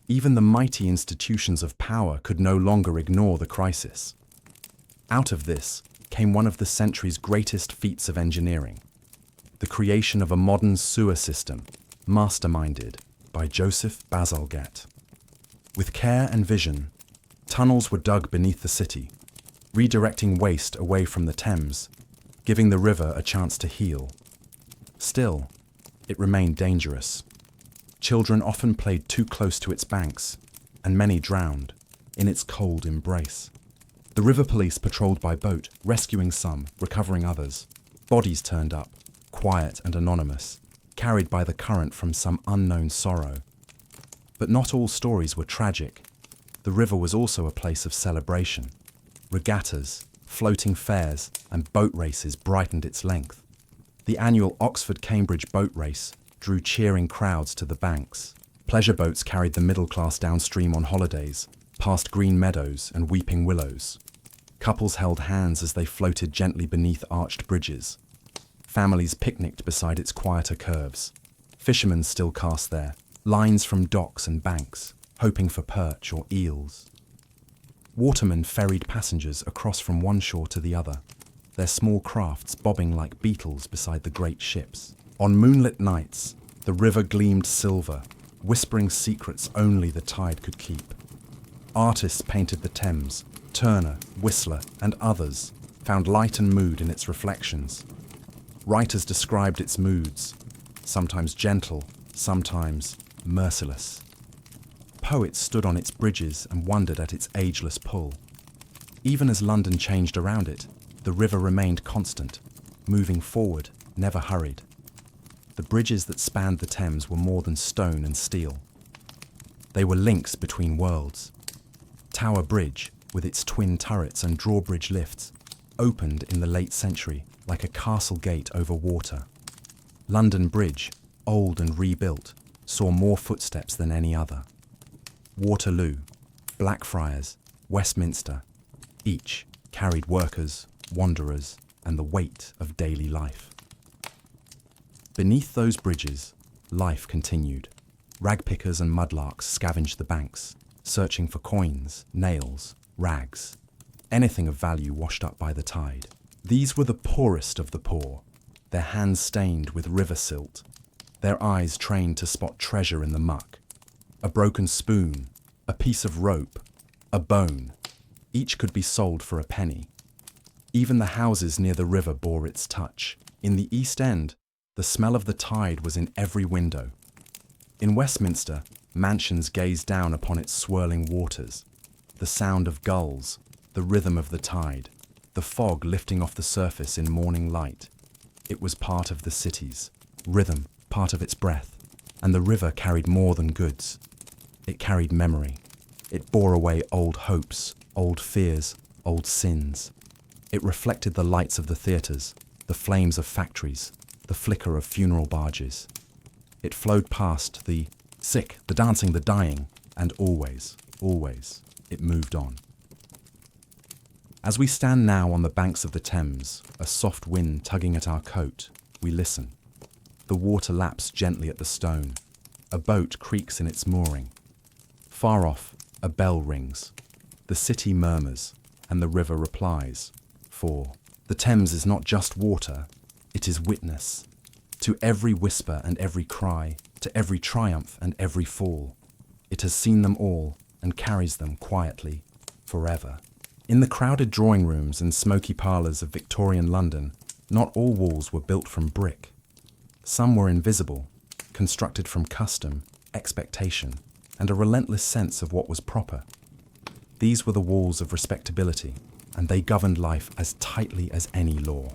Even the mighty institutions of power could no longer ignore the crisis. Out of this came one of the century's greatest feats of engineering, the creation of a modern sewer system, masterminded by Joseph Bazalgette. With care and vision, tunnels were dug beneath the city, redirecting waste away from the Thames, giving the river a chance to heal. Still, it remained dangerous. Children often played too close to its banks, and many drowned in its cold embrace. The river police patrolled by boat, rescuing some, recovering others. Bodies turned up, quiet and anonymous, carried by the current from some unknown sorrow. But not all stories were tragic. The river was also a place of celebration. Regattas, floating fairs, and boat races brightened its length. The annual Oxford-Cambridge boat race drew cheering crowds to the banks. Pleasure boats carried the middle class downstream on holidays, past green meadows and weeping willows. Couples held hands as they floated gently beneath arched bridges. Families picnicked beside its quieter curves. Fishermen still cast their lines from docks and banks, hoping for perch or eels. Watermen ferried passengers across from one shore to the other, their small crafts bobbing like beetles beside the great ships. On moonlit nights, the river gleamed silver, whispering secrets only the tide could keep. Artists painted the Thames. Turner, Whistler, and others found light and mood in its reflections. Writers described its moods, sometimes gentle, sometimes merciless. Poets stood on its bridges and wondered at its ageless pull. Even as London changed around it, the river remained constant, moving forward, never hurried. The bridges that spanned the Thames were more than stone and steel. They were links between worlds. Tower Bridge, with its twin turrets and drawbridge lifts, opened in the late century like a castle gate over water. London Bridge, old and rebuilt, saw more footsteps than any other. Waterloo, Blackfriars, Westminster, each carried workers, wanderers, and the weight of daily life. Beneath those bridges, life continued. Ragpickers and mudlarks scavenged the banks, searching for coins, nails, rags, anything of value washed up by the tide. These were the poorest of the poor, their hands stained with river silt, their eyes trained to spot treasure in the muck. A broken spoon, a piece of rope, a bone, each could be sold for a penny. Even the houses near the river bore its touch. In the East End, the smell of the tide was in every window. In Westminster, mansions gazed down upon its swirling waters. The sound of gulls, the rhythm of the tide, the fog lifting off the surface in morning light. It was part of the city's rhythm, part of its breath, and the river carried more than goods. It carried memory. It bore away old hopes, old fears, old sins. It reflected the lights of the theatres, the flames of factories, the flicker of funeral barges. It flowed past the sick, the dancing, the dying, and always, always, it moved on. As we stand now on the banks of the Thames, a soft wind tugging at our coat, we listen. The water laps gently at the stone. A boat creaks in its mooring. Far off, a bell rings. The city murmurs, and the river replies. 4. The Thames is not just water, it is witness. To every whisper and every cry, to every triumph and every fall, it has seen them all and carries them quietly, forever. In the crowded drawing rooms and smoky parlours of Victorian London, not all walls were built from brick. Some were invisible, constructed from custom, expectation, and a relentless sense of what was proper. These were the walls of respectability, and they governed life as tightly as any law.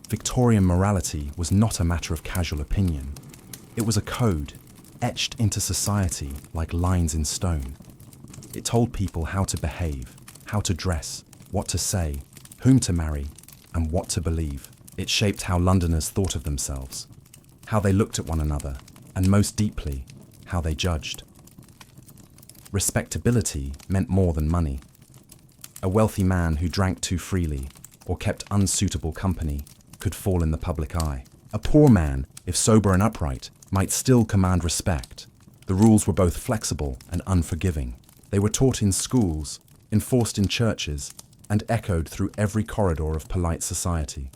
Victorian morality was not a matter of casual opinion. It was a code, etched into society like lines in stone. It told people how to behave, how to dress, what to say, whom to marry, and what to believe. It shaped how Londoners thought of themselves, how they looked at one another, and most deeply, how they judged. Respectability meant more than money. A wealthy man who drank too freely or kept unsuitable company could fall in the public eye. A poor man, if sober and upright, might still command respect. The rules were both flexible and unforgiving. They were taught in schools, enforced in churches, and echoed through every corridor of polite society.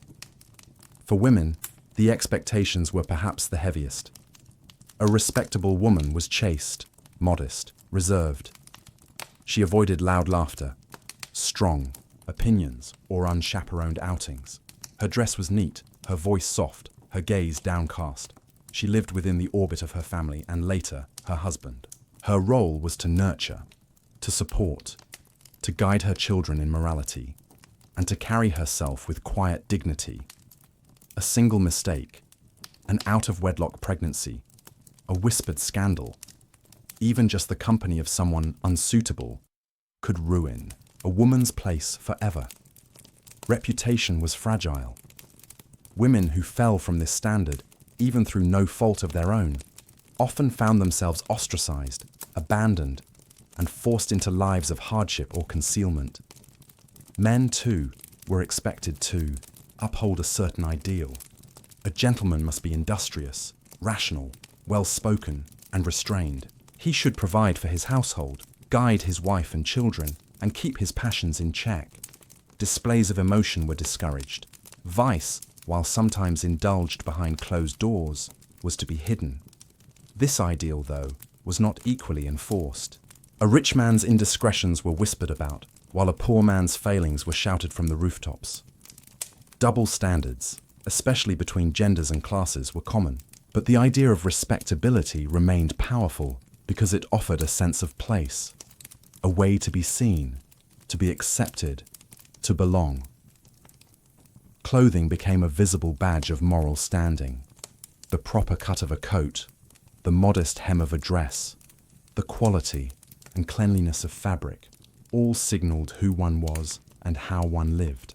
For women, the expectations were perhaps the heaviest. A respectable woman was chaste, modest, reserved. She avoided loud laughter, strong opinions, or unchaperoned outings. Her dress was neat, her voice soft, her gaze downcast. She lived within the orbit of her family and later, her husband. Her role was to nurture, to support, to guide her children in morality, and to carry herself with quiet dignity. A single mistake, an out-of-wedlock pregnancy, a whispered scandal, even just the company of someone unsuitable, could ruin a woman's place forever. Reputation was fragile. Women who fell from this standard, even through no fault of their own, often found themselves ostracized, abandoned, and forced into lives of hardship or concealment. Men, too, were expected to uphold a certain ideal. A gentleman must be industrious, rational, well-spoken, and restrained. He should provide for his household, guide his wife and children, and keep his passions in check. Displays of emotion were discouraged. Vice, while sometimes indulged behind closed doors, was to be hidden. This ideal, though, was not equally enforced. A rich man's indiscretions were whispered about, while a poor man's failings were shouted from the rooftops. Double standards, especially between genders and classes, were common, but the idea of respectability remained powerful because it offered a sense of place, a way to be seen, to be accepted, to belong. Clothing became a visible badge of moral standing. The proper cut of a coat, the modest hem of a dress, the quality and cleanliness of fabric, all signaled who one was and how one lived.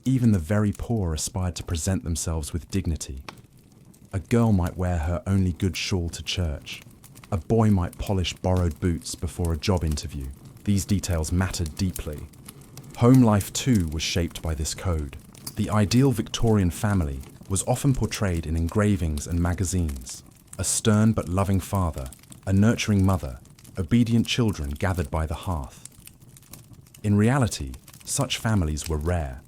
Even the very poor aspired to present themselves with dignity. A girl might wear her only good shawl to church. A boy might polish borrowed boots before a job interview. These details mattered deeply. Home life, too, was shaped by this code. The ideal Victorian family was often portrayed in engravings and magazines. A stern but loving father, a nurturing mother, obedient children gathered by the hearth. In reality, such families were rare,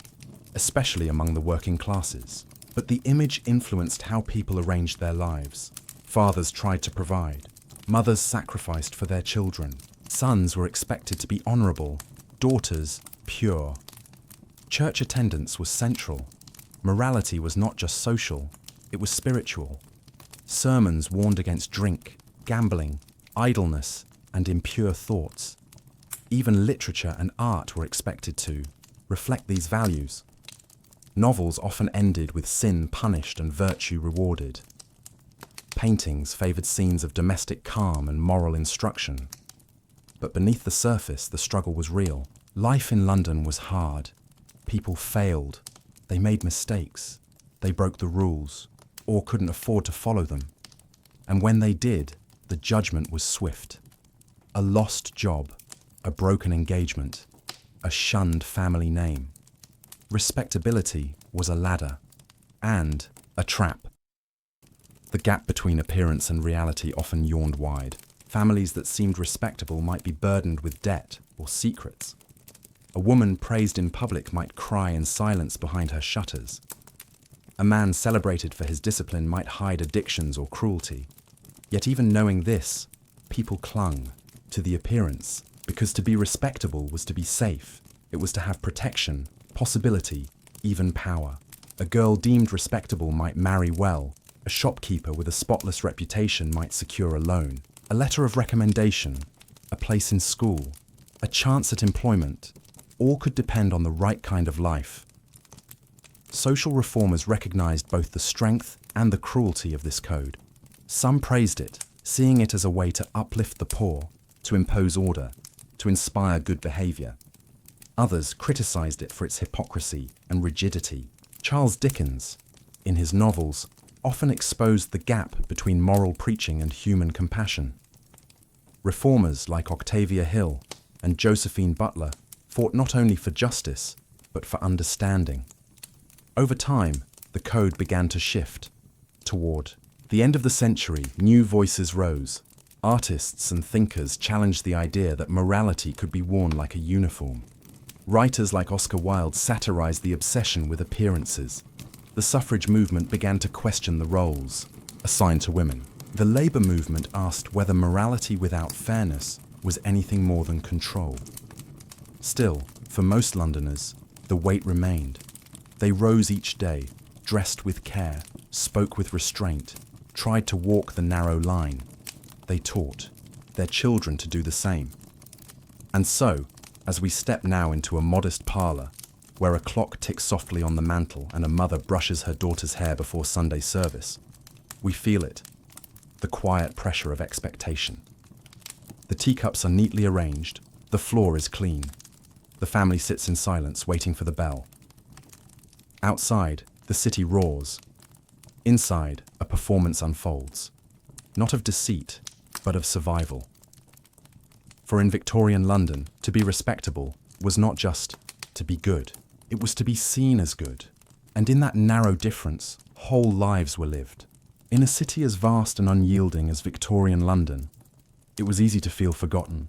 especially among the working classes. But the image influenced how people arranged their lives. Fathers tried to provide. Mothers sacrificed for their children. Sons were expected to be honourable. Daughters, pure. Church attendance was central. Morality was not just social, it was spiritual. Sermons warned against drink, gambling, idleness, and impure thoughts. Even literature and art were expected to reflect these values. Novels often ended with sin punished and virtue rewarded. Paintings favoured scenes of domestic calm and moral instruction. But beneath the surface, the struggle was real. Life in London was hard. People failed. They made mistakes. They broke the rules, or couldn't afford to follow them. And when they did, the judgment was swift. A lost job, a broken engagement, a shunned family name. Respectability was a ladder and a trap. The gap between appearance and reality often yawned wide. Families that seemed respectable might be burdened with debt or secrets. A woman praised in public might cry in silence behind her shutters. A man celebrated for his discipline might hide addictions or cruelty. Yet even knowing this, people clung to the appearance, because to be respectable was to be safe. It was to have protection, possibility, even power. A girl deemed respectable might marry well. A shopkeeper with a spotless reputation might secure a loan. A letter of recommendation, a place in school, a chance at employment, all could depend on the right kind of life. Social reformers recognized both the strength and the cruelty of this code. Some praised it, seeing it as a way to uplift the poor, to impose order, to inspire good behavior. Others criticized it for its hypocrisy and rigidity. Charles Dickens, in his novels, often exposed the gap between moral preaching and human compassion. Reformers like Octavia Hill and Josephine Butler fought not only for justice, but for understanding. Over time, the code began to shift. Toward the end of the century, new voices rose. Artists and thinkers challenged the idea that morality could be worn like a uniform. Writers like Oscar Wilde satirized the obsession with appearances. The suffrage movement began to question the roles assigned to women. The labor movement asked whether morality without fairness was anything more than control. Still, for most Londoners, the weight remained. They rose each day, dressed with care, spoke with restraint, tried to walk the narrow line. They taught their children to do the same. And so, as we step now into a modest parlour, where a clock ticks softly on the mantel and a mother brushes her daughter's hair before Sunday service, we feel it, the quiet pressure of expectation. The teacups are neatly arranged, the floor is clean. The family sits in silence, waiting for the bell. Outside, the city roars. Inside, a performance unfolds, not of deceit, but of survival. For in Victorian London, to be respectable was not just to be good, it was to be seen as good. And in that narrow difference, whole lives were lived. In a city as vast and unyielding as Victorian London, it was easy to feel forgotten.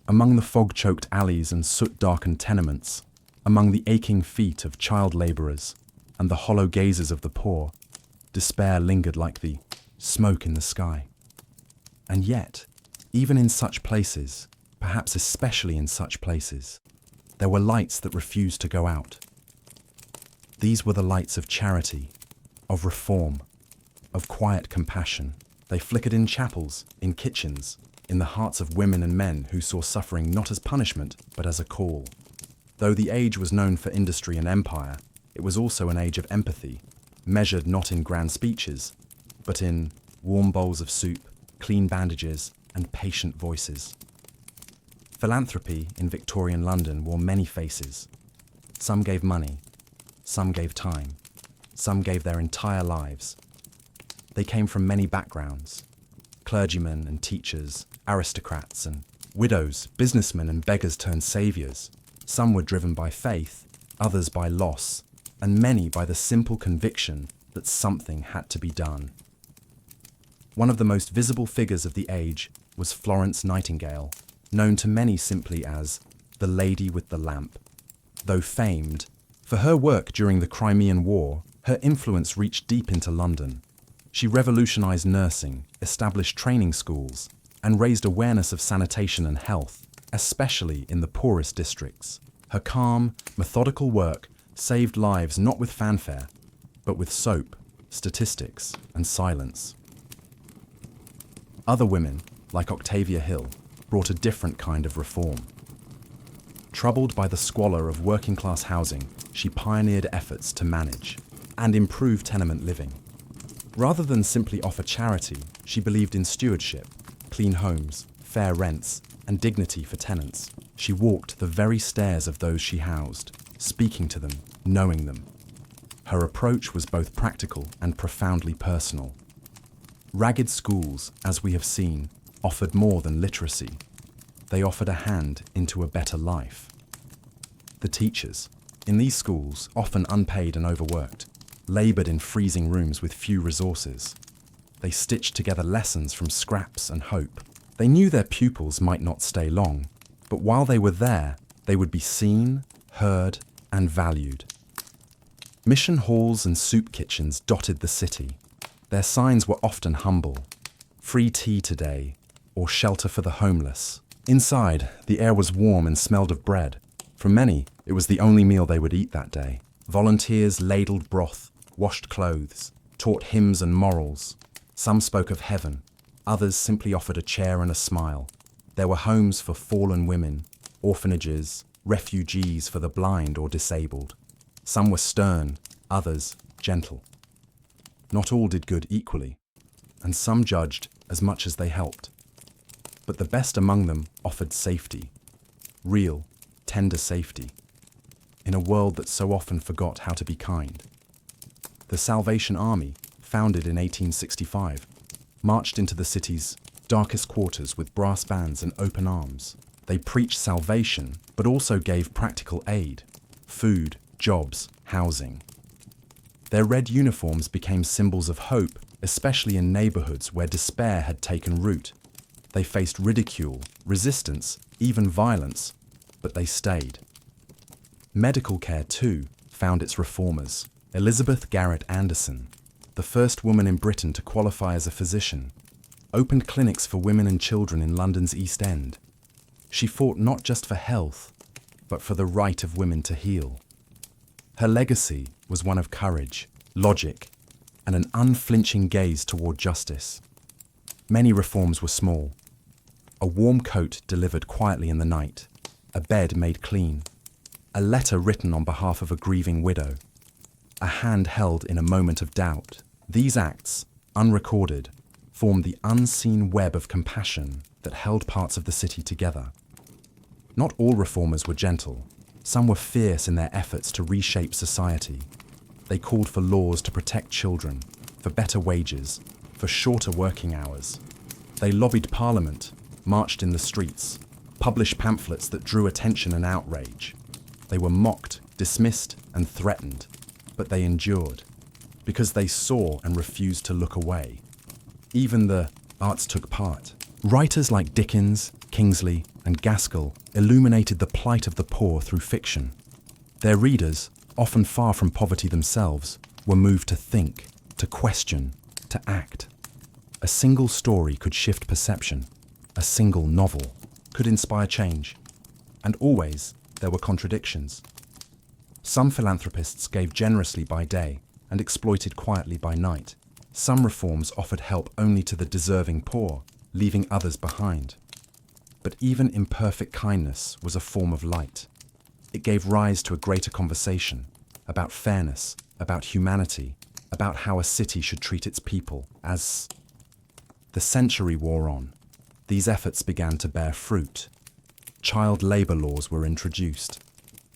Among the fog-choked alleys and soot-darkened tenements, among the aching feet of child labourers and the hollow gazes of the poor, despair lingered like the smoke in the sky. And yet, even in such places, perhaps especially in such places, there were lights that refused to go out. These were the lights of charity, of reform, of quiet compassion. They flickered in chapels, in kitchens, in the hearts of women and men who saw suffering not as punishment, but as a call. Though the age was known for industry and empire, it was also an age of empathy, measured not in grand speeches, but in warm bowls of soup, clean bandages, and patient voices. Philanthropy in Victorian London wore many faces. Some gave money, some gave time, some gave their entire lives. They came from many backgrounds: clergymen and teachers, aristocrats and widows, businessmen and beggars turned saviours. Some were driven by faith, others by loss, and many by the simple conviction that something had to be done. One of the most visible figures of the age was Florence Nightingale, known to many simply as the Lady with the Lamp. Though famed for her work during the Crimean War, her influence reached deep into London. She revolutionized nursing, established training schools, and raised awareness of sanitation and health, especially in the poorest districts. Her calm, methodical work saved lives not with fanfare, but with soap, statistics, and silence. Other women, like Octavia Hill, brought a different kind of reform. Troubled by the squalor of working-class housing, she pioneered efforts to manage and improve tenement living. Rather than simply offer charity, she believed in stewardship, clean homes, fair rents, and dignity for tenants. She walked the very stairs of those she housed, speaking to them, knowing them. Her approach was both practical and profoundly personal. Ragged schools, as we have seen, offered more than literacy. They offered a hand into a better life. The teachers, in these schools, often unpaid and overworked, laboured in freezing rooms with few resources. They stitched together lessons from scraps and hope. They knew their pupils might not stay long, but while they were there, They would be seen, heard, and valued. Mission halls and soup kitchens dotted the city. Their signs were often humble: free tea today, or shelter for the homeless. Inside, the air was warm and smelled of bread. For many, it was the only meal they would eat that day. Volunteers ladled broth, washed clothes, taught hymns and morals. Some spoke of heaven, others simply offered a chair and a smile. There were homes for fallen women, orphanages, refugees for the blind or disabled. Some were stern, others gentle. Not all did good equally, and some judged as much as they helped. But the best among them offered safety, real, tender safety, in a world that so often forgot how to be kind. The Salvation Army, founded in 1865, marched into the city's darkest quarters with brass bands and open arms. They preached salvation, but also gave practical aid: food, jobs, housing. Their red uniforms became symbols of hope, especially in neighborhoods where despair had taken root. They faced ridicule, resistance, even violence, but they stayed. Medical care, too, found its reformers. Elizabeth Garrett Anderson, the first woman in Britain to qualify as a physician, opened clinics for women and children in London's East End. She fought not just for health, but for the right of women to heal. Her legacy was one of courage, logic, and an unflinching gaze toward justice. Many reforms were small: a warm coat delivered quietly in the night, a bed made clean, a letter written on behalf of a grieving widow, a hand held in a moment of doubt. These acts, unrecorded, formed the unseen web of compassion that held parts of the city together. Not all reformers were gentle. Some were fierce in their efforts to reshape society. They called for laws to protect children, for better wages, for shorter working hours. They lobbied Parliament, marched in the streets, published pamphlets that drew attention and outrage. They were mocked, dismissed, and threatened, but they endured, because they saw and refused to look away. Even the arts took part. Writers like Dickens, Kingsley, and Gaskell illuminated the plight of the poor through fiction. Their readers, often far from poverty themselves, were moved to think, to question, to act. A single story could shift perception. A single novel could inspire change. And always there were contradictions. Some philanthropists gave generously by day and exploited quietly by night. Some reforms offered help only to the deserving poor, leaving others behind. But even imperfect kindness was a form of light. It gave rise to a greater conversation about fairness, about humanity, about how a city should treat its people. As the century wore on, these efforts began to bear fruit. Child labor laws were introduced.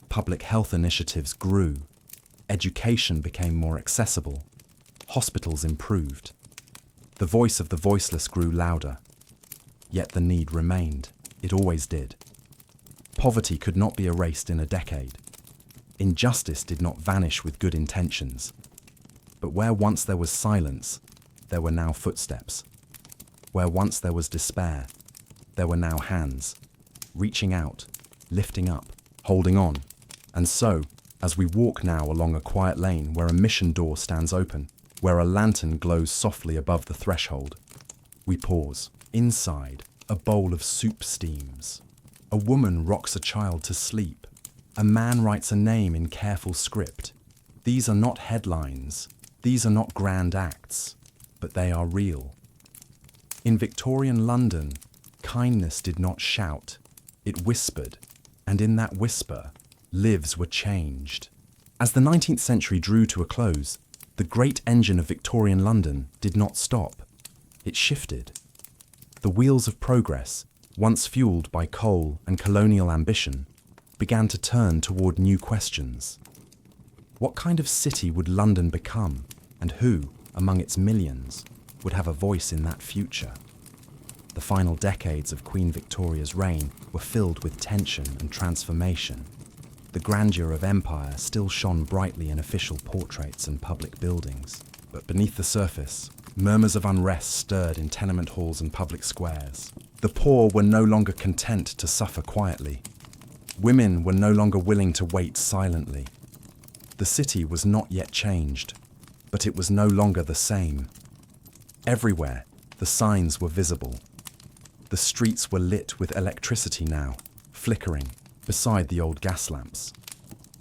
Public health initiatives grew. Education became more accessible. Hospitals improved. The voice of the voiceless grew louder. Yet the need remained. It always did. Poverty could not be erased in a decade. Injustice did not vanish with good intentions. But where once there was silence, there were now footsteps. Where once there was despair, there were now hands, reaching out, lifting up, holding on. And so, as we walk now along a quiet lane where a mission door stands open, where a lantern glows softly above the threshold, we pause. Inside, a bowl of soup steams. A woman rocks a child to sleep. A man writes a name in careful script. These are not headlines. These are not grand acts, but they are real. In Victorian London, kindness did not shout. It whispered, and in that whisper, lives were changed. As the 19th century drew to a close, the great engine of Victorian London did not stop. It shifted. The wheels of progress, once fueled by coal and colonial ambition, began to turn toward new questions. What kind of city would London become, and who, among its millions, would have a voice in that future? The final decades of Queen Victoria's reign were filled with tension and transformation. The grandeur of empire still shone brightly in official portraits and public buildings, but beneath the surface, murmurs of unrest stirred in tenement halls and public squares. The poor were no longer content to suffer quietly. Women were no longer willing to wait silently. The city was not yet changed, but it was no longer the same. Everywhere, the signs were visible. The streets were lit with electricity now, flickering, beside the old gas lamps.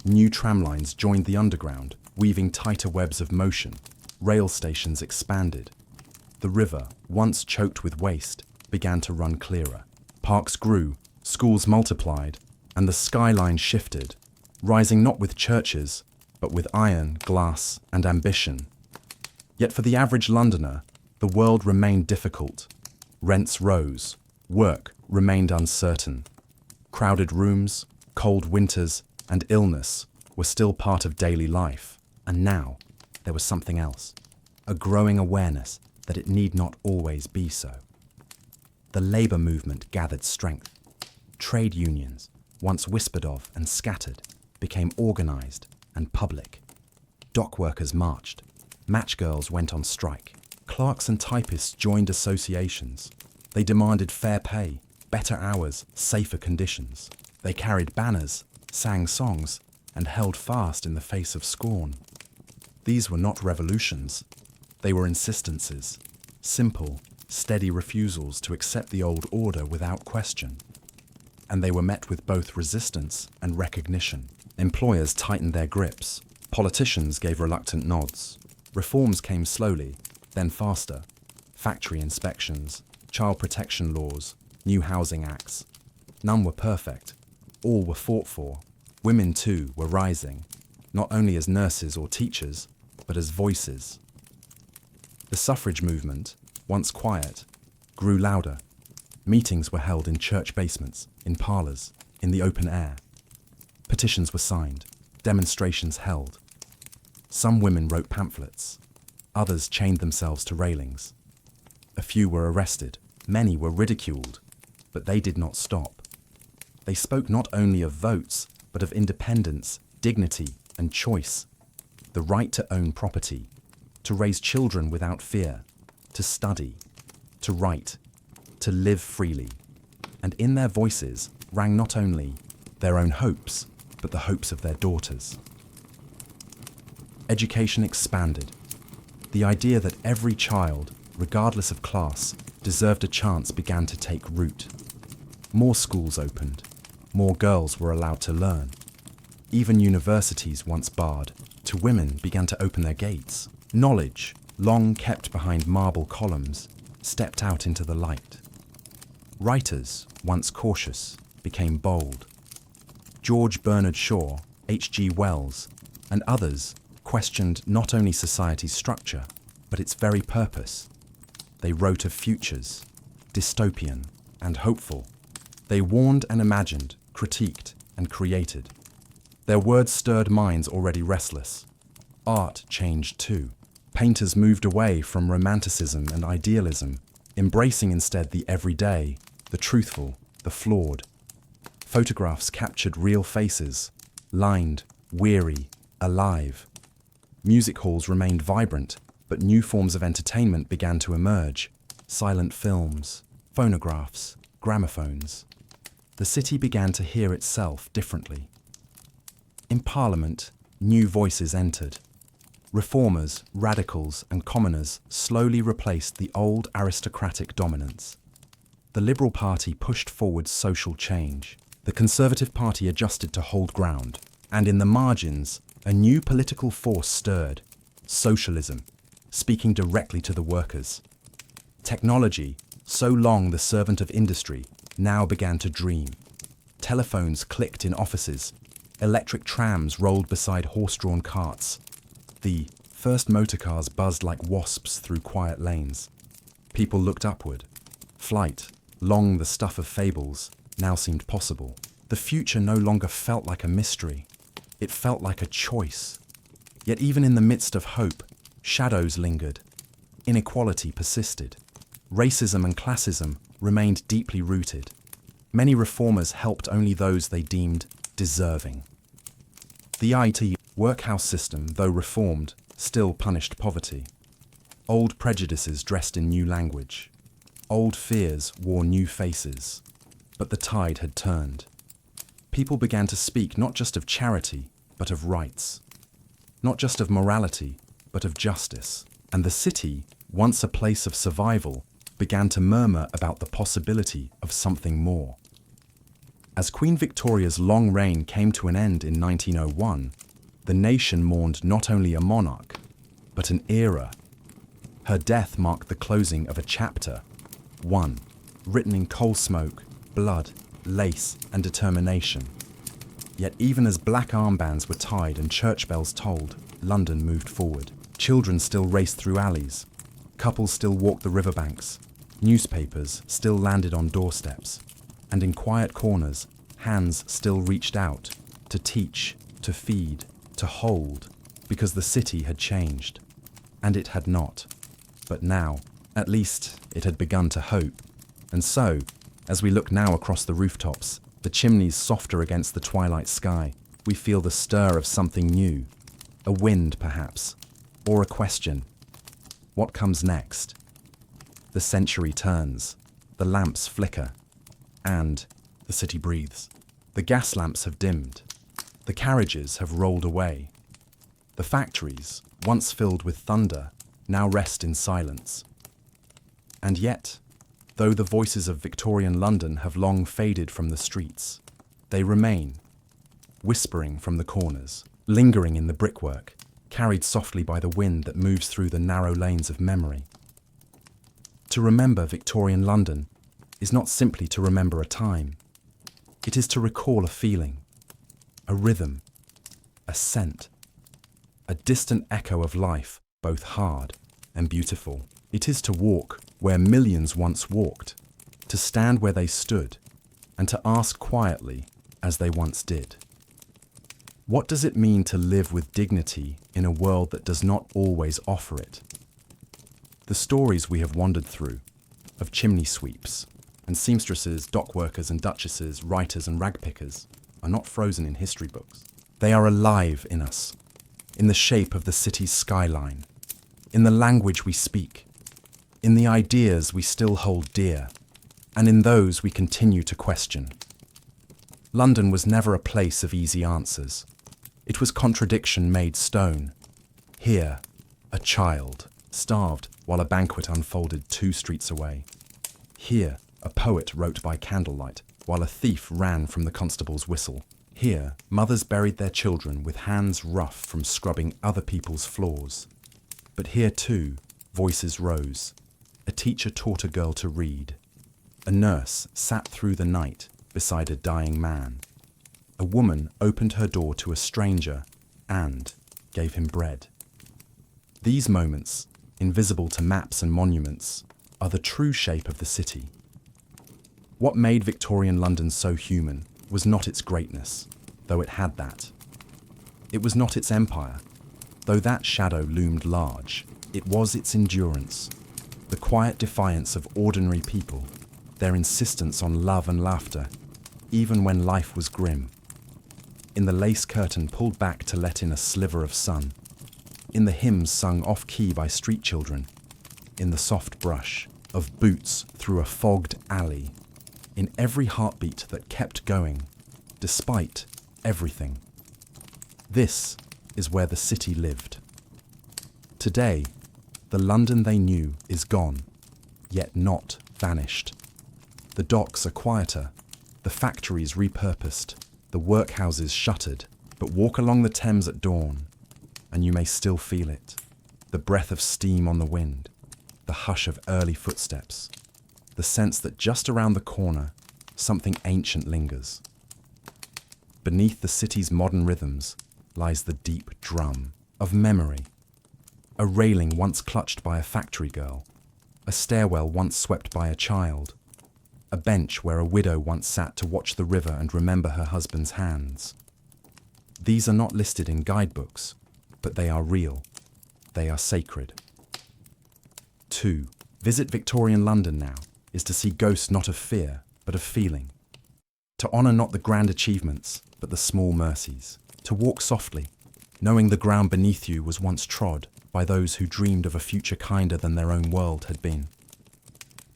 New tramlines joined the underground, weaving tighter webs of motion. Rail stations expanded. The river, once choked with waste, began to run clearer. Parks grew, schools multiplied, and the skyline shifted, rising not with churches, but with iron, glass, and ambition. Yet for the average Londoner, the world remained difficult. Rents rose, work remained uncertain. Crowded rooms, cold winters, and illness were still part of daily life. And now, there was something else, a growing awareness that it need not always be so. The labour movement gathered strength. Trade unions, once whispered of and scattered, became organised and public. Dock workers marched. Matchgirls went on strike. Clerks and typists joined associations. They demanded fair pay, better hours, safer conditions. They carried banners, sang songs, and held fast in the face of scorn. These were not revolutions. They were insistences, simple, steady refusals to accept the old order without question. And they were met with both resistance and recognition. Employers tightened their grips. Politicians gave reluctant nods. Reforms came slowly, then faster. Factory inspections, child protection laws, new housing acts. None were perfect. All were fought for. Women, too, were rising, not only as nurses or teachers, but as voices. The suffrage movement, once quiet, grew louder. Meetings were held in church basements, in parlours, in the open air. Petitions were signed, demonstrations held. Some women wrote pamphlets. Others chained themselves to railings. A few were arrested. Many were ridiculed. But they did not stop. They spoke not only of votes, but of independence, dignity, and choice. The right to own property, to raise children without fear, to study, to write, to live freely. And in their voices rang not only their own hopes, but the hopes of their daughters. Education expanded. The idea that every child, regardless of class, deserved a chance began to take root. More schools opened. More girls were allowed to learn. Even universities once barred, to women began to open their gates. Knowledge, long kept behind marble columns, stepped out into the light. Writers, once cautious, became bold. George Bernard Shaw, H.G. Wells, and others questioned not only society's structure, but its very purpose. They wrote of futures, dystopian and hopeful. They warned and imagined, critiqued and created. Their words stirred minds already restless. Art changed too. Painters moved away from romanticism and idealism, embracing instead the everyday, the truthful, the flawed. Photographs captured real faces, lined, weary, alive. Music halls remained vibrant, but new forms of entertainment began to emerge. Silent films, phonographs, gramophones. The city began to hear itself differently. In Parliament, new voices entered. Reformers, radicals, and commoners slowly replaced the old aristocratic dominance. The Liberal Party pushed forward social change. The Conservative Party adjusted to hold ground. And in the margins, a new political force stirred. Socialism, speaking directly to the workers. Technology, so long the servant of industry, now began to dream. Telephones clicked in offices. Electric trams rolled beside horse-drawn carts. The first motorcars buzzed like wasps through quiet lanes. People looked upward. Flight, long the stuff of fables, now seemed possible. The future no longer felt like a mystery. It felt like a choice. Yet even in the midst of hope, shadows lingered. Inequality persisted. Racism and classism remained deeply rooted. Many reformers helped only those they deemed deserving. The IT workhouse system, though reformed, still punished poverty. Old prejudices dressed in new language. Old fears wore new faces. But the tide had turned. people began to speak not just of charity, but of rights. Not just of morality, but of justice. And the city, once a place of survival, began to murmur about the possibility of something more. As Queen Victoria's long reign came to an end in 1901, the nation mourned not only a monarch, but an era. Her death marked the closing of a chapter, one written in coal smoke, blood, lace, and determination. Yet even as black armbands were tied and church bells tolled, London moved forward. Children still raced through alleys. Couples still walked the riverbanks. Newspapers still landed on doorsteps. And in quiet corners, hands still reached out to teach, to feed, to hold, because the city had changed. And it had not. But now, at least, it had begun to hope. And so, as we look now across the rooftops, the chimneys softer against the twilight sky, we feel the stir of something new. A wind, perhaps, or a question. What comes next? The century turns, the lamps flicker, and the city breathes. The gas lamps have dimmed. The carriages have rolled away. The factories, once filled with thunder, now rest in silence. And yet, though the voices of Victorian London have long faded from the streets, they remain, whispering from the corners, lingering in the brickwork, carried softly by the wind that moves through the narrow lanes of memory. To remember Victorian London is not simply to remember a time. It is to recall a feeling, a rhythm, a scent, a distant echo of life, both hard and beautiful. It is to walk where millions once walked, to stand where they stood, and to ask quietly as they once did. What does it mean to live with dignity in a world that does not always offer it? The stories we have wandered through, of chimney sweeps, and seamstresses, dock workers and duchesses, writers and ragpickers, are not frozen in history books. They are alive in us, in the shape of the city's skyline, in the language we speak, in the ideas we still hold dear, and in those we continue to question. London was never a place of easy answers. It was contradiction made stone. Here, a child, starved while a banquet unfolded 2 streets away. Here, a poet wrote by candlelight while a thief ran from the constable's whistle. Here, mothers buried their children with hands rough from scrubbing other people's floors. But here too, voices rose. A teacher taught a girl to read. A nurse sat through the night beside a dying man. A woman opened her door to a stranger and gave him bread. These moments, invisible to maps and monuments, are the true shape of the city. What made Victorian London so human was not its greatness, though it had that. It was not its empire, though that shadow loomed large. It was its endurance, the quiet defiance of ordinary people, their insistence on love and laughter, even when life was grim. In the lace curtain pulled back to let in a sliver of sun, in the hymns sung off-key by street children, in the soft brush of boots through a fogged alley, in every heartbeat that kept going, despite everything. This is where the city lived. Today, the London they knew is gone, yet not vanished. The docks are quieter, the factories repurposed, the workhouses shuttered, but walk along the Thames at dawn, and you may still feel it. The breath of steam on the wind, the hush of early footsteps, the sense that just around the corner, something ancient lingers. Beneath the city's modern rhythms lies the deep drum of memory. A railing once clutched by a factory girl, a stairwell once swept by a child, a bench where a widow once sat to watch the river and remember her husband's hands. These are not listed in guidebooks, but they are real. They are sacred. 2. Visit Victorian London now is to see ghosts not of fear, but of feeling. To honour not the grand achievements, but the small mercies. To walk softly, knowing the ground beneath you was once trod by those who dreamed of a future kinder than their own world had been.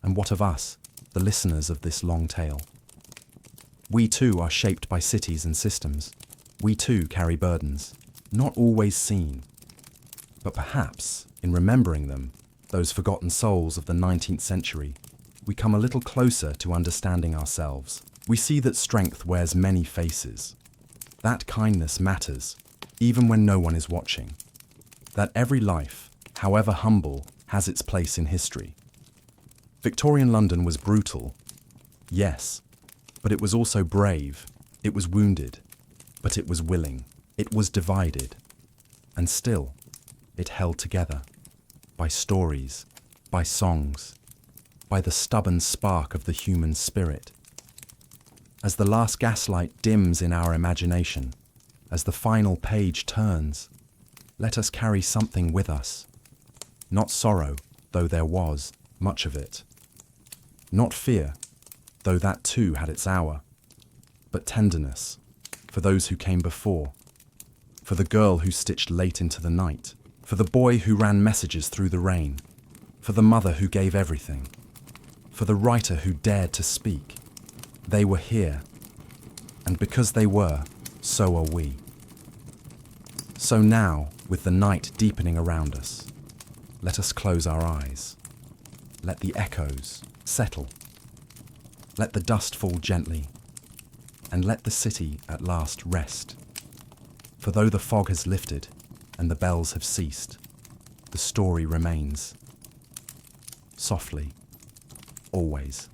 And what of us, the listeners of this long tale? We too are shaped by cities and systems. We too carry burdens, not always seen. But perhaps, in remembering them, those forgotten souls of the 19th century, we come a little closer to understanding ourselves. We see that strength wears many faces. That kindness matters, even when no one is watching. That every life, however humble, has its place in history. Victorian London was brutal, yes, but it was also brave. It was wounded, but it was willing. It was divided, and still, it held together. By stories, by songs, by the stubborn spark of the human spirit. As the last gaslight dims in our imagination, as the final page turns, let us carry something with us. Not sorrow, though there was much of it. Not fear, though that too had its hour. But tenderness, for those who came before. For the girl who stitched late into the night. For the boy who ran messages through the rain. For the mother who gave everything. For the writer who dared to speak. They were here. And because they were, so are we. So now, with the night deepening around us, let us close our eyes. Let the echoes settle. Let the dust fall gently. And let the city at last rest. For though the fog has lifted and the bells have ceased, the story remains. Softly, always.